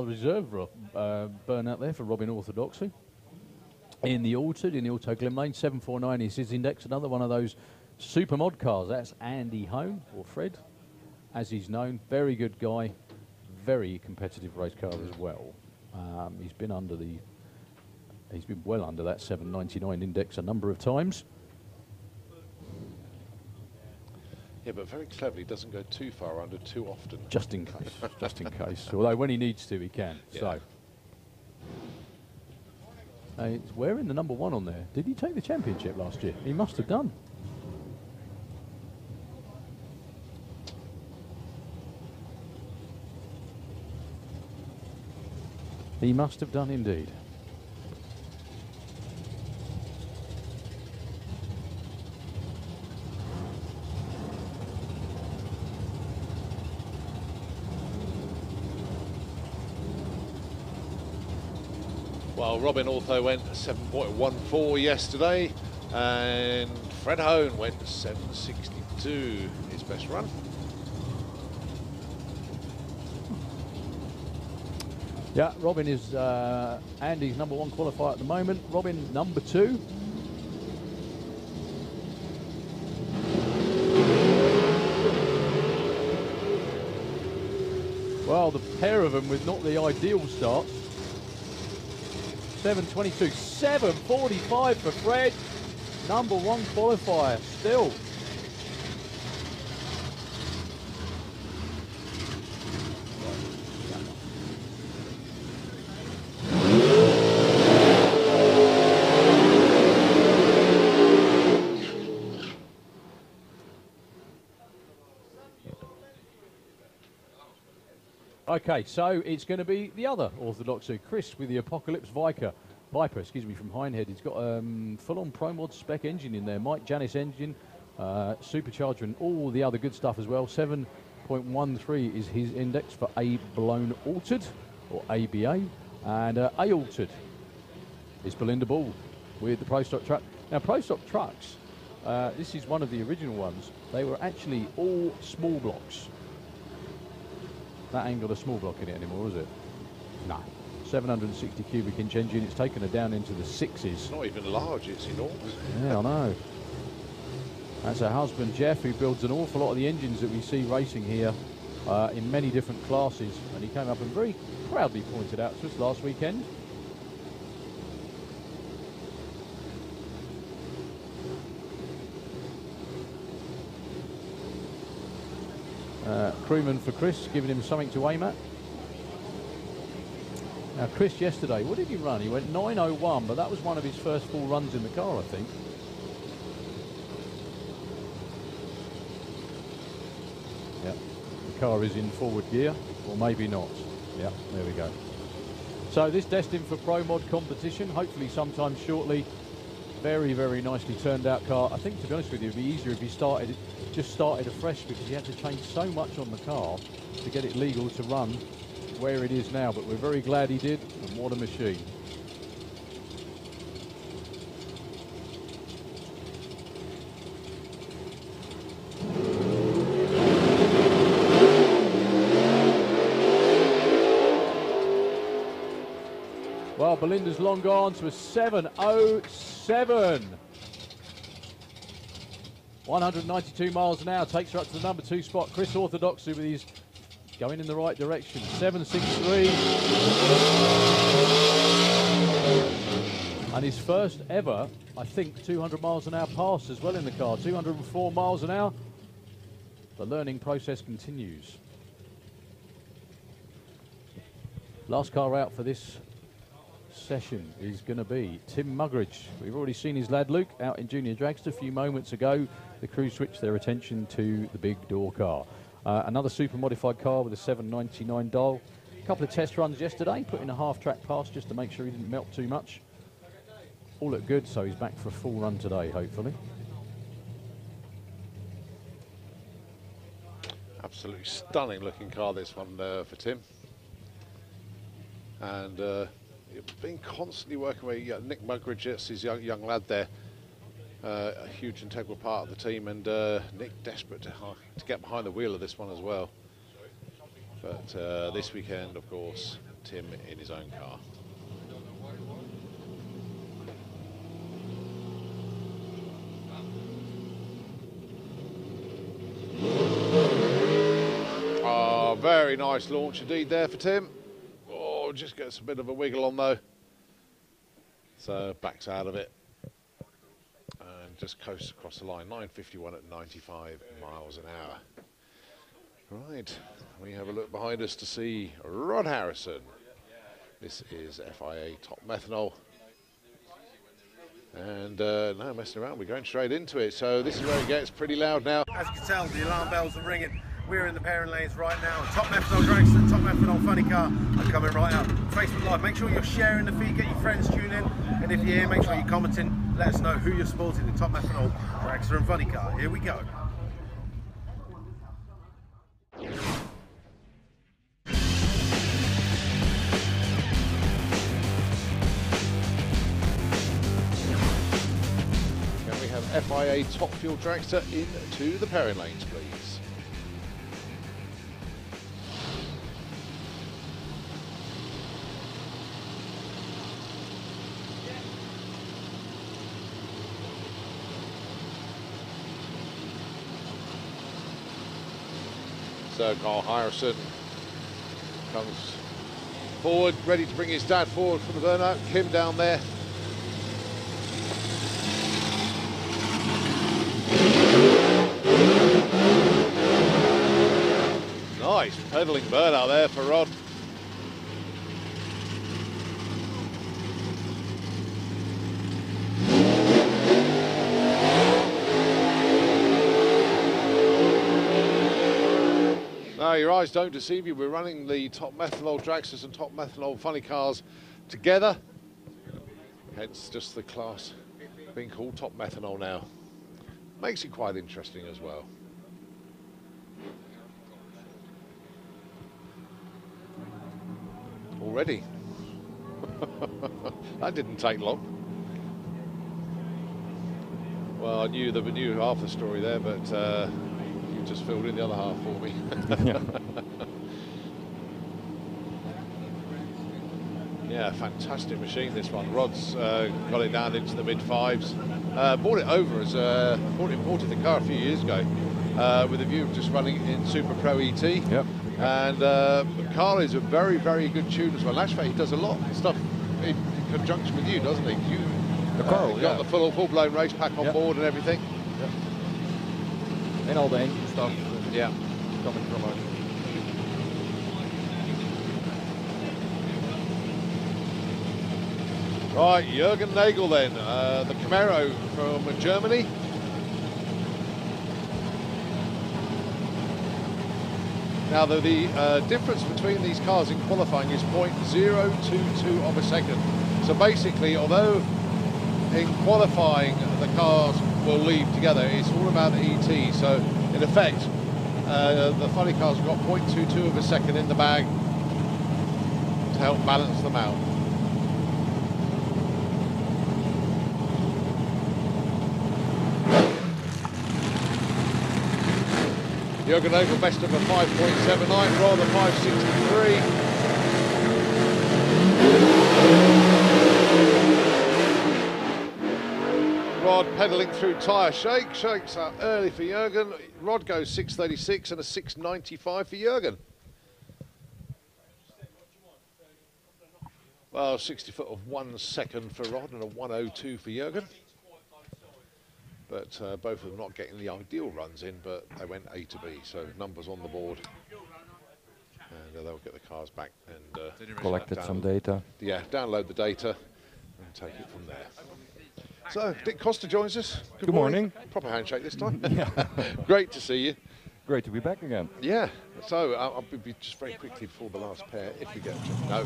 Speaker 2: Reserve burn out there for Robin Orthodoxy. In the Altered, in the Auto Glen Lane, 749 is his index. Another one of those super mod cars. That's Andy Hone, or Fred, as he's known. Very good guy, very competitive race car as well. He's been under the He's been well under that 799 index a number of times.
Speaker 1: Yeah, but very cleverly doesn't go too far under too often.
Speaker 2: Just in case, just in case. Although when he needs to, he can.
Speaker 1: Yeah.
Speaker 2: So. It's wearing the number 1 on there. Did he take the championship last year? He must have done. He must have done indeed.
Speaker 1: Well, Robin also went 7.14 yesterday, and Fred Hone went 7.62, his best run.
Speaker 2: Yeah, Robin is Andy's number 1 qualifier at the moment. Robin number 2. Well, the pair of them with not the ideal start. 7.22, 7.45 for Fred. Number 1 qualifier still. Okay, so it's going to be the other Orthodox, Chris with the Apocalypse Viper, from Hindhead. He's got full-on Pro Mod spec engine in there, Mike Janis engine, supercharger and all the other good stuff as well. 7.13 is his index for A blown altered, or ABA, and A altered is Belinda Ball with the Pro Stock truck. Now, Pro Stock trucks, this is one of the original ones. They were actually all small blocks. That ain't got a small block in it anymore, is it? No. 760 cubic inch engine. It's taken her down into the 6s.
Speaker 1: It's not even large, it's enormous.
Speaker 2: Yeah, I know. That's her husband, Jeff, who builds an awful lot of the engines that we see racing here in many different classes. And he came up and very proudly pointed out to us last weekend. Crewman for Chris, giving him something to aim at. Now, Chris yesterday, what did he run? He went 9.01, but that was one of his first full runs in the car, I think. Yeah, the car is in forward gear, or maybe not. Yeah, there we go. So this destined for Pro Mod competition, hopefully sometime shortly. Very, very nicely turned out car. I think, to be honest with you, it'd be easier if he just started afresh, because he had to change so much on the car to get it legal to run where it is now. But we're very glad he did, and what a machine. Well, Belinda's long gone to a 7.07. 192 miles an hour takes her up to the number 2 spot. Chris Orthodox with his going in the right direction. 7.63. And his first ever, I think, 200 miles an hour pass as well in the car. 204 miles an hour. The learning process continues. Last car out for this session is going to be Tim Muggeridge. We've already seen his lad Luke out in Junior Dragster a few moments ago. The crew switched their attention to the big door car. Another super modified car with a 799 dial. A couple of test runs yesterday, put in a half-track pass just to make sure he didn't melt too much. All looked good, so he's back for a full run today, hopefully.
Speaker 1: Absolutely stunning looking car, this one for Tim. And been constantly working with Nick Muggeridge, that's his young lad there. A huge integral part of the team, and Nick desperate to get behind the wheel of this one as well. But this weekend, of course, Tim in his own car. Oh, very nice launch indeed there for Tim. Oh, just gets a bit of a wiggle on though. So backs out of it and just coasts across the line. 9:51 at 95 miles an hour. Right, we have a look behind us to see Rod Harrison. This is FIA Top Methanol. And no messing around, we're going straight into it. So this is where it gets pretty loud now.
Speaker 5: As you can tell, the alarm bells are ringing. We're in the pairing lanes right now. Top Methanol Dragster, Top Methanol Funny Car are coming right up. Facebook Live, make sure you're sharing the feed, get your friends tune in. And if you're here, make sure you're commenting. Let us know who you're supporting, the Top Methanol Dragster and Funny Car. Here we go.
Speaker 1: Can we have FIA Top Fuel Dragster into the pairing lanes, please? So Carl Harrison comes forward, ready to bring his dad forward from the burnout. Kim down there. Nice pedaling burnout there for Rod. No, your eyes don't deceive you. We're running the Top Methanol Dragsters and Top Methanol Funny Cars together. Hence just the class being called Top Methanol now. Makes it quite interesting as well. Already. That didn't take long. Well, I knew half the story there, but you just filled in the other half for me. Yeah, fantastic machine, this one. Rod's got it down into the mid-fives. Bought it over as imported the car a few years ago with a view of just running in Super Pro ET.
Speaker 2: Yep.
Speaker 1: And Carl is a very, very good tune as well. Actually, he does a lot of stuff in conjunction with you, doesn't he? You got the full-blown race pack on board and everything.
Speaker 2: Yep. And all the engine stuff.
Speaker 1: Yeah.
Speaker 2: Coming from us.
Speaker 1: Right, Jürgen Nagel then, the Camaro from Germany. Now the difference between these cars in qualifying is 0.022 of a second. So basically, although in qualifying the cars will leave together, it's all about the ET. So in effect, the funny cars have got 0.22 of a second in the bag to help balance them out. Jürgen Nagel best of a 5.79, rather 5.63. Rod pedalling through tyre shake, shakes up early for Jürgen. Rod goes 6.36 and a 6.95 for Jürgen. Well, 60 foot of 1 second for Rod and a 1.02 for Jürgen. But both of them not getting the ideal runs in, but they went A to B, so numbers on the board. And they'll get the cars back and
Speaker 2: collected some data.
Speaker 1: Yeah, download the data and take it from there. So, Dick Costa joins us.
Speaker 2: Good morning.
Speaker 1: Proper handshake this time.
Speaker 2: Yeah.
Speaker 1: Great to see you.
Speaker 2: Great to be back again.
Speaker 1: Yeah. So, I'll be just very quickly before the last pair, if we get to no.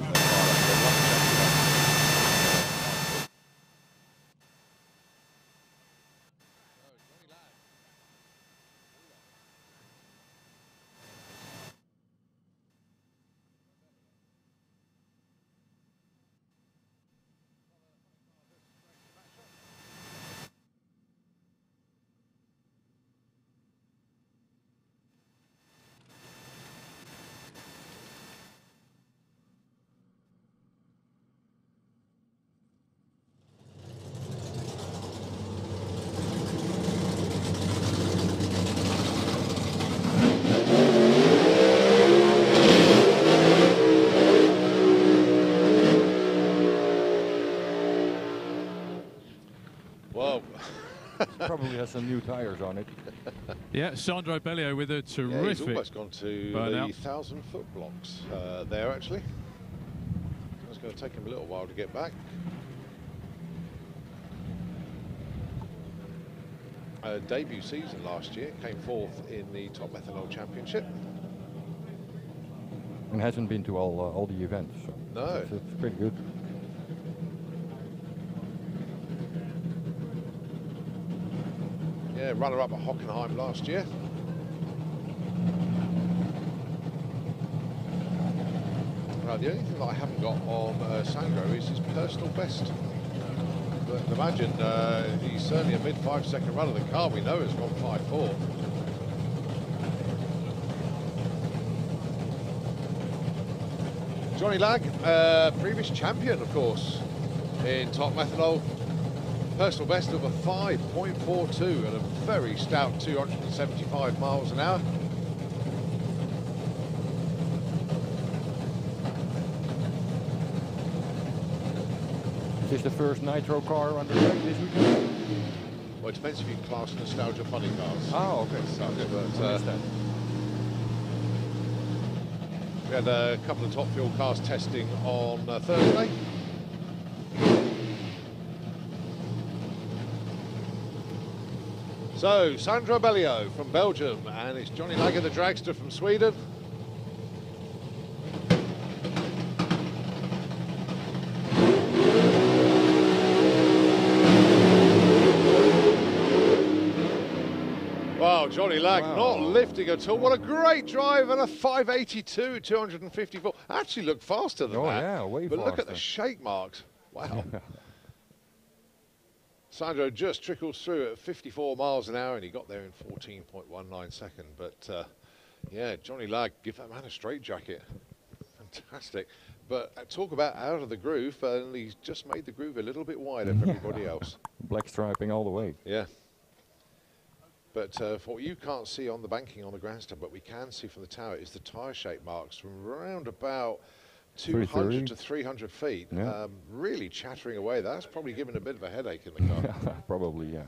Speaker 16: has some new tires on it.
Speaker 17: Yeah, Sandro Bellio with a terrific.
Speaker 1: Yeah, he's almost gone to
Speaker 17: burnout.
Speaker 1: the 1,000-foot blocks there, actually. It's going to take him a little while to get back. Debut season last year, came fourth in the Top Methanol Championship.
Speaker 16: And hasn't been to all the events. So
Speaker 1: No.
Speaker 16: it's pretty good.
Speaker 1: Yeah, runner-up at Hockenheim last year. The only thing that I haven't got on Sandro is his personal best. But imagine, he's certainly a mid 5-second runner. The car we know has gone 5.4. Johnny Lag, previous champion, of course, in Top Methanol. Personal best of a 5.42 and a very stout 275 miles an hour.
Speaker 16: Is this the first nitro car on the track this weekend?
Speaker 1: Well, it depends if you class nostalgia funny cars.
Speaker 16: Oh, okay.
Speaker 1: But, we had a couple of Top Fuel cars testing on Thursday. So, Sandro Bellio from Belgium, and it's Johnny Lager, the dragster from Sweden. Wow, Johnny Lag not lifting at all. What a great drive, and a 582, 254. Actually looked faster than that.
Speaker 16: Yeah, way
Speaker 1: but
Speaker 16: faster.
Speaker 1: Look at the shake marks. Wow. Sandro just trickles through at 54 miles an hour, and he got there in 14.19 seconds. But yeah, Johnny Lag, give that man a straight jacket. Fantastic. But talk about out of the groove, and he's just made the groove a little bit wider for everybody else.
Speaker 16: Black striping all the way.
Speaker 1: Yeah. But for what you can't see on the banking on the grandstand, but we can see from the tower, is the tyre shape marks from around about 200 to 300 feet.
Speaker 16: Yeah.
Speaker 1: Really chattering away. That's probably given a bit of a headache in the car.
Speaker 16: Probably, yeah.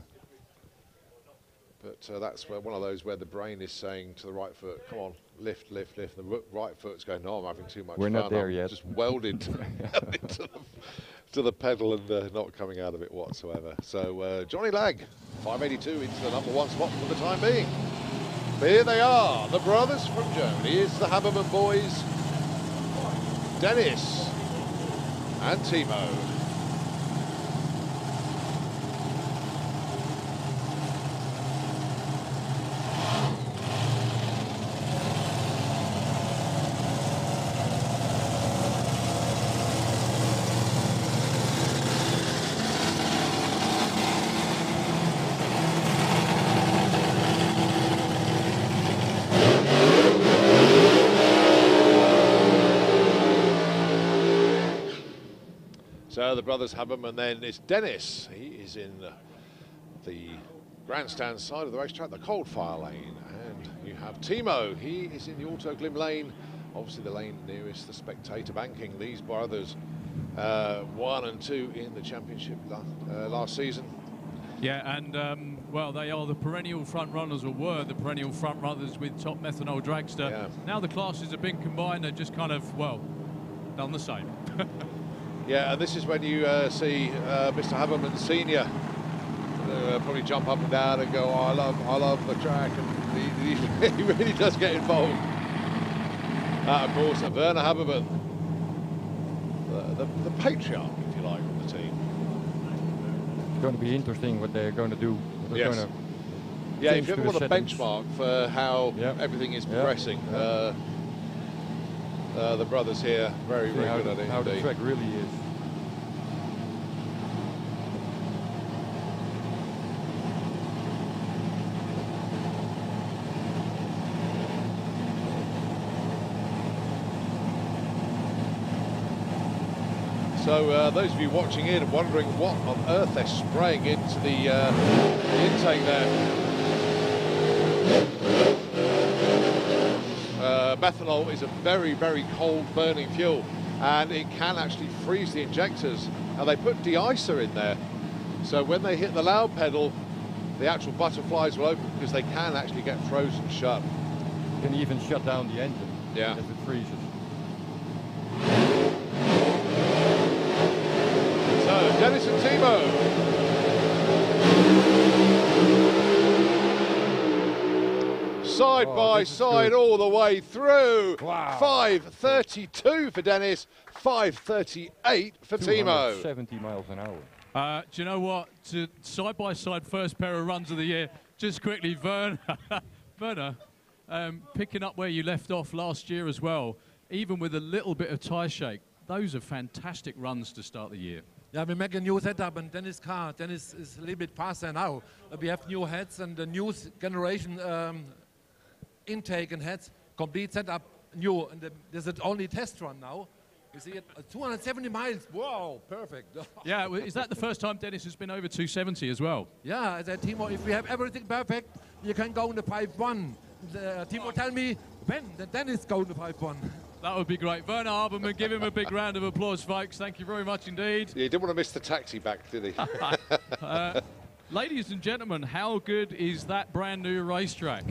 Speaker 1: But that's where one of those where the brain is saying to the right foot, come on, lift, lift, lift. The right foot's going, no, I'm having too much
Speaker 16: We're
Speaker 1: fun.
Speaker 16: not there
Speaker 1: I'm
Speaker 16: yet.
Speaker 1: Just welded to the pedal and not coming out of it whatsoever. So Johnny Lag, 582 into the #1 spot for the time being. But here they are, the brothers from Germany. It's the Habermann boys, Dennis and Timo. So the brothers Habermann, and then it's Dennis. He is in the grandstand side of the racetrack, the cold fire lane. And you have Timo. He is in the auto glim lane, obviously the lane nearest the spectator banking. These brothers 1 and 2 in the championship last season.
Speaker 17: Yeah, and well, they are the perennial front runners, or were the perennial front runners with Top Methanol Dragster.
Speaker 1: Yeah.
Speaker 17: Now the classes have been combined, they're just kind of, well, done the same.
Speaker 1: Yeah, and this is when you see Mr. Habermann Senior probably jump up and down and go, oh, I love the track, and he really does get involved. Of course, Werner Habermann, the patriarch, if you like, of the team.
Speaker 16: It's going to be interesting what they're going to do. They're
Speaker 1: Yes.
Speaker 16: going to
Speaker 1: Yeah,
Speaker 16: change
Speaker 1: if you ever
Speaker 16: to
Speaker 1: want
Speaker 16: the
Speaker 1: a
Speaker 16: settings.
Speaker 1: benchmark for how everything is progressing, the brothers here, very,
Speaker 16: See
Speaker 1: very
Speaker 16: how
Speaker 1: good at it
Speaker 16: how the
Speaker 1: indeed.
Speaker 16: track really is.
Speaker 1: So those of you watching in and wondering what on earth they're spraying into the intake there. Methanol is a very, very cold burning fuel, and it can actually freeze the injectors. And they put de-icer in there, so when they hit the loud pedal, the actual butterflies will open because they can actually get frozen shut.
Speaker 16: You can even shut down the engine
Speaker 1: if
Speaker 16: it freezes.
Speaker 1: So, Dennis and Timo. Side by side all the way through.
Speaker 16: Wow.
Speaker 1: 5:32 for Dennis, 5:38 for Timo.
Speaker 16: 70 miles an hour.
Speaker 17: Do you know what? Side-by-side first pair of runs of the year. Just quickly, Werner, picking up where you left off last year as well, even with a little bit of tyre shake, those are fantastic runs to start the year.
Speaker 18: Yeah, we make a new setup and Dennis' car. Dennis is a little bit faster now. We have new heads and the new generation intake and heads, complete setup new. And this is only test run now. You see it, 270 miles. Wow, perfect.
Speaker 17: Yeah, is that the first time Dennis has been over 270 as well?
Speaker 18: Yeah, as a Timo, if we have everything perfect, you can go in the 5-1. Timo tell me when the Dennis go in the 5-1.
Speaker 17: That would be great. Werner Habermann, give him a big round of applause, folks. Thank you very much indeed.
Speaker 1: Yeah, he didn't want to miss the taxi back, did he?
Speaker 17: Ladies and gentlemen, how good is that brand new racetrack?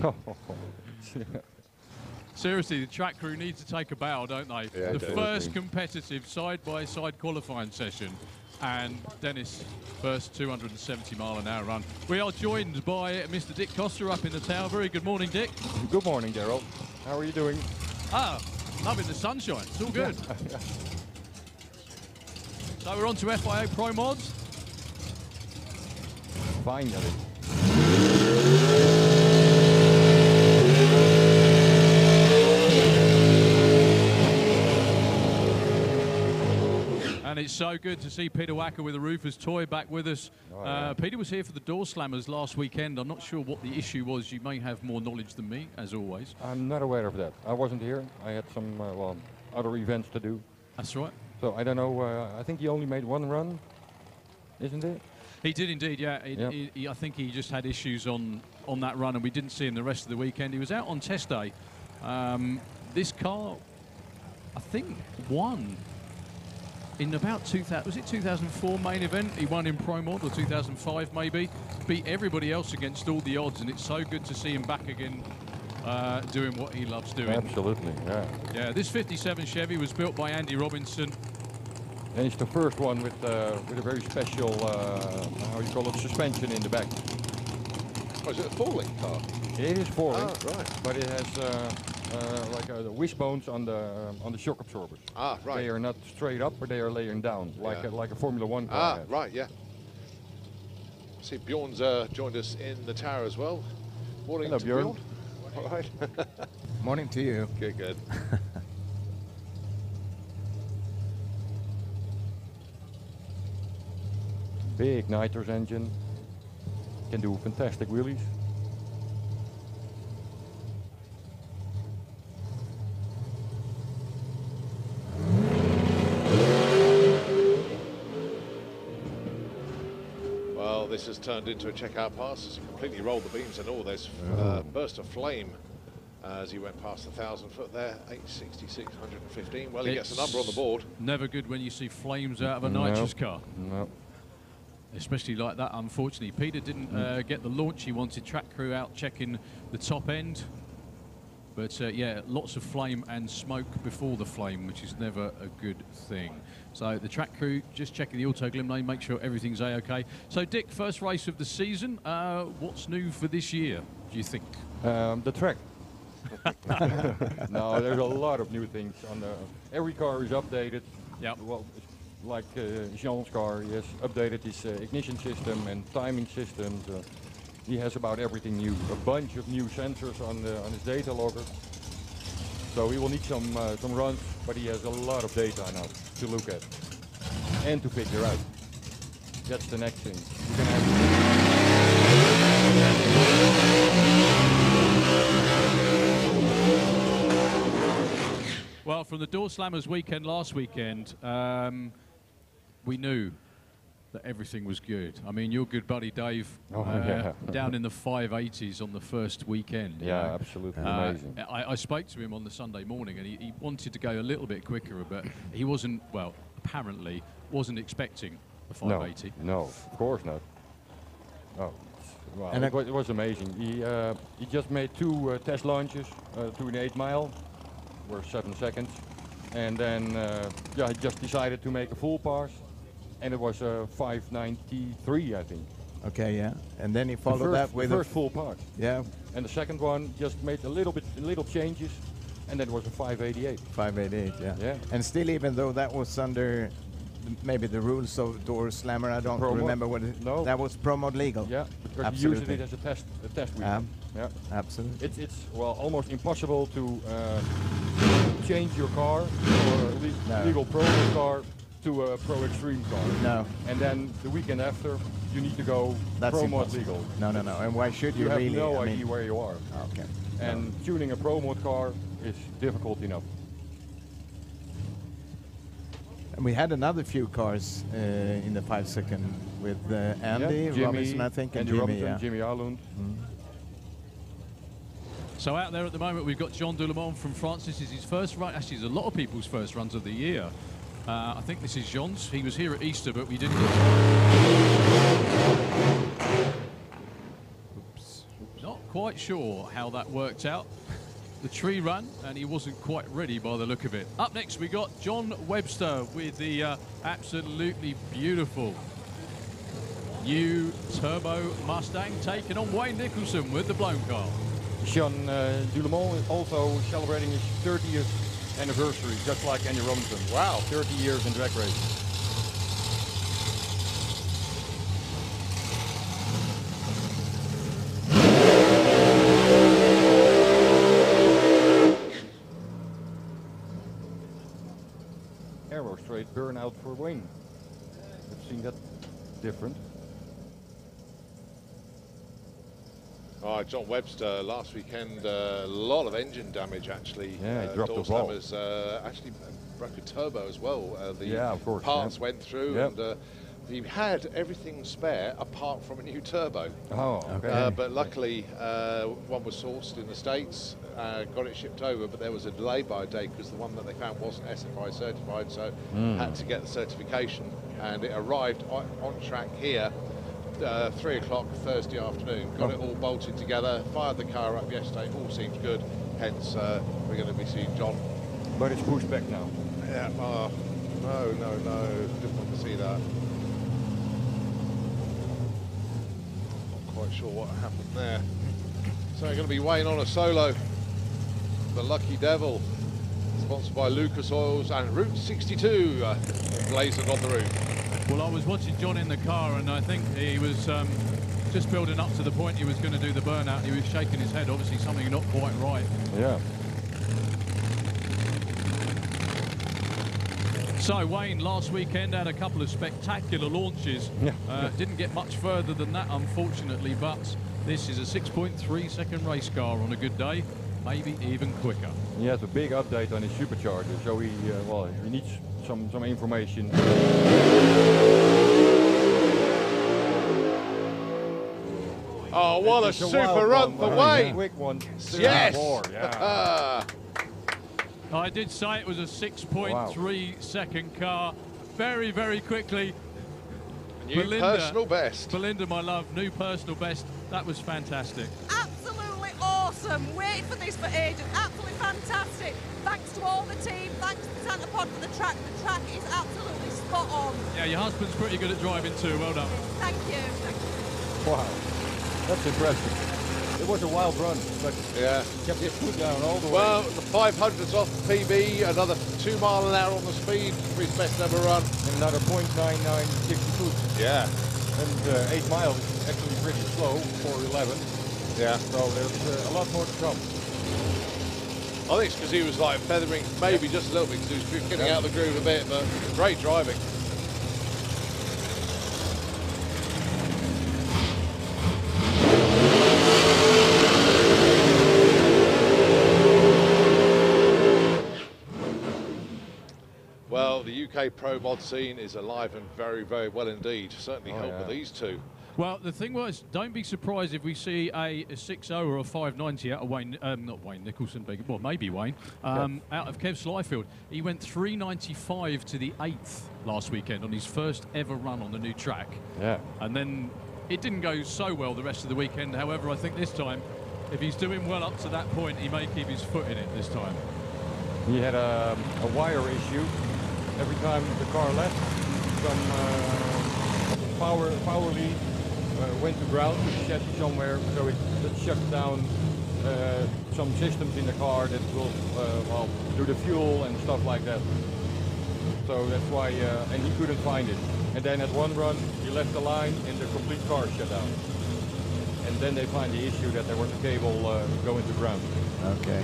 Speaker 17: Seriously, the track crew need to take a bow, don't they?
Speaker 1: Yeah,
Speaker 17: the first competitive side-by-side qualifying session, and Dennis' first 270-mile-an-hour run. We are joined by Mr. Dick Costa up in the tower. Very good morning, Dick.
Speaker 16: Good morning, Daryl. How are you doing?
Speaker 17: Loving the sunshine. It's all good. So we're on to FIA Pro Mods.
Speaker 16: Finally.
Speaker 17: And it's so good to see Peter Wacker with a Roofer's Toy back with us. Peter was here for the Door Slammers last weekend. I'm not sure what the issue was. You may have more knowledge than me, as always.
Speaker 16: I'm not aware of that. I wasn't here. I had some other events to do.
Speaker 17: That's right.
Speaker 16: So I don't know. I think he only made one run, isn't it?
Speaker 17: He did indeed, yeah. I think he just had issues on that run, and we didn't see him the rest of the weekend. He was out on test day. This car, I think, won in about 2004 main event. He won in Pro Mod, or 2005 maybe. Beat everybody else against all the odds, and it's so good to see him back again doing what he loves doing.
Speaker 16: Absolutely, yeah.
Speaker 17: Yeah, this 57 Chevy was built by Andy Robinson.
Speaker 16: And it's the first one with a very special, how you call it, suspension in the back.
Speaker 1: Oh, is it a four-link car?
Speaker 16: It is four-link,
Speaker 1: right.
Speaker 16: But it has like the wishbones on the shock absorbers.
Speaker 1: Ah, right.
Speaker 16: They are not straight up, but they are laying down, like a Formula One car.
Speaker 1: Ah, right, yeah. I see Bjorn's joined us in the tower as well. Morning.
Speaker 16: Hello,
Speaker 1: to
Speaker 16: Bjorn.
Speaker 1: All right.
Speaker 19: Morning to you.
Speaker 1: Good, good.
Speaker 16: Big nitrous engine, can do fantastic wheelies.
Speaker 1: Well, this has turned into a checkout pass. It's completely rolled the beams and all. There's burst of flame as he went past the 1,000 foot there. 866, 115. Well, he gets a number on the board.
Speaker 17: Never good when you see flames out of a nitrous car.
Speaker 16: No.
Speaker 17: Especially like that, unfortunately. Peter didn't get the launch he wanted. Track crew out checking the top end. But yeah, lots of flame and smoke before the flame, which is never a good thing. So the track crew just checking the auto glim lane, make sure everything's A-OK. So Dick, first race of the season. What's new for this year, do you think?
Speaker 16: The track. No, there's a lot of new things. Every car is updated.
Speaker 17: Yeah.
Speaker 16: Well, like Jean's car, he has updated his ignition system and timing systems. He has about everything new. A bunch of new sensors on his data logger. So he will need some runs, but he has a lot of data now to look at and to figure out. That's the next thing. You're gonna have
Speaker 17: Well, from the Door Slammers weekend last weekend, we knew that everything was good. I mean, your good buddy Dave down in the 580s on the first weekend.
Speaker 16: Yeah, absolutely amazing.
Speaker 17: I spoke to him on the Sunday morning, and he wanted to go a little bit quicker, but he wasn't, well, apparently wasn't expecting a 580.
Speaker 16: No, of course not. Oh, Wow,
Speaker 19: And
Speaker 16: it was amazing. He just made 2 test launches to an 8 mile, were 7 seconds, and then he just decided to make a full pass, and it was 5:93, I think.
Speaker 19: Okay, yeah. And then he followed that with
Speaker 16: the first full pass.
Speaker 19: Yeah.
Speaker 16: And the second one just made little changes, and then it was a 5:88.
Speaker 19: 5:88, yeah.
Speaker 16: Yeah.
Speaker 19: And still, even though that was under maybe the rules of door slammer, I don't remember what it.
Speaker 16: No.
Speaker 19: That was pro mod legal.
Speaker 16: Yeah, because
Speaker 19: absolutely.
Speaker 16: we used it as a test weekend. Yeah,
Speaker 19: absolutely.
Speaker 16: It's well almost impossible to change your car or a legal pro mod car to a pro extreme car.
Speaker 19: No.
Speaker 16: And then the weekend after, you need to go pro mod legal.
Speaker 19: No. And why should you
Speaker 16: have
Speaker 19: really?
Speaker 16: no idea where you are.
Speaker 19: Okay.
Speaker 16: And tuning a pro mod car is difficult enough.
Speaker 19: And we had another few cars in the 5 second with Andy
Speaker 16: Jimmy,
Speaker 19: Robinson, I think, and
Speaker 16: Andy
Speaker 19: Jimmy.
Speaker 16: Robinson,
Speaker 19: Yeah.
Speaker 16: Jimmy Arlund.
Speaker 17: So out there at the moment, we've got John Doulemont from France. This is his first run. Actually, it's a lot of people's first runs of the year. I think this is Jean's. He was here at Easter, but we didn't get Oops. Not quite sure how that worked out. The tree ran, and he wasn't quite ready by the look of it. Up next, we got John Webster with the absolutely beautiful new turbo Mustang, taking on Wayne Nicholson with the blown car.
Speaker 16: John Doulemont is also celebrating his 30th anniversary, just like Andy Robinson. Wow, 30 years in drag racing. Aero straight burnout for Wayne. I've seen that different.
Speaker 1: John Webster last weekend, a lot of engine damage actually.
Speaker 16: Yeah, he dropped the ball.
Speaker 1: Slammers, actually broke a turbo as well.
Speaker 16: Of course,
Speaker 1: parts went through, and he had everything spare apart from a new turbo.
Speaker 16: Oh, okay.
Speaker 1: But luckily, one was sourced in the States, got it shipped over, but there was a delay by a day because the one that they found wasn't SFI certified, so had to get the certification, and it arrived on track here 3 o'clock Thursday afternoon. Got it all bolted together, fired the car up yesterday, all seems good, hence we're going to be seeing John.
Speaker 16: But it's pushed back now.
Speaker 1: Yeah, no, didn't want to see that. Not quite sure what happened there. So we're going to be Wayne on a solo. The Lucky Devil, sponsored by Lucas Oils and Route 62, blazoned on the roof.
Speaker 17: Well, I was watching John in the car, and I think he was just building up to the point he was going to do the burnout. He was shaking his head, obviously something not quite right.
Speaker 16: Yeah.
Speaker 17: So Wayne, last weekend had a couple of spectacular launches. Didn't get much further than that, unfortunately, but this is a 6.3 second race car on a good day, maybe even quicker.
Speaker 16: He has a big update on his supercharger, so he needs some information.
Speaker 1: Oh, what a super run for Wayne!
Speaker 16: Quick one.
Speaker 1: Yes!
Speaker 16: Yeah.
Speaker 17: I did say it was a 6.3 second car. Very, very quickly.
Speaker 1: New personal best.
Speaker 17: Belinda, my love, new personal best. That was fantastic.
Speaker 20: Absolutely awesome. Waited for this for ages. Absolutely fantastic. Thanks to all the team. Thanks to Santa Pod for the track. The track is absolutely spot on.
Speaker 17: Yeah, your husband's pretty good at driving too. Well done.
Speaker 20: Thank you. Thank you.
Speaker 16: Wow, that's impressive. It was a wild run, but kept his foot down all the way.
Speaker 1: Well, the 500's off the PB, another 2 miles an hour on the speed for his best ever run.
Speaker 16: And another 0.9962.
Speaker 1: Yeah.
Speaker 16: And 8 miles is actually pretty slow, 4:11.
Speaker 1: Yeah.
Speaker 16: So there's a lot more to come.
Speaker 1: I think it's because he was like feathering maybe just a little bit because he was getting out of the groove a bit, but great driving. Well, the UK pro mod scene is alive and very, very well indeed. Certainly helped with these two.
Speaker 17: Well, the thing was, don't be surprised if we see a 6.0 or a 590 out of Wayne, not Wayne Nicholson, well, maybe Wayne, out of Kev Slyfield. He went 395 to the 8th last weekend on his first ever run on the new track.
Speaker 16: Yeah.
Speaker 17: And then It didn't go so well the rest of the weekend. However, I think this time, if he's doing well up to that point, he may keep his foot in it this time.
Speaker 16: He had a wire issue. Every time the car left, some power lead went to ground to the chassis somewhere, so it shuts down some systems in the car that will well, do the fuel and stuff like that. So that's why, and he couldn't find it. And then at one run, he left the line and the complete car shut down. And then they find the issue that there was a cable going to ground.
Speaker 19: Okay.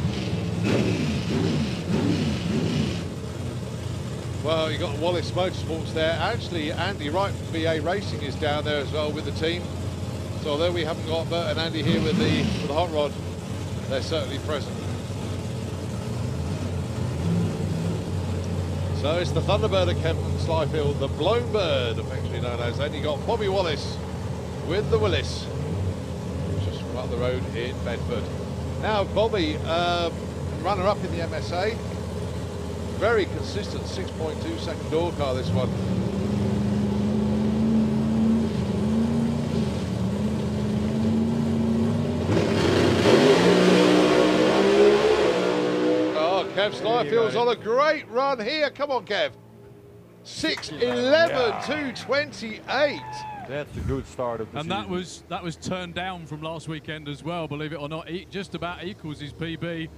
Speaker 1: Well, you got Wallace Motorsports there. Actually, Andy Wright from BA Racing is down there as well with the team. So although we haven't got Bert and Andy here with the hot rod, they're certainly present. So it's the Thunderbird at Kempton Slyfield, the Blown Bird, affectionately known as. Then you got Bobby Wallace with the Willis, just from up the road in Bedford. Now Bobby, runner-up in the MSA, very consistent 6.2 second door car this one. Kev Slyfield's on a great run here. Come on, Kev. 6:11.228.
Speaker 16: That's a good start of the season.
Speaker 17: And that was turned down from last weekend as well, believe it or not. He just about equals his PB.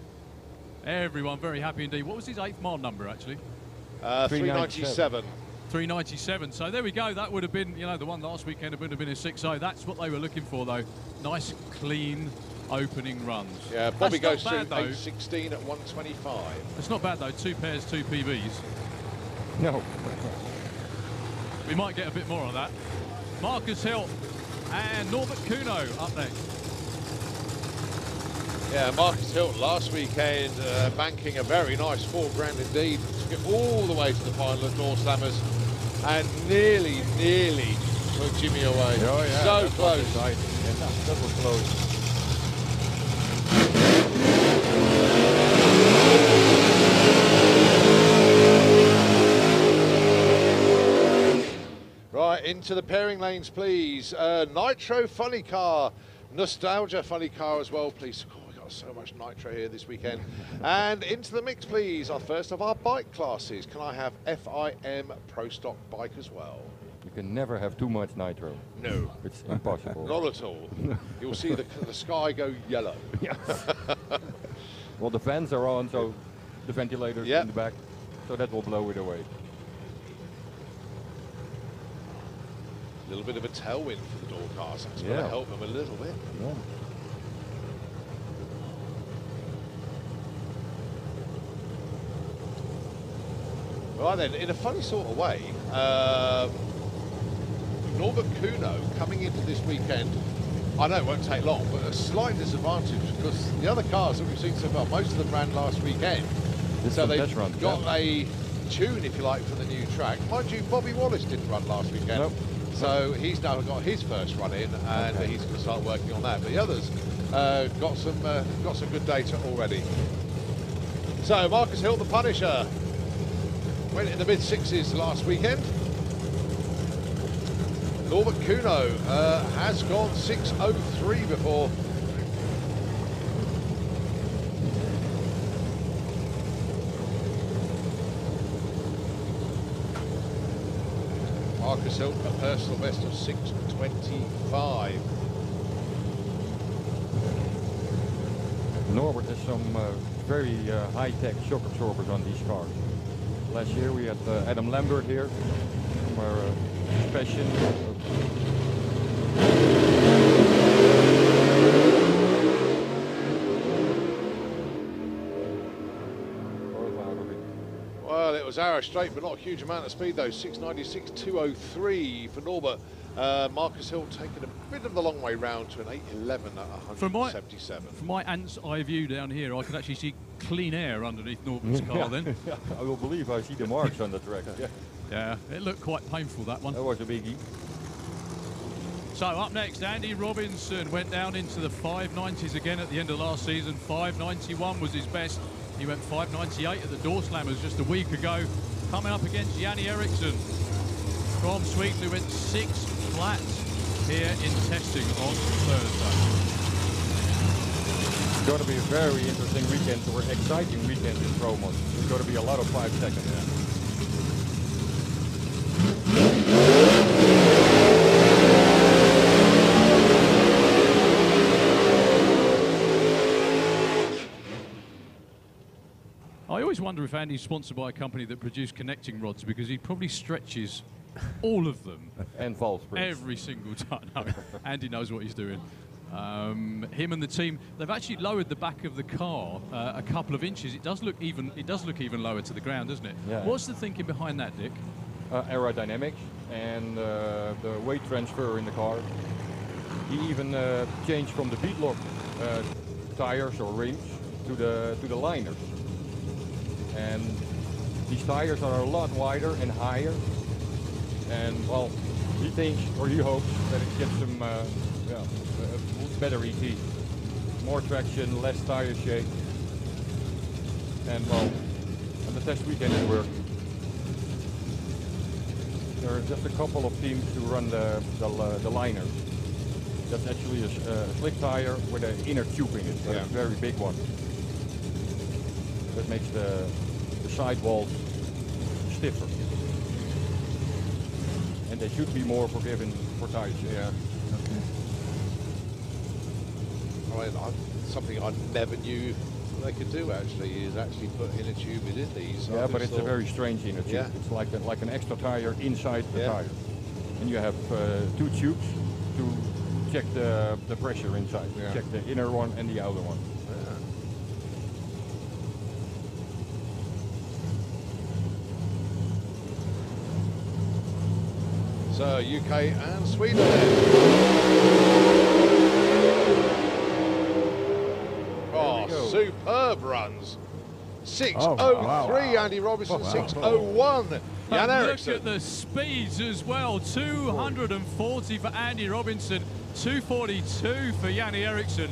Speaker 17: Everyone very happy indeed. What was his 8th mile number, actually?
Speaker 1: 397.
Speaker 17: 397. So there we go. That would have been, you know, the one last weekend would have been a 6.0. That's what they were looking for, though. Nice, clean opening runs.
Speaker 1: Yeah, Bobby goes through
Speaker 17: bad,
Speaker 1: 8:16 at 125.
Speaker 17: It's not bad, though. 2 pairs, 2 PBs.
Speaker 16: No.
Speaker 17: We might get a bit more of that. Marcus Hill and Norbert Kuno up next.
Speaker 1: Yeah, Marcus Hilt last weekend banking a very nice $4 grand indeed. Took it all the way to the final of Door Slammers and nearly took Jimmy away.
Speaker 16: Oh, yeah,
Speaker 1: so close.
Speaker 16: Yeah, that was close.
Speaker 1: Right, into the pairing lanes, please. Nitro funny car, Nostalgia funny car as well, please. Oh, we got so much nitro here this weekend. And into the mix, please. Our first of our bike classes. Can I have FIM Pro Stock bike as well?
Speaker 16: You can never have too much nitro.
Speaker 1: No.
Speaker 16: It's impossible.
Speaker 1: Not at all. You'll see the sky go yellow.
Speaker 16: Yeah. Well, the fans are on, so the ventilators in the back, so that will blow it away.
Speaker 1: A little bit of a tailwind for the door cars. That's going to help them a little bit.
Speaker 16: Yeah.
Speaker 1: Right then, in a funny sort of way, Norbert Kuno coming into this weekend, I know it won't take long, but a slight disadvantage because the other cars that we've seen so far, most of them ran last weekend. So they've got a tune, if you like, for the new track. Mind you, Bobby Wallace didn't run last weekend.
Speaker 16: Nope.
Speaker 1: So he's now got his first run in, and he's going to start working on that. But the others got some good data already. So Marcus Hill, the Punisher, went in the mid-6s last weekend. Norbert Kuno has gone 6:03 before. Marcus Hill, a personal best of 6:25.
Speaker 16: Norbert has some very high-tech shock absorbers on these cars. Last year we had Adam Lambert here from our Passion.
Speaker 1: Well, it was arrow straight, but not a huge amount of speed though. 6:96.203 for Norbert. Marcus Hill taking a bit of the long way round to an 8:11 at 177.
Speaker 17: From my ant's eye view down here, I could actually see clean air underneath Norbert's car then.
Speaker 16: I will believe I see the marks on the track.
Speaker 17: Yeah, it looked quite painful, that one.
Speaker 16: That was a biggie.
Speaker 17: So up next, Andy Robinson went down into the 590s again at the end of last season. 591 was his best. He went 598 at the Door Slammers just a week ago. Coming up against Yanni Eriksson from Sweden, who went 6 flats. here in testing on Thursday.
Speaker 16: It's going to be a very interesting weekend, or exciting weekend in Promos. There's going to be a lot of 5 seconds.
Speaker 17: I always wonder if Andy's sponsored by a company that produce connecting rods, because he probably stretches all of them.
Speaker 16: And false springs.
Speaker 17: Every single time. No, Andy knows what he's doing. Him and the team, they've actually lowered the back of the car a couple of inches. It does look even lower to the ground, doesn't it?
Speaker 16: Yeah.
Speaker 17: What's the thinking behind that, Dick?
Speaker 16: Aerodynamics and the weight transfer in the car. He even changed from the beadlock tires or rims to the liners. And these tires are a lot wider and higher. And well, he thinks, or he hopes, that it gets him better ET. More traction, less tire shake. And well, on the test weekend it worked. There are just a couple of teams who run the liners. That's actually a slick tire with an inner tube in it, a very big one. That makes the sidewalls stiffer. And they should be more forgiving for tires.
Speaker 1: Yeah. Okay. Something I never knew they could do actually is actually put inner tube in these.
Speaker 16: Yeah, but it's a very strange inner tube. Yeah. It's like an extra tire inside the tire. And you have 2 tubes to check the pressure inside.
Speaker 1: Yeah.
Speaker 16: Check the inner one and the outer one.
Speaker 1: So UK and Sweden. Oh, superb runs. 6:03 Andy Robinson, 6:01 Jan Eriksson.
Speaker 17: Look at the speeds as well. 240 for Andy Robinson, 242 for Yanni Eriksson.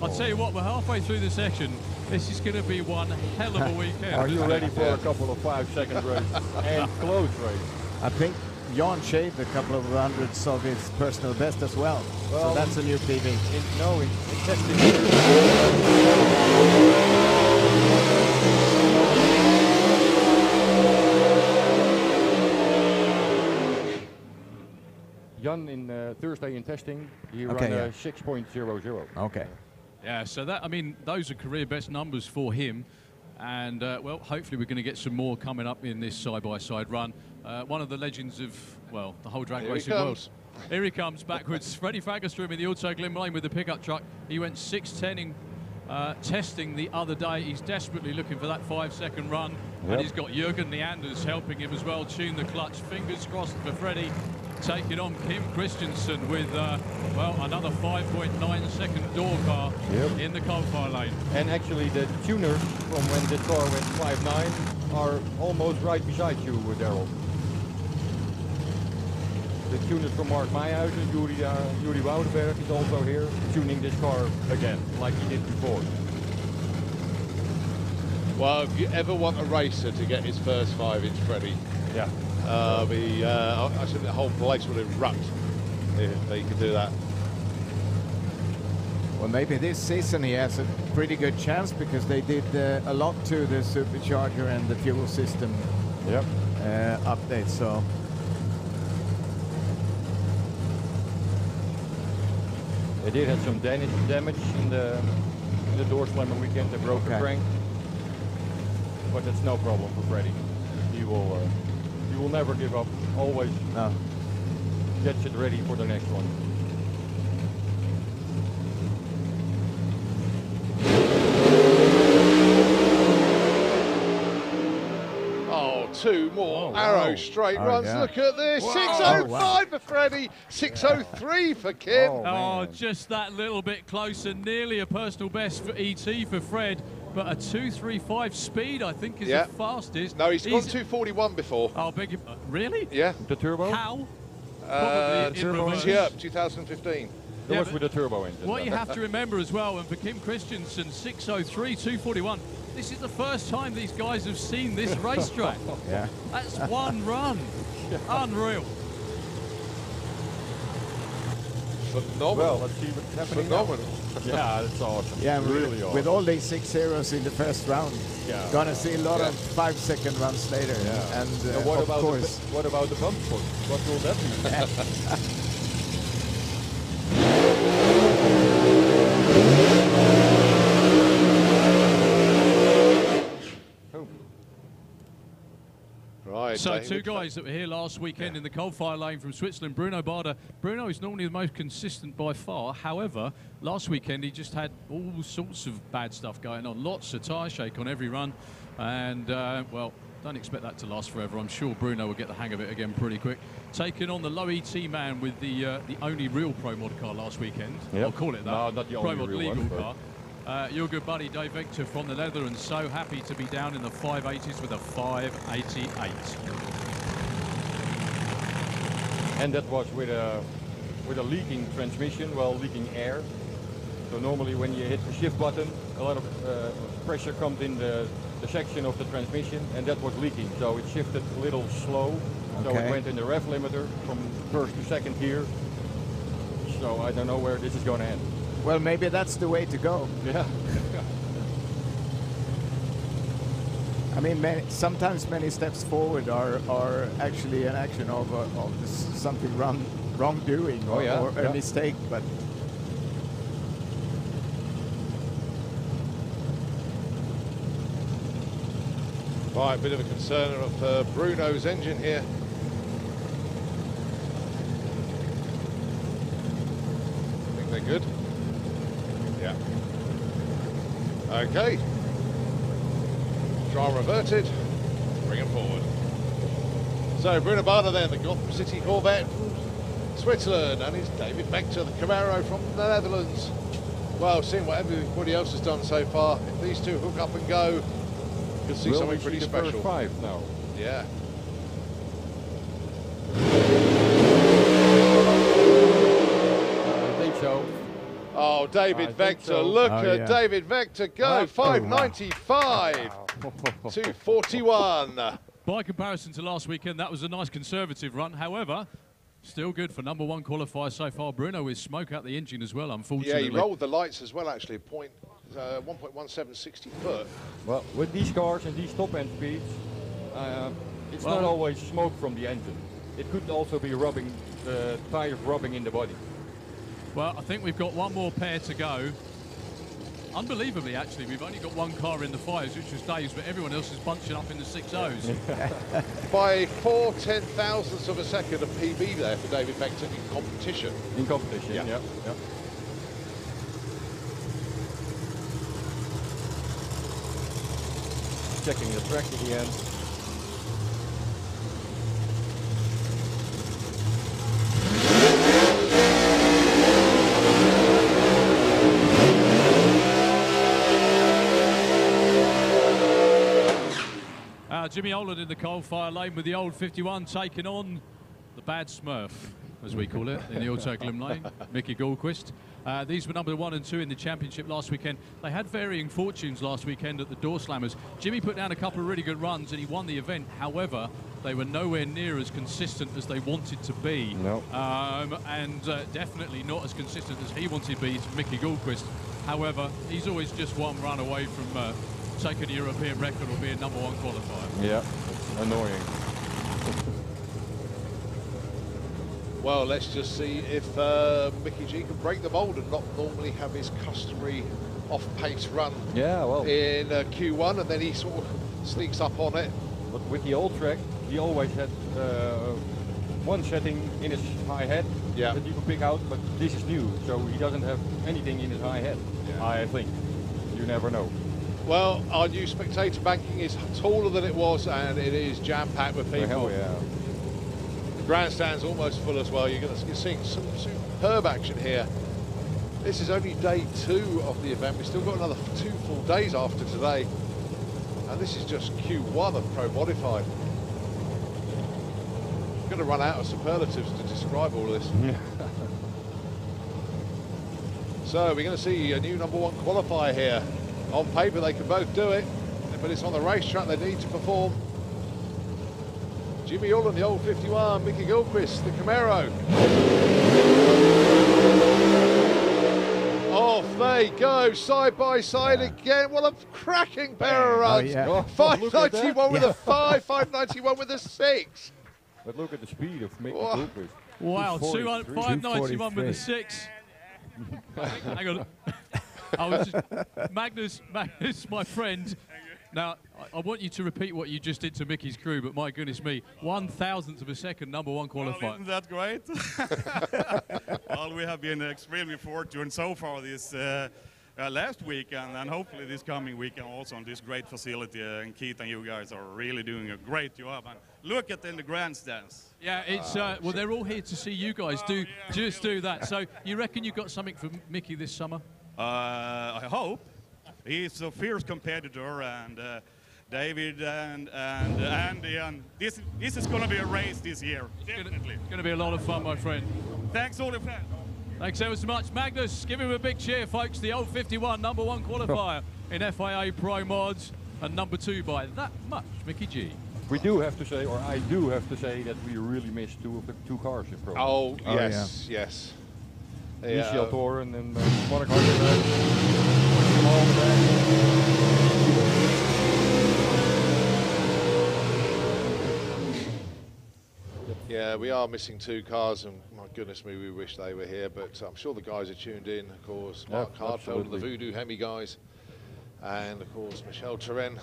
Speaker 17: I'll tell you what, we're halfway through the session. This is going to be one hell of a weekend.
Speaker 16: Are you ready for a couple of 5-second race and close race?
Speaker 19: I think Jan shaved a couple of hundreds of his personal best as well. So that's a new PB.
Speaker 16: In testing. Jan in Thursday in testing, he ran a 6.00.
Speaker 19: Okay.
Speaker 17: Yeah, so that, I mean, those are career best numbers for him. And, well, hopefully we're going to get some more coming up in this side-by-side run. One of the legends of, well, the whole drag racing world. Here he comes backwards. Freddie Fagerstrom in the Auto Glen Lane with the pickup truck. He went 6:10 in testing the other day. He's desperately looking for that 5-second run.
Speaker 16: Yep.
Speaker 17: And he's got Jürgen Leanders helping him as well. Tune the clutch. Fingers crossed for Freddie. Taking on Kim Christensen with, well, another 5.9-second door car in the qualifying lane.
Speaker 16: And actually the tuners from when the car went 5.9 are almost right beside you, Daryl. The tuners from Mark Meijhuizen, Yuri Woudenberg is also here, tuning this car again, like he did before.
Speaker 1: Well, if you ever want a racer to get his first 5-inch Freddie, I think the whole place would erupt if they could do that.
Speaker 19: Well, maybe this season he has a pretty good chance because they did a lot to the supercharger and the fuel system update. So
Speaker 16: they did have some damage in the door slammer weekend. They broke the crank, but that's no problem for Freddie. He will never give up. Always gets it ready for the next one.
Speaker 1: Oh, 2 more arrow straight runs. Look at this. 6:05 for Freddie, 6:03 for Kim.
Speaker 17: Oh, just that little bit closer. Nearly a personal best for ET for Fred. But a 2:35 speed, I think, is the fastest.
Speaker 1: No, he's gone 2:41 before.
Speaker 17: Oh, beg your really?
Speaker 1: Yeah.
Speaker 16: The turbo?
Speaker 17: How?
Speaker 1: Turbo 2015.
Speaker 16: That was with the turbo engine.
Speaker 17: What you have to remember as well, and for Kim Christensen, 6:03, 2:41. This is the first time these guys have seen this racetrack. That's one run. Unreal.
Speaker 1: Phenomenal.
Speaker 16: Well, let's see what's happening now.
Speaker 1: Phenomenal.
Speaker 16: Yeah, that's awesome.
Speaker 19: Yeah,
Speaker 16: really awesome.
Speaker 19: with all these 6 zeros in the first round, gonna see a lot of 5-second runs later.
Speaker 16: Yeah.
Speaker 19: And
Speaker 16: So what
Speaker 19: of
Speaker 16: about
Speaker 19: course,
Speaker 16: what about the bump spot? What will that mean?
Speaker 1: Right.
Speaker 17: So
Speaker 1: David.
Speaker 17: two guys that were here last weekend in the coal-fire lane from Switzerland, Bruno Barder. Bruno is normally the most consistent by far. However, last weekend he just had all sorts of bad stuff going on. Lots of tyre shake on every run. And, well, don't expect that to last forever. I'm sure Bruno will get the hang of it again pretty quick. Taking on the low ET man with the only real Pro Mod car last weekend.
Speaker 16: Yep.
Speaker 17: I'll call it that.
Speaker 16: No, not the
Speaker 17: Pro
Speaker 16: only
Speaker 17: Mod
Speaker 16: real
Speaker 17: legal
Speaker 16: one,
Speaker 17: car. Your good buddy Dave Victor from the Netherlands, so happy to be down in the 580s with a 588.
Speaker 16: And that was with a leaking transmission, well, leaking air. So normally when you hit the shift button, a lot of pressure comes in the section of the transmission, and that was leaking. So it shifted a little slow. So it went in the rev limiter from first to second gear. So I don't know where this is going to end.
Speaker 19: well, maybe that's the way to go.
Speaker 16: Yeah.
Speaker 19: I mean, sometimes many steps forward are actually an action of something wrongdoing or a mistake, but.
Speaker 1: Right, a bit of a concern of Bruno's engine here. I think they're good. Yeah. Okay. Drive reverted. Bring him forward. So Bruno Barder then, the Gotham City Corvette from Switzerland, and it's David Vector, the Camaro from the Netherlands. Well, seeing what everybody else has done so far, if these two hook up and go, you'll see something pretty special.
Speaker 16: First 5 now.
Speaker 1: Yeah.
Speaker 16: I think so.
Speaker 1: Oh, David Vector, look at David Vector go, 595 to 41.
Speaker 17: By comparison to last weekend, that was a nice conservative run. However, still good for number 1 qualifier so far. Bruno with smoke out the engine as well, unfortunately.
Speaker 1: Yeah, he rolled the lights as well, actually, 1.1760 foot.
Speaker 16: Well, with these cars and these top-end speeds, it's not always smoke from the engine. It could also be rubbing, the tires rubbing in the body.
Speaker 17: Well, I think we've got one more pair to go. Unbelievably, actually, we've only got one car in the 5s, which was Dave's, but everyone else is bunching up in the 6.0s.
Speaker 1: By 4/10,000ths of a second of PB there for David Vector in competition.
Speaker 16: In competition, yeah. Checking the track again.
Speaker 17: Jimmy Oland in the coal-fire lane with the old 51 taking on the bad Smurf, as we call it, in the Auto Gloom lane, Mickey Goldquist. These were number 1 and 2 in the championship last weekend. They had varying fortunes last weekend at the Door Slammers. Jimmy put down a couple of really good runs and he won the event. However, they were nowhere near as consistent as they wanted to be.
Speaker 16: No.
Speaker 17: And definitely not as consistent as he wanted to be to Mickey Goldquist. However, he's always just one run away from taking a European record or being number 1 qualifier.
Speaker 16: Yeah, it's annoying.
Speaker 1: Well, let's just see if Mickey G can break the mould and not normally have his customary off-pace run in Q1, and then he sort of sneaks up on it.
Speaker 16: But with the old track, he always had one setting in his high head that you could pick out, but this is new, so he doesn't have anything in his high head, I think. You never know.
Speaker 1: Well, our new spectator banking is taller than it was, and it is jam-packed with people.
Speaker 16: Hell yeah.
Speaker 1: The grandstand's almost full as well. You're seeing some superb action here. This is only day 2 of the event. We've still got another 2 full days after today. And this is just Q1 of Pro Modified. I'm going to run out of superlatives to describe all this. So we're going to see a new number 1 qualifier here. On paper, they can both do it, but it's on the racetrack they need to perform. Jimmy Oland, the old 51, Mickey Gilchrist, the Camaro. they go side by side again. What a cracking pair of runs. 591 with a 5, 591 with a 6.
Speaker 16: But look at the speed of Mickey Bloomquist.
Speaker 17: Wow, 591 with a 6. Hang on. I was just, Magnus, my friend. Now, I want you to repeat what you just did to Mickey's crew, but my goodness me, 1,000th of a second, #1 qualifier.
Speaker 21: Well, isn't that great? Well, we have been extremely fortunate so far this last weekend, and hopefully this coming weekend also on this great facility. And Keith and you guys are really doing a great job. And look at in the grandstands.
Speaker 17: Yeah, it's well, they're all here to see you guys do that. So you reckon you got something for Mickey this summer?
Speaker 21: I hope. He's a fierce competitor, and David and Andy, and this is going to be a race this year. Definitely.
Speaker 17: It's going to be a lot of fun, my friend.
Speaker 21: Thanks all the fans.
Speaker 17: Thanks ever so much. Magnus, give him a big cheer, folks. The old 51, #1 qualifier in FIA Pro Mods, and #2 by that much, Mickey G.
Speaker 16: We do have to say, or I do have to say, that we really missed 2 of the 2 cars in Pro.
Speaker 1: Oh, yes, yes.
Speaker 16: Michel Thoren and Monica
Speaker 1: Yeah, we are missing 2 cars, and my goodness me, we wish they were here, but I'm sure the guys are tuned in. Of course, Mark Hardfeld and the Voodoo Hemi guys, and of course Michel Turenne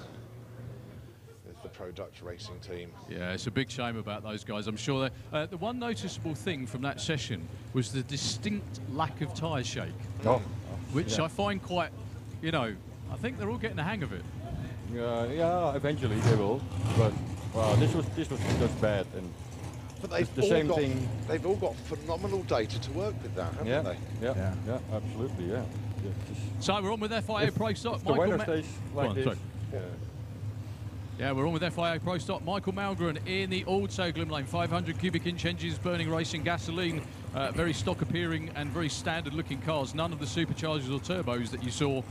Speaker 1: with the Pro Dutch Racing team.
Speaker 17: Yeah, it's a big shame about those guys. I'm sure the one noticeable thing from that session was the distinct lack of tyre shake, which I find quite, you know, I think they're all getting the hang of it.
Speaker 16: Yeah, eventually they will, but well, this was just bad. And
Speaker 1: but they've
Speaker 16: the same thing.
Speaker 1: They've all got phenomenal data to work with that, haven't they?
Speaker 16: Yeah, absolutely, yeah.
Speaker 17: So we're on with FIA Pro Stock.
Speaker 16: The weather stays like this.
Speaker 17: Yeah, we're on with FIA Pro Stock. Michael Malmgren in the Autoglym lane. 500 cubic inch engines, burning racing gasoline. Very stock appearing and very standard looking cars. None of the superchargers or turbos that you saw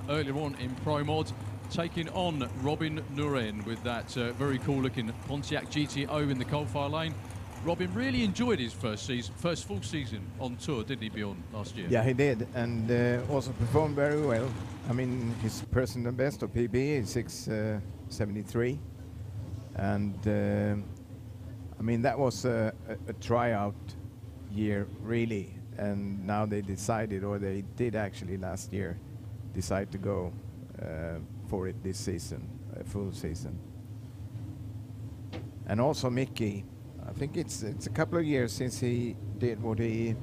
Speaker 17: earlier on in Pro Mod. Taking on Robin Nuren with that very cool looking Pontiac GTO in the coal-fire lane. Robin really enjoyed his first full season on tour, didn't he, Bjorn, last year?
Speaker 19: Yeah, he did, and also performed very well. I mean, his personal best of PB is 6:73, and I mean that was a tryout year really, and now they decided, or they did actually last year, decide to go for it this season, a full season. And also Mickey, I think it's a couple of years since he did what he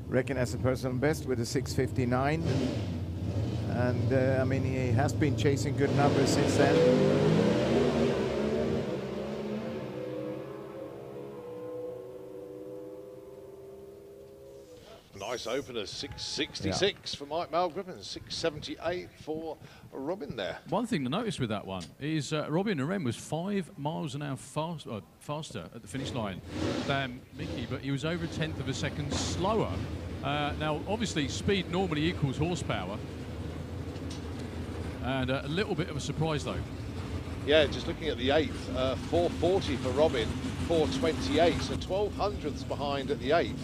Speaker 19: reckoned as a personal best with a 6:59, and I mean he has been chasing good numbers since then.
Speaker 1: Nice opener, 666 for Mike Malmgren and 678 for Robin there.
Speaker 17: One thing to notice with that one is Robin Nuren was 5 miles an hour faster at the finish line than Mickey, but he was over 1/10 of a second slower. Now, obviously, speed normally equals horsepower, and a little bit of a surprise though.
Speaker 1: Yeah, just looking at the 8th, 440 for Robin, 428, so 12 hundredths behind at the 8th.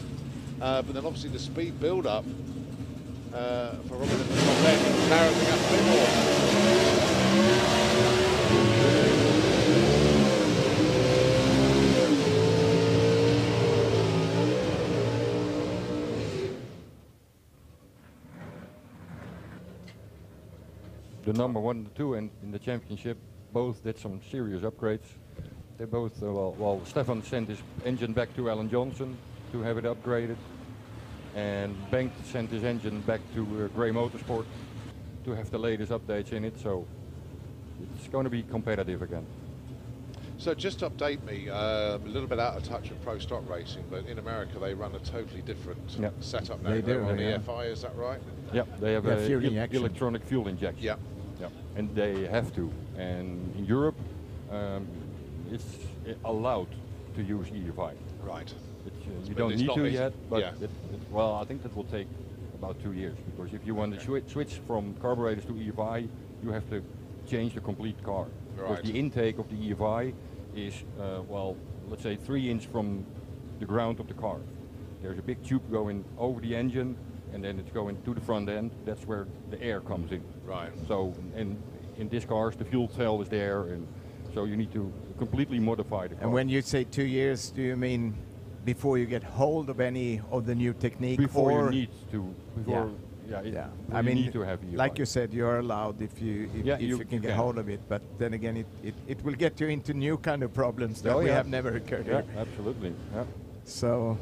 Speaker 1: But then obviously the speed build-up for Robin at the top end, narrowing up a bit more.
Speaker 16: The number 1 and 2 in the championship both did some serious upgrades. They both, well, Stefan sent his engine back to Alan Johnson to have it upgraded, and Bengt sent his engine back to Grey Motorsport to have the latest updates in it, so it's going to be competitive again.
Speaker 1: So just to update me, a little bit out of touch with Pro Stock Racing, but in America they run a totally different setup now. They're on EFI, is that right?
Speaker 16: Yeah, they have electronic fuel injection.
Speaker 1: Yeah.
Speaker 16: And they have to. And in Europe, it's allowed to use EFI.
Speaker 1: Right.
Speaker 16: You don't need to yet, but well, I think that will take about 2 years, because if you want to switch from carburetors to EFI, you have to change the complete car. Because the intake of the EFI is, well, let's say 3 inches from the ground of the car. There's a big tube going over the engine, and then it's going to the front end. That's where the air comes in.
Speaker 1: Right.
Speaker 16: So, and in this cars, the fuel cell is there, and so you need to completely modify the car.
Speaker 19: And when you say 2 years, do you mean before you get hold of any of the new technique?
Speaker 16: Before
Speaker 19: or
Speaker 16: you need to. Before,
Speaker 19: yeah.
Speaker 16: I
Speaker 19: I
Speaker 16: mean,
Speaker 19: mean,
Speaker 16: need to have
Speaker 19: like you said, you're allowed if you can get hold of it. But then again, it will get you into new kind of problems that we have never occurred here.
Speaker 16: Absolutely. Yeah.
Speaker 19: So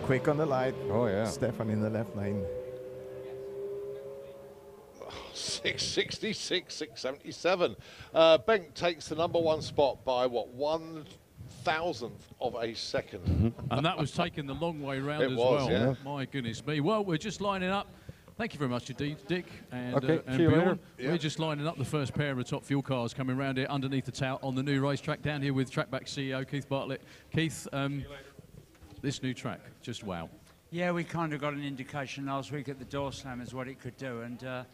Speaker 19: quick on the light.
Speaker 16: Oh yeah.
Speaker 19: Stefan in the left lane.
Speaker 1: 666, 677. Benk takes the #1 spot by what, 1,000th of a second.
Speaker 17: And that was taken the long way round
Speaker 1: It
Speaker 17: as
Speaker 1: was,
Speaker 17: well.
Speaker 1: yeah.
Speaker 17: My goodness me. Well, we're just lining up. Thank you very much indeed, Dick and,
Speaker 16: Okay,
Speaker 17: and
Speaker 16: see you
Speaker 17: Bjorn.
Speaker 16: later.
Speaker 17: We're just lining up the first pair of top fuel cars coming around here underneath the tout on the new racetrack down here with Trackback CEO Keith Bartlett. Keith, this new track, just wow.
Speaker 3: Yeah, we kind of got an indication last week at the Door Slammers what it could do, and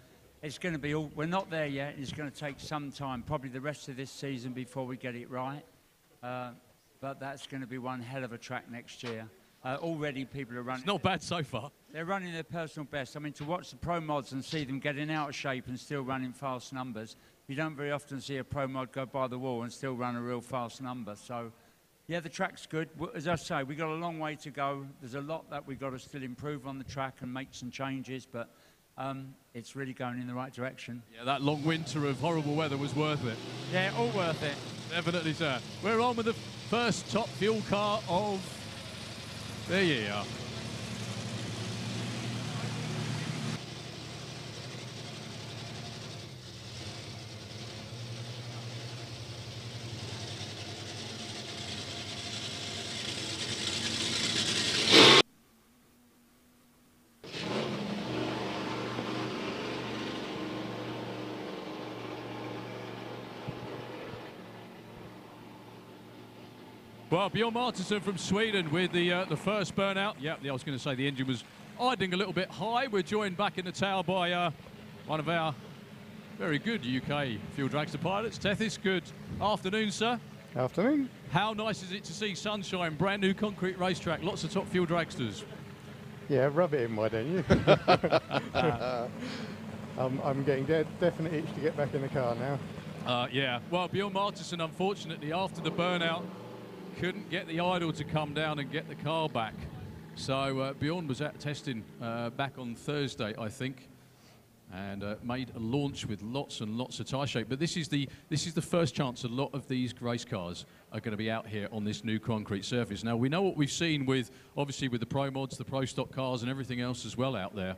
Speaker 3: it's going to be all. We're not there yet. It's going to take some time, probably the rest of this season before we get it right. But that's going to be one hell of a track next year. Already people are running.
Speaker 17: It's not bad so far.
Speaker 3: They're running their personal best. I mean, to watch the pro mods and see them getting out of shape and still running fast numbers, you don't very often see a pro mod go by the wall and still run a real fast number. So, yeah, the track's good. As I say, we've got a long way to go. There's a lot that we've got to still improve on the track and make some changes, but it's really going in the right direction.
Speaker 17: Yeah, that long winter of horrible weather was worth it.
Speaker 3: Yeah, all worth it.
Speaker 17: Definitely, sir. We're on with the first top fuel car of the year. Well, Bjorn Martinsson from Sweden with the first burnout. Yep, I was going to say the engine was idling a little bit high. We're joined back in the tower by one of our very good UK Fuel Dragster pilots, Tethys. Good afternoon, sir.
Speaker 22: Afternoon.
Speaker 17: How nice is it to see sunshine, brand new concrete racetrack, lots of top Fuel Dragsters?
Speaker 22: Yeah, rub it in, why don't you? I'm getting definite itch to get back in the car now.
Speaker 17: Yeah, well, Bjorn Martinsson, unfortunately, after the burnout, couldn't get the idle to come down and get the car back. So Bjorn was out testing back on Thursday, I think, and made a launch with lots and lots of tyre shape. But this is the first chance a lot of these race cars are going to be out here on this new concrete surface. Now, we know what we've seen with, obviously, with the Pro Mods, the Pro Stock cars and everything else as well out there.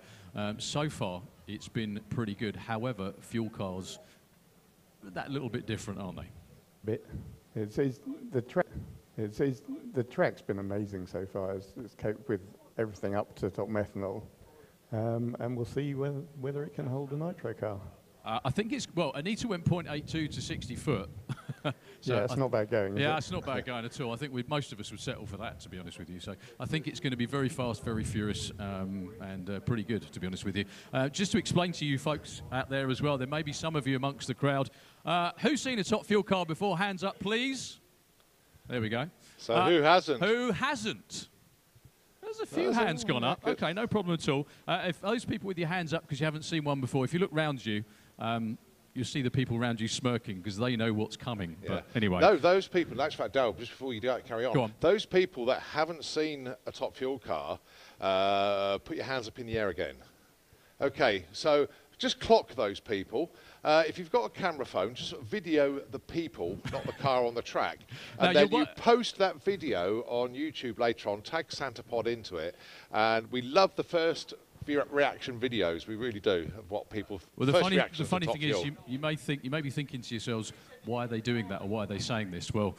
Speaker 17: So far, it's been pretty good. However, fuel cars, that little bit different, aren't they?
Speaker 22: Bit. The track's been amazing so far. It's coped with everything up to top methanol. And we'll see whether it can hold a nitro car.
Speaker 17: I think it's, well, Anita went 0.82 to 60 foot.
Speaker 22: So yeah, it's not bad going.
Speaker 17: Yeah, it's not bad going at all. I think most of us would settle for that, to be honest with you. So I think it's going to be very fast, very furious, and pretty good, to be honest with you. Just to explain to you folks out there as well, there may be some of you amongst the crowd. Who's seen a top fuel car before? Hands up, please. There we go.
Speaker 1: So who hasn't?
Speaker 17: Who hasn't? There's a few hands gone up. Okay, no problem at all. If those people with your hands up because you haven't seen one before, if you look round you, you'll see the people around you smirking because they know what's coming. Yeah. But anyway.
Speaker 1: No, those people, in actual fact, Dale, just before you carry on,
Speaker 17: Go on,
Speaker 1: those people that haven't seen a top fuel car, put your hands up in the air again. Okay, so just clock those people. If you've got a camera phone, just video the people, not the car on the track. And then you post that video on YouTube later on, tag Santapod into it, and we love the first reaction videos. We really do, of what people.
Speaker 17: Well, the funny thing is, you may be thinking to yourselves, why are they doing that, or why are they saying this? Well,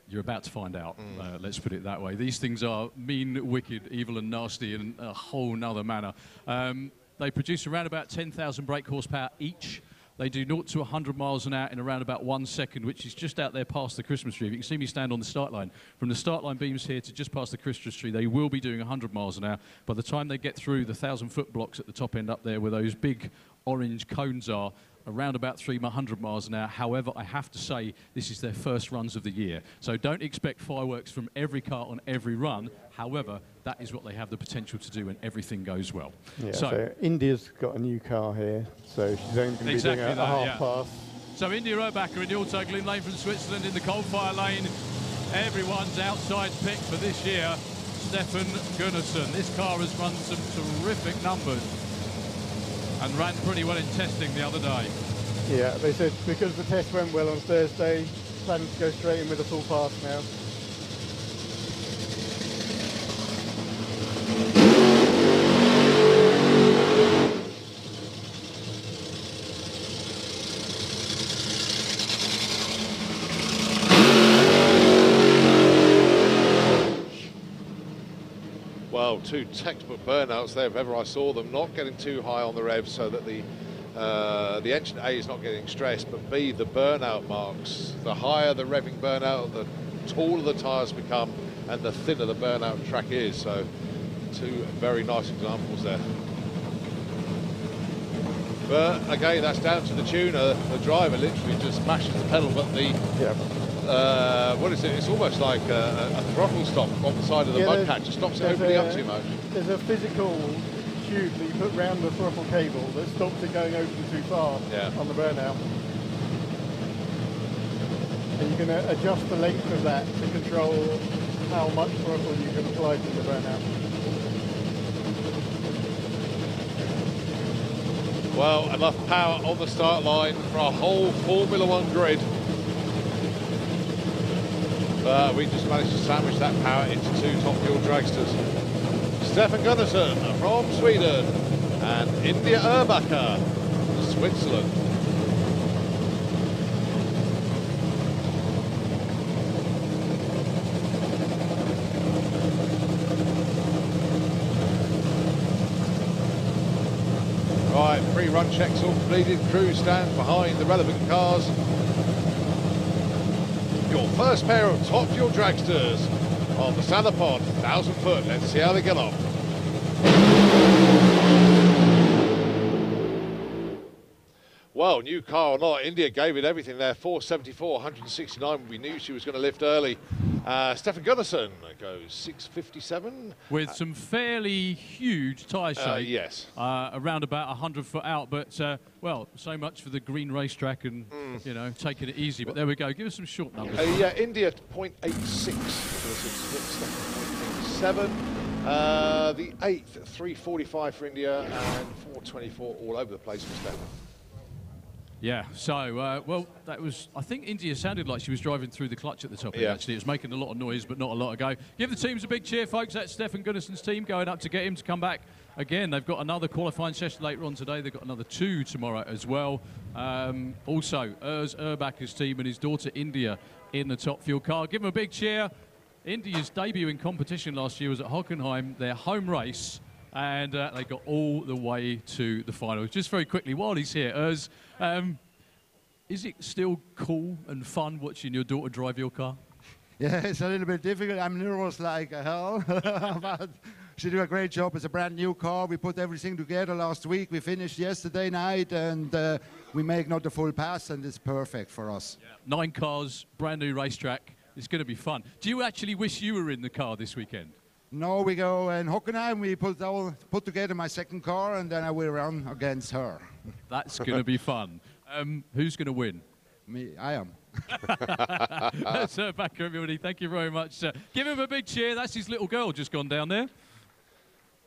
Speaker 17: you're about to find out. Let's put it that way. These things are mean, wicked, evil, and nasty in a whole nother manner. They produce around about 10,000 brake horsepower each. They do 0 to 100 miles an hour in around about 1 second, which is just out there past the Christmas tree. You can see me stand on the start line. From the start line beams here to just past the Christmas tree, they will be doing 100 miles an hour. By the time they get through the 1,000-foot blocks at the top end up there where those big orange cones are, around about 300 miles an hour. However, I have to say this is their first runs of the year. So don't expect fireworks from every car on every run. However, that is what they have the potential to do when everything goes well.
Speaker 22: Yeah, so India's got a new car here, so she's only going to be doing a half pass.
Speaker 17: So India Urbacher in the Autoglyn lane from Switzerland in the coal-fire lane. Everyone's outside pick for this year, Stefan Gunnarsson. This car has run some terrific numbers and ran pretty well in testing the other day.
Speaker 22: Yeah, they said because the test went well on Thursday, planning to go straight in with a full pass now.
Speaker 1: Well, two textbook burnouts there if ever I saw them, not getting too high on the revs so that the engine A is not getting stressed, but B, the burnout marks. The higher the revving burnout, the taller the tyres become and the thinner the burnout track is. So two very nice examples there. But again, that's down to the tuner. The driver literally just smashes the pedal, but the what is it? It's almost like a throttle stop on the side of the mud catch. It stops it opening up too much.
Speaker 22: There's a physical tube that you put round the throttle cable that stops it going open too far on the burnout. And you can adjust the length of that to control how much throttle you can apply to the burnout.
Speaker 1: Well, enough power on the start line for a whole Formula One grid. But we just managed to sandwich that power into two top fuel dragsters. Stefan Gunnarsson from Sweden and India Urbacher, Switzerland. Right, pre-run checks all completed. Crew stands behind the relevant cars. Your first pair of top fuel dragsters on the Standard Pod, 1,000 foot. Let's see how they get on. Well, new car or not, India gave it everything there. 474, 169. We knew she was going to lift early. Stefan Gunnarsson goes 657.
Speaker 17: With some fairly huge tyre shape.
Speaker 1: Yes.
Speaker 17: Around about 100 foot out. But, well, so much for the green racetrack and, you know, taking it easy. But there we go. Give us some short numbers.
Speaker 1: Yeah, India 0.86. 0.7. The 8th, 345 for India and 424 all over the place for Stefan.
Speaker 17: Yeah, so, well, that was, I think India sounded like she was driving through the clutch at the top end, actually. It was making a lot of noise, but not a lot of go. Give the teams a big cheer, folks. That's Stefan Gunnarsson's team going up to get him to come back again. They've got another qualifying session later on today. They've got another 2 tomorrow as well. Also, Urs Urbacher's team and his daughter India in the top fuel car. Give them a big cheer. India's debut in competition last year was at Hockenheim, their home race. And they got all the way to the final. Just very quickly, while he's here, Urs, is it still cool and fun watching your daughter drive your car?
Speaker 6: Yeah, it's a little bit difficult. I'm nervous like hell. But she did a great job. It's a brand new car. We put everything together last week. We finished yesterday night, and we make not the full pass, and it's perfect for us.
Speaker 17: Yeah. 9 cars, brand new racetrack. It's going to be fun. Do you actually wish you were in the car this weekend?
Speaker 6: No, we go in Hockenheim. We put together my second car, and then I will run against her.
Speaker 17: That's going to be fun. Who's going to win?
Speaker 6: Me, I am.
Speaker 17: That's back, everybody. Thank you very much. Give him a big cheer. That's his little girl just gone down there.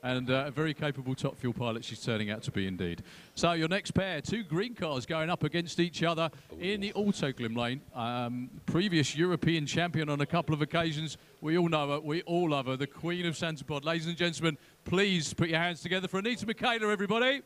Speaker 17: And a very capable top fuel pilot she's turning out to be indeed. So your next pair, 2 green cars going up against each other in the Autoglyn lane. Previous European champion on a couple of occasions. We all know her, we all love her, the Queen of Santa Pod. Ladies and gentlemen, please put your hands together for Anita Michaela, everybody.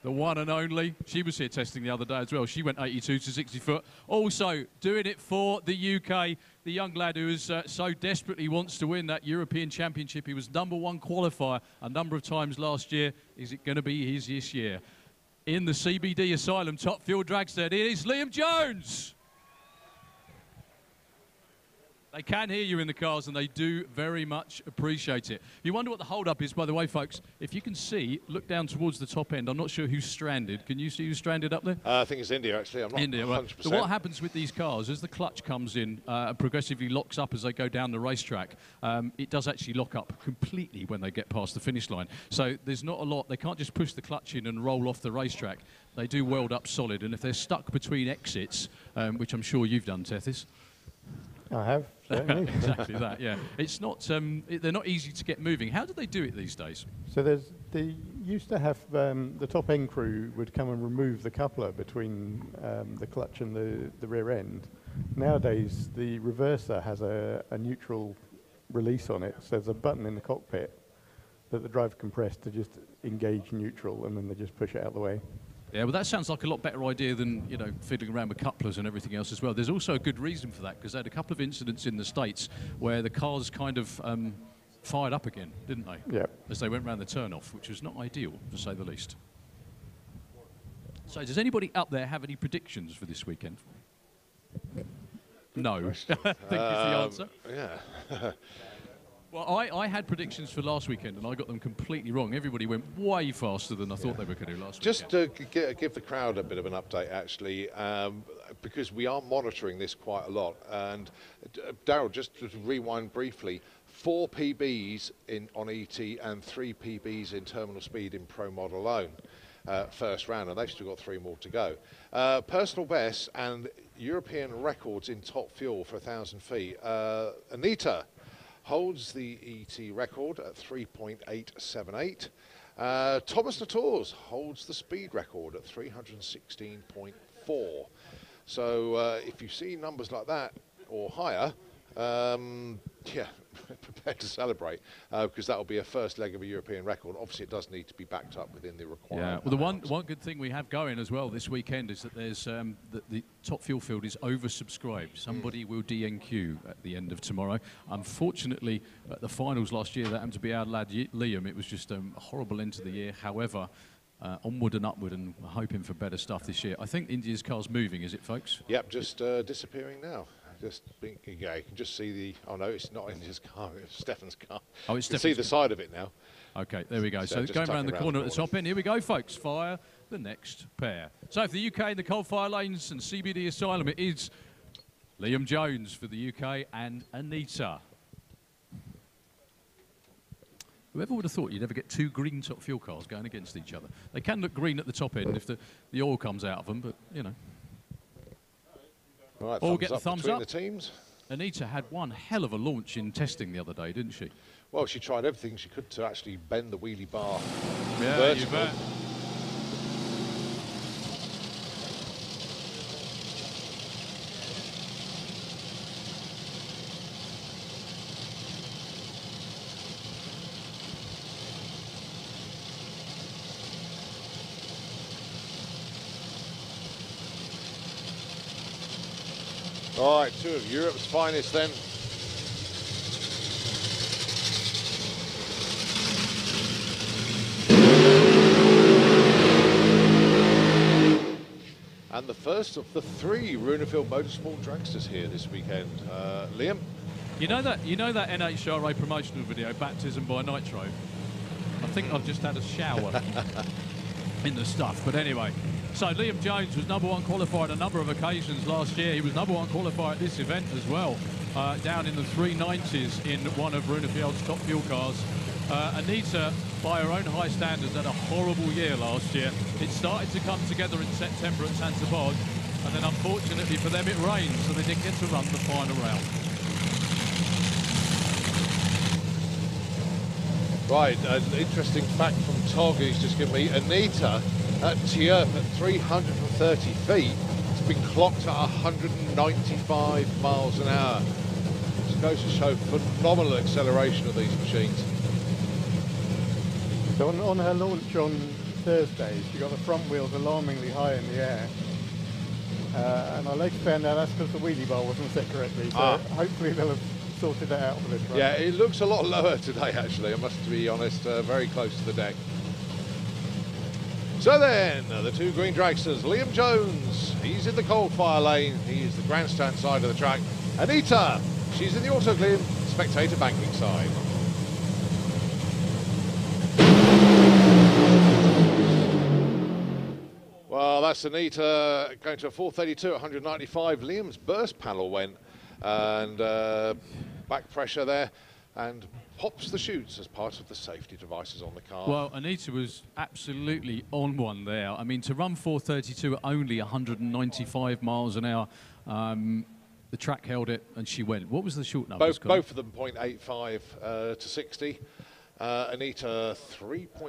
Speaker 17: The one and only. She was here testing the other day as well. She went 82 to 60 foot. Also doing it for the UK, the young lad who is so desperately wants to win that European Championship. He was #1 qualifier a number of times last year. Is it going to be his this year? In the CBD Asylum Top Fuel Dragster, it is Liam Jones. They can hear you in the cars, and they do very much appreciate it. You wonder what the hold-up is, by the way, folks. If you can see, look down towards the top end. I'm not sure who's stranded. Can you see who's stranded up there?
Speaker 1: I think it's India, actually. I'm not
Speaker 17: India.
Speaker 1: 100%.
Speaker 17: Well, so what happens with these cars, as the clutch comes in and progressively locks up as they go down the racetrack, it does actually lock up completely when they get past the finish line. So there's not a lot. They can't just push the clutch in and roll off the racetrack. They do weld up solid, and if they're stuck between exits, which I'm sure you've done, Tethys.
Speaker 22: I have, certainly.
Speaker 17: Exactly that, yeah. It's not, they're not easy to get moving. How do they do it these days?
Speaker 22: So they used to have, the top end crew would come and remove the coupler between the clutch and the rear end. Nowadays, the reverser has a neutral release on it. So there's a button in the cockpit that the driver can press to just engage neutral, and then they just push it out of the way.
Speaker 17: Yeah, well, that sounds like a lot better idea than, you know, fiddling around with couplers and everything else as well. There's also a good reason for that, because they had a couple of incidents in the States where the cars kind of fired up again, didn't they?
Speaker 22: Yeah.
Speaker 17: As they went round the turn-off, which was not ideal, to say the least. So does anybody up there have any predictions for this weekend? No, I think is the answer.
Speaker 1: Yeah.
Speaker 17: Well, I had predictions for last weekend, and I got them completely wrong. Everybody went way faster than I thought they were going to do last weekend.
Speaker 1: Just to give the crowd a bit of an update, actually, because we are monitoring this quite a lot. And Daryl, just to rewind briefly, 4 PBs on ET and 3 PBs in terminal speed in Pro Mod alone. First round, and they've still got 3 more to go. Personal best and European records in top fuel for 1,000 feet. Anita holds the ET record at 3.878. Thomas Latours holds the speed record at 316.4. So if you see numbers like that or higher, yeah, prepare to celebrate, because that will be a first leg of a European record. Obviously, it does need to be backed up within the required.
Speaker 17: Yeah, well, the one good thing we have going as well this weekend is that there's the top fuel field is oversubscribed. Somebody will DNQ at the end of tomorrow. Unfortunately, at the finals last year, that happened to be our lad Liam. It was just a horrible end to the year. However, onward and upward, and we're hoping for better stuff this year. I think India's car's moving, is it, folks?
Speaker 1: Yep, just disappearing now. Just think, yeah, you can just see the. Oh no, it's not India's car. It's Stefan's car.
Speaker 17: Oh, it's
Speaker 1: you can see the side of it now.
Speaker 17: Okay, there we go. So going around the corner at the top end. Here we go, folks. Fire the next pair. So for the UK in the coal-fire lanes and CBD Asylum, it is Liam Jones for the UK and Anita. Whoever would have thought you'd ever get 2 green top fuel cars going against each other? They can look green at the top end if the oil comes out of them, but you know.
Speaker 1: Right,
Speaker 17: all get the thumbs up.
Speaker 1: The teams.
Speaker 17: Anita had one hell of a launch in testing the other day, didn't she?
Speaker 1: Well, she tried everything she could to actually bend the wheelie bar.
Speaker 17: Yeah,
Speaker 1: vertical.
Speaker 17: you bet.
Speaker 1: All right, 2 of Europe's finest then. And the first of the 3 Runefield Motorsport Dragsters here this weekend. Liam?
Speaker 17: You know that NHRA promotional video, Baptism by Nitro? I think I've just had a shower in the stuff, but anyway. So Liam Jones was #1 qualifier on a number of occasions last year. He was #1 qualifier at this event as well, down in the 390s in one of Runefield's top fuel cars. Anita, by her own high standards, had a horrible year last year. It started to come together in September at Santa Bod, and then unfortunately for them it rained, so they didn't get to run the final round.
Speaker 1: Right, an interesting fact from Tog who's just given me. Anita at Tierp at 330 feet has been clocked at 195 miles an hour. Which goes to show phenomenal acceleration of these machines.
Speaker 22: So on her launch on Thursday, she got the front wheels alarmingly high in the air. And I later found out that's because the wheelie bar wasn't set correctly. So hopefully they'll have sorted that out for this run.
Speaker 1: Yeah, it looks a lot lower today, actually, I must be honest. Very close to the deck. So then, the 2 green dragsters, Liam Jones, he's in the coal fire lane. He is the grandstand side of the track. Anita She's in the Autoglim spectator banking side. Well, that's Anita going to a 432 at 195. Liam's burst panel went, and back pressure there, and pops the chutes as part of the safety devices on the car.
Speaker 17: Well, Anita was absolutely on one there. I mean, to run 432 at only 195 miles an hour, the track held it and she went. What was the short numbers?
Speaker 1: Both of them 0.85 to 60. Anita 3.20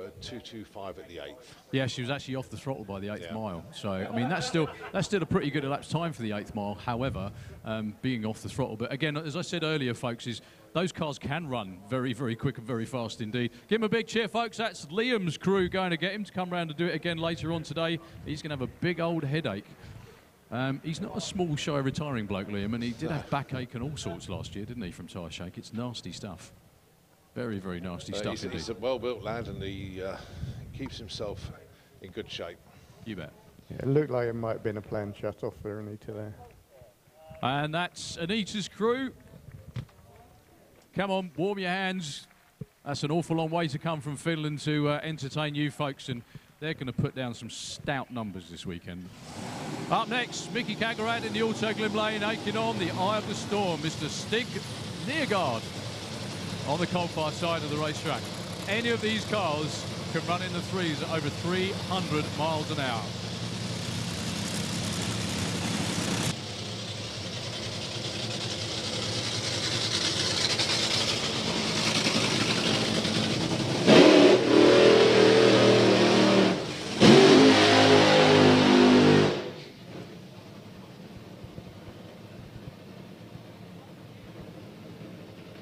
Speaker 1: at 225 at the 8th.
Speaker 17: Yeah, she was actually off the throttle by the 8th mile. So, I mean, that's still a pretty good elapsed time for the 8th mile. However, being off the throttle. But again, as I said earlier, folks, is those cars can run very, very quick and very fast indeed. Give him a big cheer, folks. That's Liam's crew going to get him to come round and do it again later on today. He's going to have a big old headache. He's not a small, shy, retiring bloke, Liam, and he did have backache and all sorts last year, didn't he, from tyre shake? It's nasty stuff. Very, very nasty stuff indeed.
Speaker 1: He's a well-built lad, and he keeps himself in good shape.
Speaker 17: You bet.
Speaker 22: Yeah, it looked like it might have been a planned shut-off for Anita there.
Speaker 17: And that's Anita's crew. Come on, warm your hands. That's an awful long way to come from Finland to entertain you folks, and they're going to put down some stout numbers this weekend. Up next, Mickey Kagarad in the Autoglim lane, taking on the eye of the storm, Mr. Stig Neergaard on the coal-fire side of the racetrack. Any of these cars can run in the threes at over 300 miles an hour.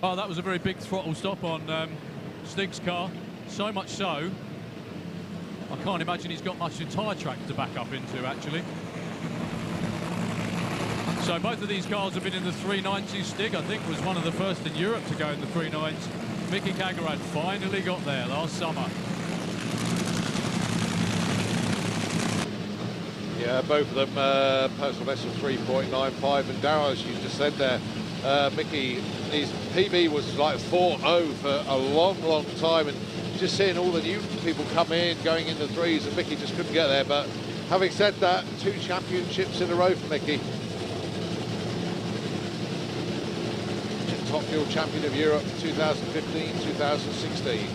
Speaker 17: Oh, that was a very big throttle stop on Stig's car. So much so, I can't imagine he's got much tyre track to back up into, actually. So both of these cars have been in the 390s. Stig, I think, was one of the first in Europe to go in the 390s. Mickey Kagarad finally got there last summer.
Speaker 1: Yeah, both of them personal best of 3.95, and Darrow, as you just said there, Mickey, his PB was like 4.0 for a long, long time, and just seeing all the new people come in, going in the threes, and Mickey just couldn't get there. But having said that, 2 championships in a row for Mickey. Top Fuel Champion of Europe 2015, 2016.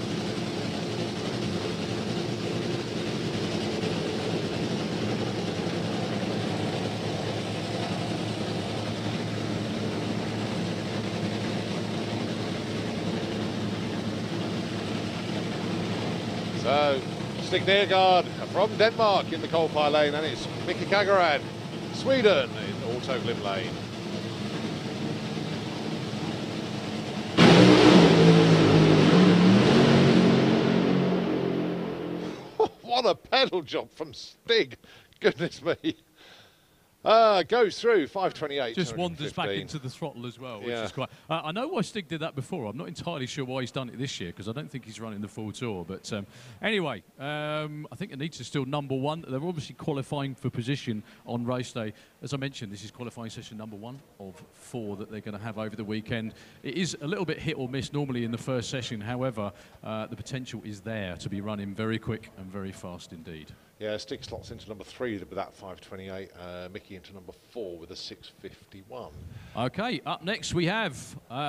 Speaker 1: So, Stig Neergaard from Denmark in the coal-fire lane, and it's Mickey Kagarad, Sweden, in Autoglim lane. What a pedal job from Stig, goodness me. Goes through 528.
Speaker 17: Just wanders back into the throttle as well, which is quite... I know why Stig did that before. I'm not entirely sure why he's done it this year, because I don't think he's running the full tour. But anyway, I think Anita's still #1. They're obviously qualifying for position on race day. As I mentioned, this is qualifying session #1 of 4 that they're going to have over the weekend. It is a little bit hit or miss normally in the first session. However, the potential is there to be running very quick and very fast indeed.
Speaker 1: Yeah, Stig slots into #3 with that 528. Mickey into #4 with a 651.
Speaker 17: Okay, up next we have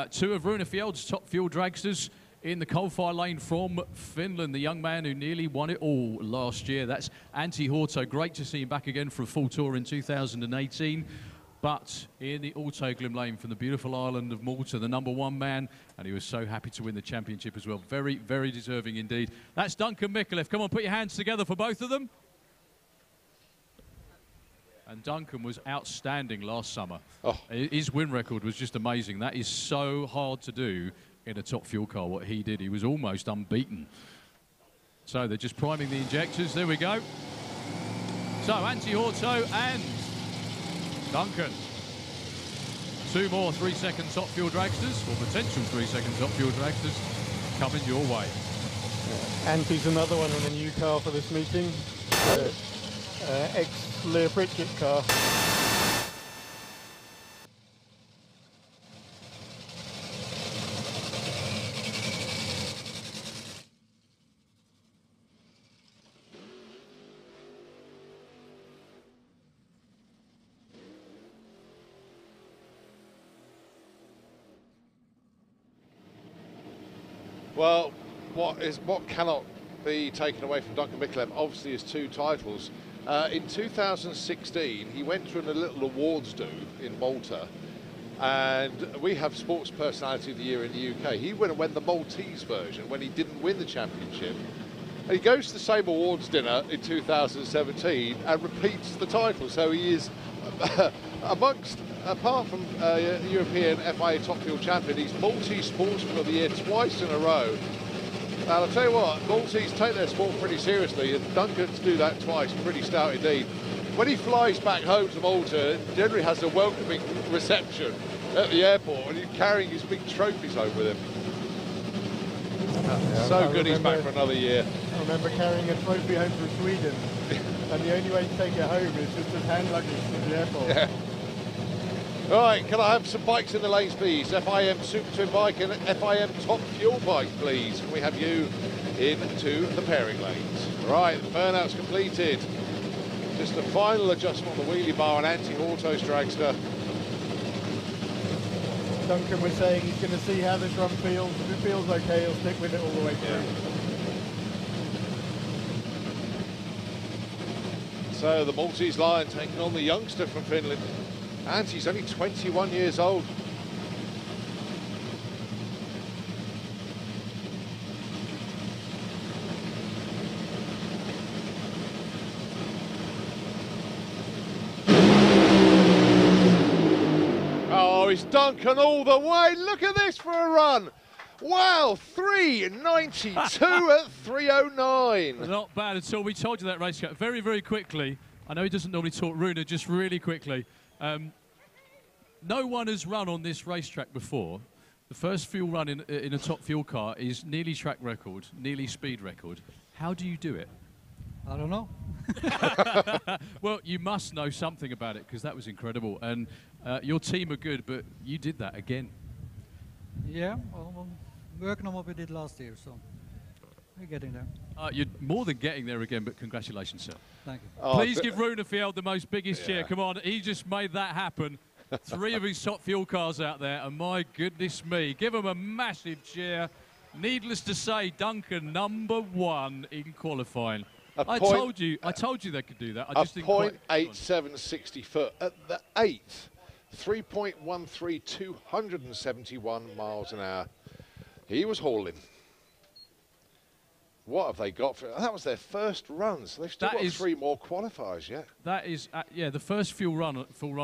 Speaker 17: 2 of Runefield's top Fuel Dragsters in the coal-fire lane from Finland. The young man who nearly won it all last year. That's Antti Horto. Great to see him back again for a full tour in 2018. But in the Autoglim lane from the beautiful island of Malta, the #1 man, and he was so happy to win the championship as well. Very, very deserving indeed. That's Duncan Mikulev. Come on, put your hands together for both of them. And Duncan was outstanding last summer. Oh. His win record was just amazing. That is so hard to do in a top fuel car, what he did. He was almost unbeaten. So they're just priming the injectors. There we go. So Antti Horto and Duncan. 2 more 3-second top fuel dragsters, or potential 3-second top fuel dragsters, coming your way.
Speaker 22: Antti's another one in a new car for this meeting. Ex-Leah Pritchett car.
Speaker 1: Well, what cannot be taken away from Duncan Micklem, obviously, is 2 titles. In 2016, he went to a little awards do in Malta, and we have Sports Personality of the Year in the UK. He went and won the Maltese version when he didn't win the championship. And he goes to the same awards dinner in 2017 and repeats the title. So he is apart from European FIA Top Fuel champion, he's Maltese Sportsman of the Year twice in a row. And I'll tell you what, Maltese take their sport pretty seriously, and Duncan to do that twice, pretty stout indeed. When he flies back home to Malta, generally has a welcoming reception at the airport, and he's carrying his big trophies home with him. So good he's back for another year.
Speaker 22: I remember carrying a trophy home from Sweden, and the only way to take it home is just as hand luggage to the airport.
Speaker 1: Yeah. All right, can I have some bikes in the lanes, please? FIM Super Twin bike and FIM Top Fuel bike, please. Can we have you into the pairing lanes? Right, the burnout's completed. Just a final adjustment on the wheelie bar on anti-autos dragster.
Speaker 22: Duncan was saying he's going to see how this run feels. If it feels okay, he'll stick with it all the way through.
Speaker 1: So the Maltese Lion taking on the youngster from Finland, and he's only 21 years old. Oh, it's Duncan all the way. Look at this for a run. Wow, 392 at 309.
Speaker 17: Not bad at all. We told you that race very, very quickly. I know he doesn't normally talk, Rune, just really quickly. No one has run on this racetrack before. The first fuel run in a top fuel car is nearly track record, nearly speed record. How do you do it?
Speaker 8: I don't know.
Speaker 17: Well, you must know something about it, because that was incredible. And your team are good, but you did that again.
Speaker 8: Yeah, well, I'm working on what we did last year, so we're getting there.
Speaker 17: You're more than getting there again, but congratulations, sir.
Speaker 8: Thank you.
Speaker 17: Please give Runefield the most biggest cheer. Come on, he just made that happen. 3 of his top fuel cars out there, and my goodness me, give him a massive cheer. Needless to say, Duncan #1 in qualifying. I told you they could do that. I just didn't quite.
Speaker 1: 0.8760 foot at the 8th. 3.13, 271 miles an hour. He was hauling. What have they got for? That was their first run, so they've still got 3 more qualifiers yet.
Speaker 17: That is, yeah, the first full run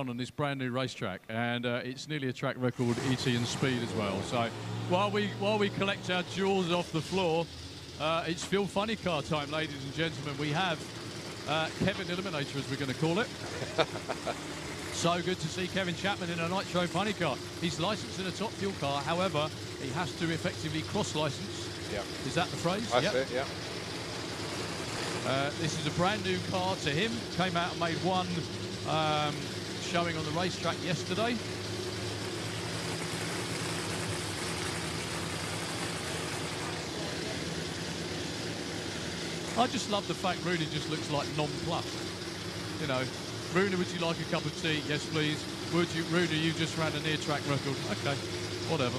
Speaker 17: on this brand new racetrack, and it's nearly a track record ET and speed as well. So while we collect our jewels off the floor, it's Fuel Funny Car time, ladies and gentlemen. We have Kevin Eliminator, as we're going to call it. So good to see Kevin Chapman in a Nitro Funny Car. He's licensed in a top fuel car, however, he has to effectively cross-license.
Speaker 1: Yeah.
Speaker 17: Is that the phrase?
Speaker 1: That's it, yeah.
Speaker 17: This is a brand new car to him. Came out and made one showing on the racetrack yesterday. I just love the fact Rooney just looks like nonplussed. You know, Rooney, would you like a cup of tea? Yes, please. Would you, Rooney, you just ran a near track record. Okay, whatever.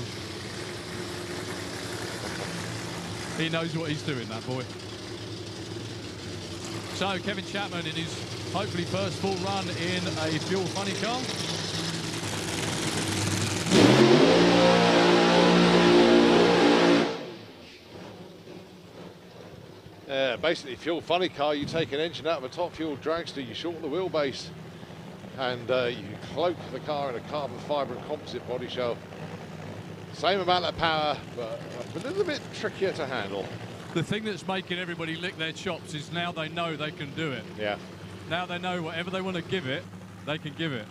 Speaker 17: He knows what he's doing, that boy. So, Kevin Chapman in his hopefully first full run in a Fuel Funny car.
Speaker 1: Basically, Fuel Funny car, you take an engine out of a top fuel dragster, you shorten the wheelbase, and you cloak the car in a carbon fibre and composite body shell. Same amount of power, but a little bit trickier to handle.
Speaker 17: The thing that's making everybody lick their chops is now they know they can do it.
Speaker 1: Yeah.
Speaker 17: Now they know whatever they want to give it, they can give it.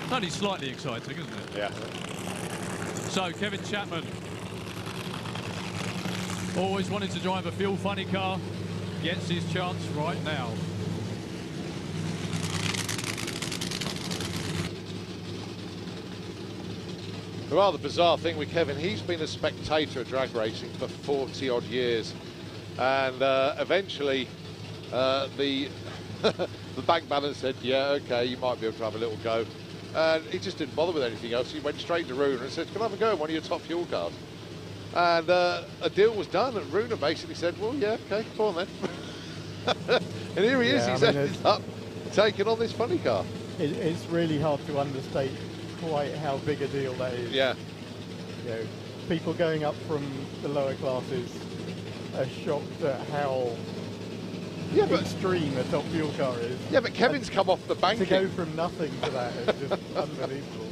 Speaker 17: It's only slightly exciting, isn't it?
Speaker 1: Yeah.
Speaker 17: So, Kevin Chapman, always wanted to drive a Fuel Funny car, gets his chance right now.
Speaker 1: The rather bizarre thing with Kevin, he's been a spectator of drag racing for 40 odd years, and eventually the bank balance said, yeah, okay, you might be able to have a little go, and he just didn't bother with anything else. He went straight to Rune and said, can I have a go in one of your top fuel cars? And a deal was done, and Runa basically said, well, yeah, okay, go on then. And here he is, he's ended up taking on this funny car.
Speaker 22: It's really hard to understate quite how big a deal that is.
Speaker 1: Yeah.
Speaker 22: You know, people going up from the lower classes are shocked at how extreme a top fuel car is.
Speaker 1: Yeah, but Kevin's come off the banking.
Speaker 22: To go from nothing to that is just unbelievable.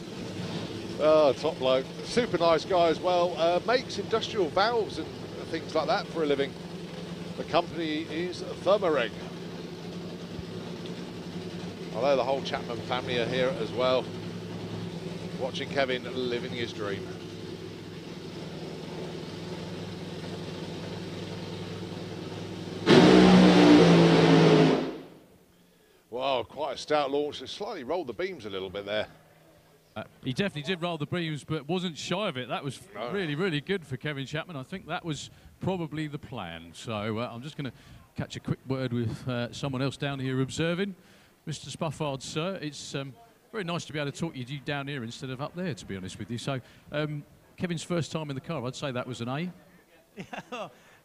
Speaker 1: Oh, top bloke. Super nice guy as well. Makes industrial valves and things like that for a living. The company is Thermareg. Although the whole Chapman family are here as well, watching Kevin living his dream. Wow, quite a stout launch. It slightly rolled the beams a little bit there.
Speaker 17: He definitely did roll the beams, but wasn't shy of it. That was really, really good for Kevin Chapman. I think that was probably the plan. So I'm just going to catch a quick word with someone else down here observing. Mr. Spuffard, sir, it's very nice to be able to talk to you down here instead of up there, to be honest with you. So Kevin's first time in the car, I'd say that was an A.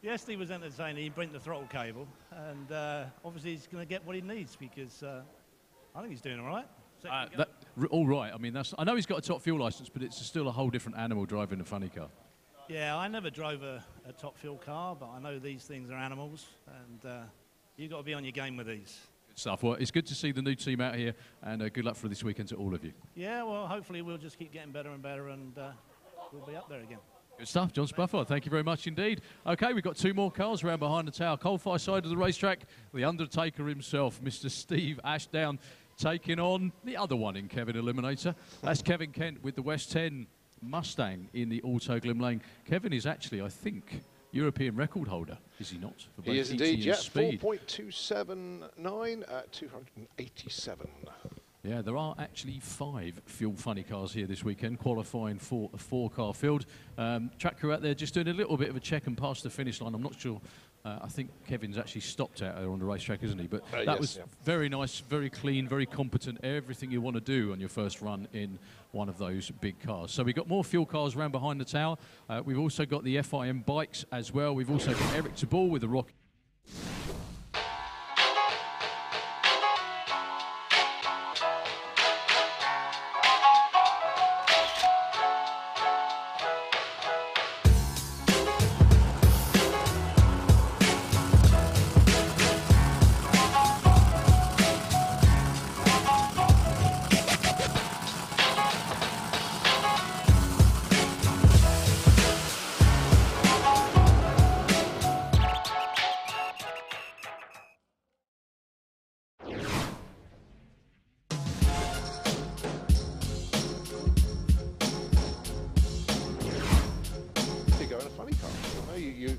Speaker 7: Yes, he was entertaining. He bent the throttle cable, and obviously he's going to get what he needs because I think he's doing all right.
Speaker 17: All right. I mean, I know he's got a top fuel license, but it's still a whole different animal driving a funny car.
Speaker 7: Yeah, I never drove a top fuel car, but I know these things are animals, and you've got to be on your game with these.
Speaker 17: Good stuff. Well, it's good to see the new team out here, and good luck for this weekend to all of you.
Speaker 7: Yeah, well, hopefully we'll just keep getting better and better, and we'll be up there again.
Speaker 17: Good stuff, John Spufford. Thank you very much indeed. Okay, we've got two more cars around behind the tower. Coalfire side of the racetrack, the Undertaker himself, Mr. Steve Ashdown, taking on the other one in Kevin Eliminator. That's Kevin Kent with the West 10 Mustang in the Auto Glimlane. Kevin is actually, I think, European record holder, is he not? For both
Speaker 1: he is indeed, yeah.
Speaker 17: speed.
Speaker 1: 4.279 at 287.
Speaker 17: Yeah, there are actually 5 fuel funny cars here this weekend, qualifying for a 4-car field. Track crew out there just doing a little bit of a check and past the finish line. I'm not sure. I think Kevin's actually stopped out there on the racetrack, isn't he? But that was very nice, very clean, very competent. Everything you want to do on your first run in one of those big cars. So we've got more fuel cars around behind the tower. We've also got the FIM bikes as well. We've also got Eric Tabor with the Rocket.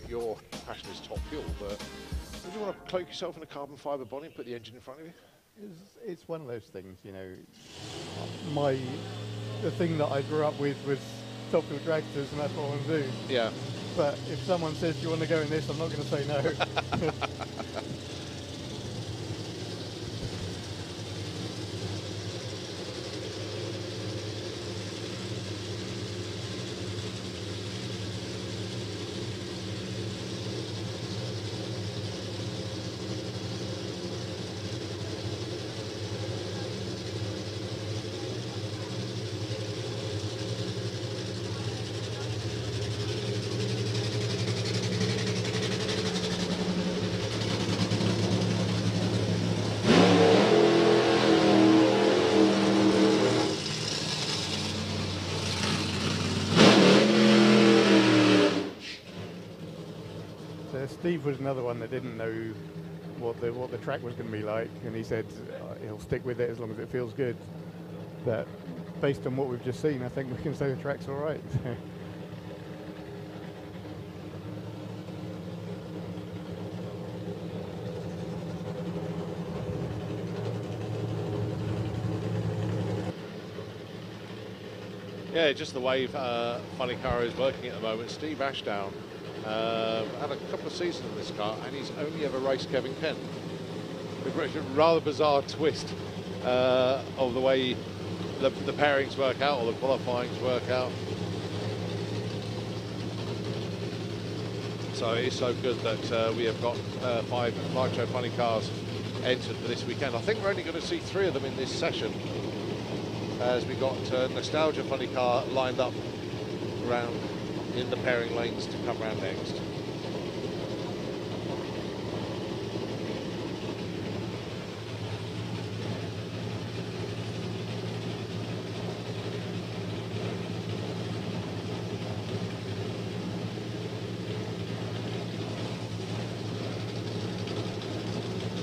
Speaker 1: Your passion is top fuel, but would you want to cloak yourself in a carbon fibre body and put the engine in front of you?
Speaker 22: It's one of those things, you know. The thing that I grew up with was top fuel dragsters, and that's what I want to do.
Speaker 1: Yeah.
Speaker 22: But if someone says, "Do you want to go in this?" I'm not going to say no. Steve was another one that didn't know what the track was going to be like, and he said he'll stick with it as long as it feels good. But based on what we've just seen, I think we can say the track's all right.
Speaker 1: Yeah, just the way Funny Car is working at the moment. Steve Ashdown had a couple of seasons in this car, and he's only ever raced Kevin Kent. A rather bizarre twist of the way the pairings work out, or the qualifyings work out. So it is so good that we have got 5 Nitro Funny cars entered for this weekend. I think we're only going to see 3 of them in this session, as we got Nostalgia Funny car lined up around in the pairing lanes to come round next.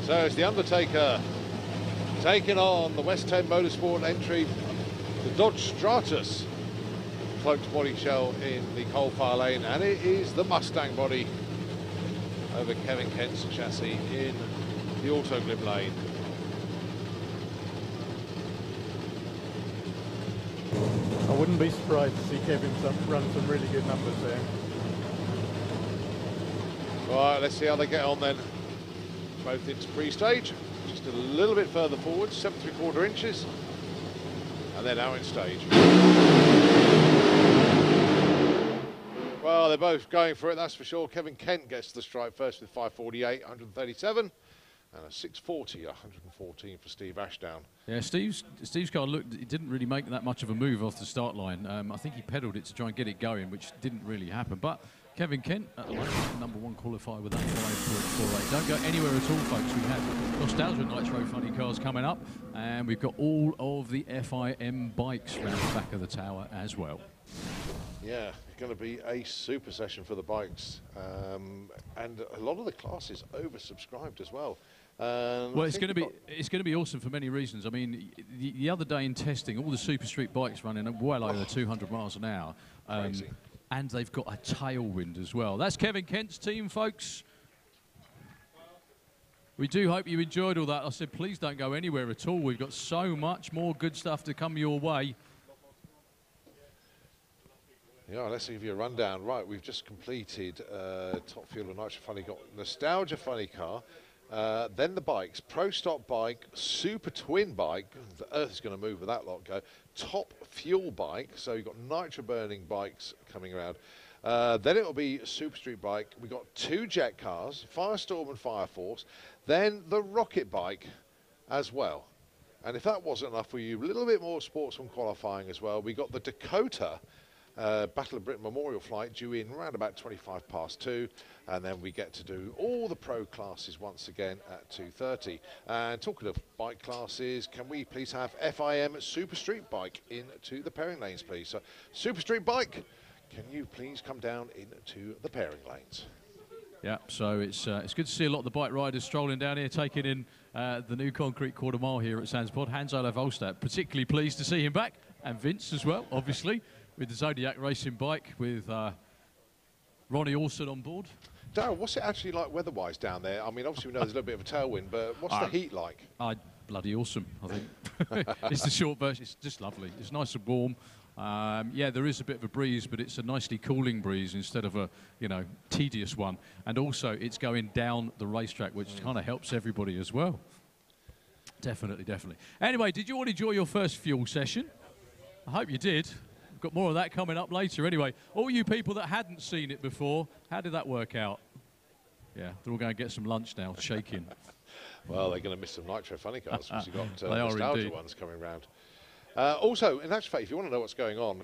Speaker 1: So it's the Undertaker taking on the West 10 Motorsport entry, the Dodge Stratus, cloaked body shell in the coal-fire lane, and it is the Mustang body over Kevin Kent's chassis in the Autoglib lane.
Speaker 22: I wouldn't be surprised to see Kevin run some really good numbers there.
Speaker 1: Right, let's see how they get on then. Both into pre-stage, just a little bit further forward, 7 3/4 inches, and then out in stage. Well, they're both going for it, that's for sure. Kevin Kent gets the stripe first with 548, 137, and a 640, 114 for Steve Ashdown.
Speaker 17: Yeah, Steve's car looked, it didn't really make that much of a move off the start line. I think he pedalled it to try and get it going, which didn't really happen. But Kevin Kent, at the moment, #1 qualifier with that 5.48. Don't go anywhere at all, folks. We have Nostalgia Nitro Funny cars coming up, and we've got all of the FIM bikes round the back of the tower as well.
Speaker 1: Yeah, it's going to be a super session for the bikes, and a lot of the classes oversubscribed as well.
Speaker 17: Well, it's going to be awesome for many reasons. I mean, the other day in testing, all the Super Street bikes running at well over 200 miles an hour.
Speaker 1: Crazy.
Speaker 17: And they've got a tailwind as well. That's Kevin Kent's team, folks. We do hope you enjoyed all that. I said, please don't go anywhere at all. We've got so much more good stuff to come your way.
Speaker 1: Yeah, let's give you a rundown. Right, we've just completed Top Fuel and Nitro Funny, got Nostalgia Funny car, then the bikes, Pro Stock bike, Super Twin bike, the earth is going to move with that lot go, Top Fuel bike, so you've got nitro burning bikes coming around. Then it'll be a Super Street bike. We've got 2 jet cars, Firestorm and Fire Force, then the Rocket bike as well. And if that wasn't enough for you, a little bit more sportsman qualifying as well. We got the Dakota Battle of Britain Memorial Flight due in around about 2:25 and then we get to do all the pro classes once again at 2:30. And talking of bike classes, can we please have FIM Super Street Bike into the pairing lanes, please? So Super Street Bike, can you please come down into the pairing lanes?
Speaker 17: Yeah, so it's good to see a lot of the bike riders strolling down here, taking in the new concrete quarter mile here at Sandsport. Hans-Olav Olstad, particularly pleased to see him back, and Vince as well, obviously, with the Zodiac racing bike, with Ronnie Orson on board.
Speaker 1: Darryl, what's it actually like weather-wise down there? I mean, obviously we know there's a little bit of a tailwind, but what's the heat like?
Speaker 17: Bloody awesome, I think. It's the short version. It's just lovely. It's nice and warm. Yeah, there is a bit of a breeze, but it's a nicely cooling breeze instead of a, tedious one. And also, it's going down the racetrack, which kind of helps everybody as well. Definitely, definitely. Anyway, did you all enjoy your first fuel session? I hope you did. We've got more of that coming up later. Anyway, all you people that hadn't seen it before, how did that work out? Yeah, they're all going to get some lunch now, shaking.
Speaker 1: Well, they're going to miss some Nitro Funny cars because you've got
Speaker 17: They are
Speaker 1: nostalgia
Speaker 17: indeed.
Speaker 1: ones coming round. Also, in actual fact, if you want to know what's going on,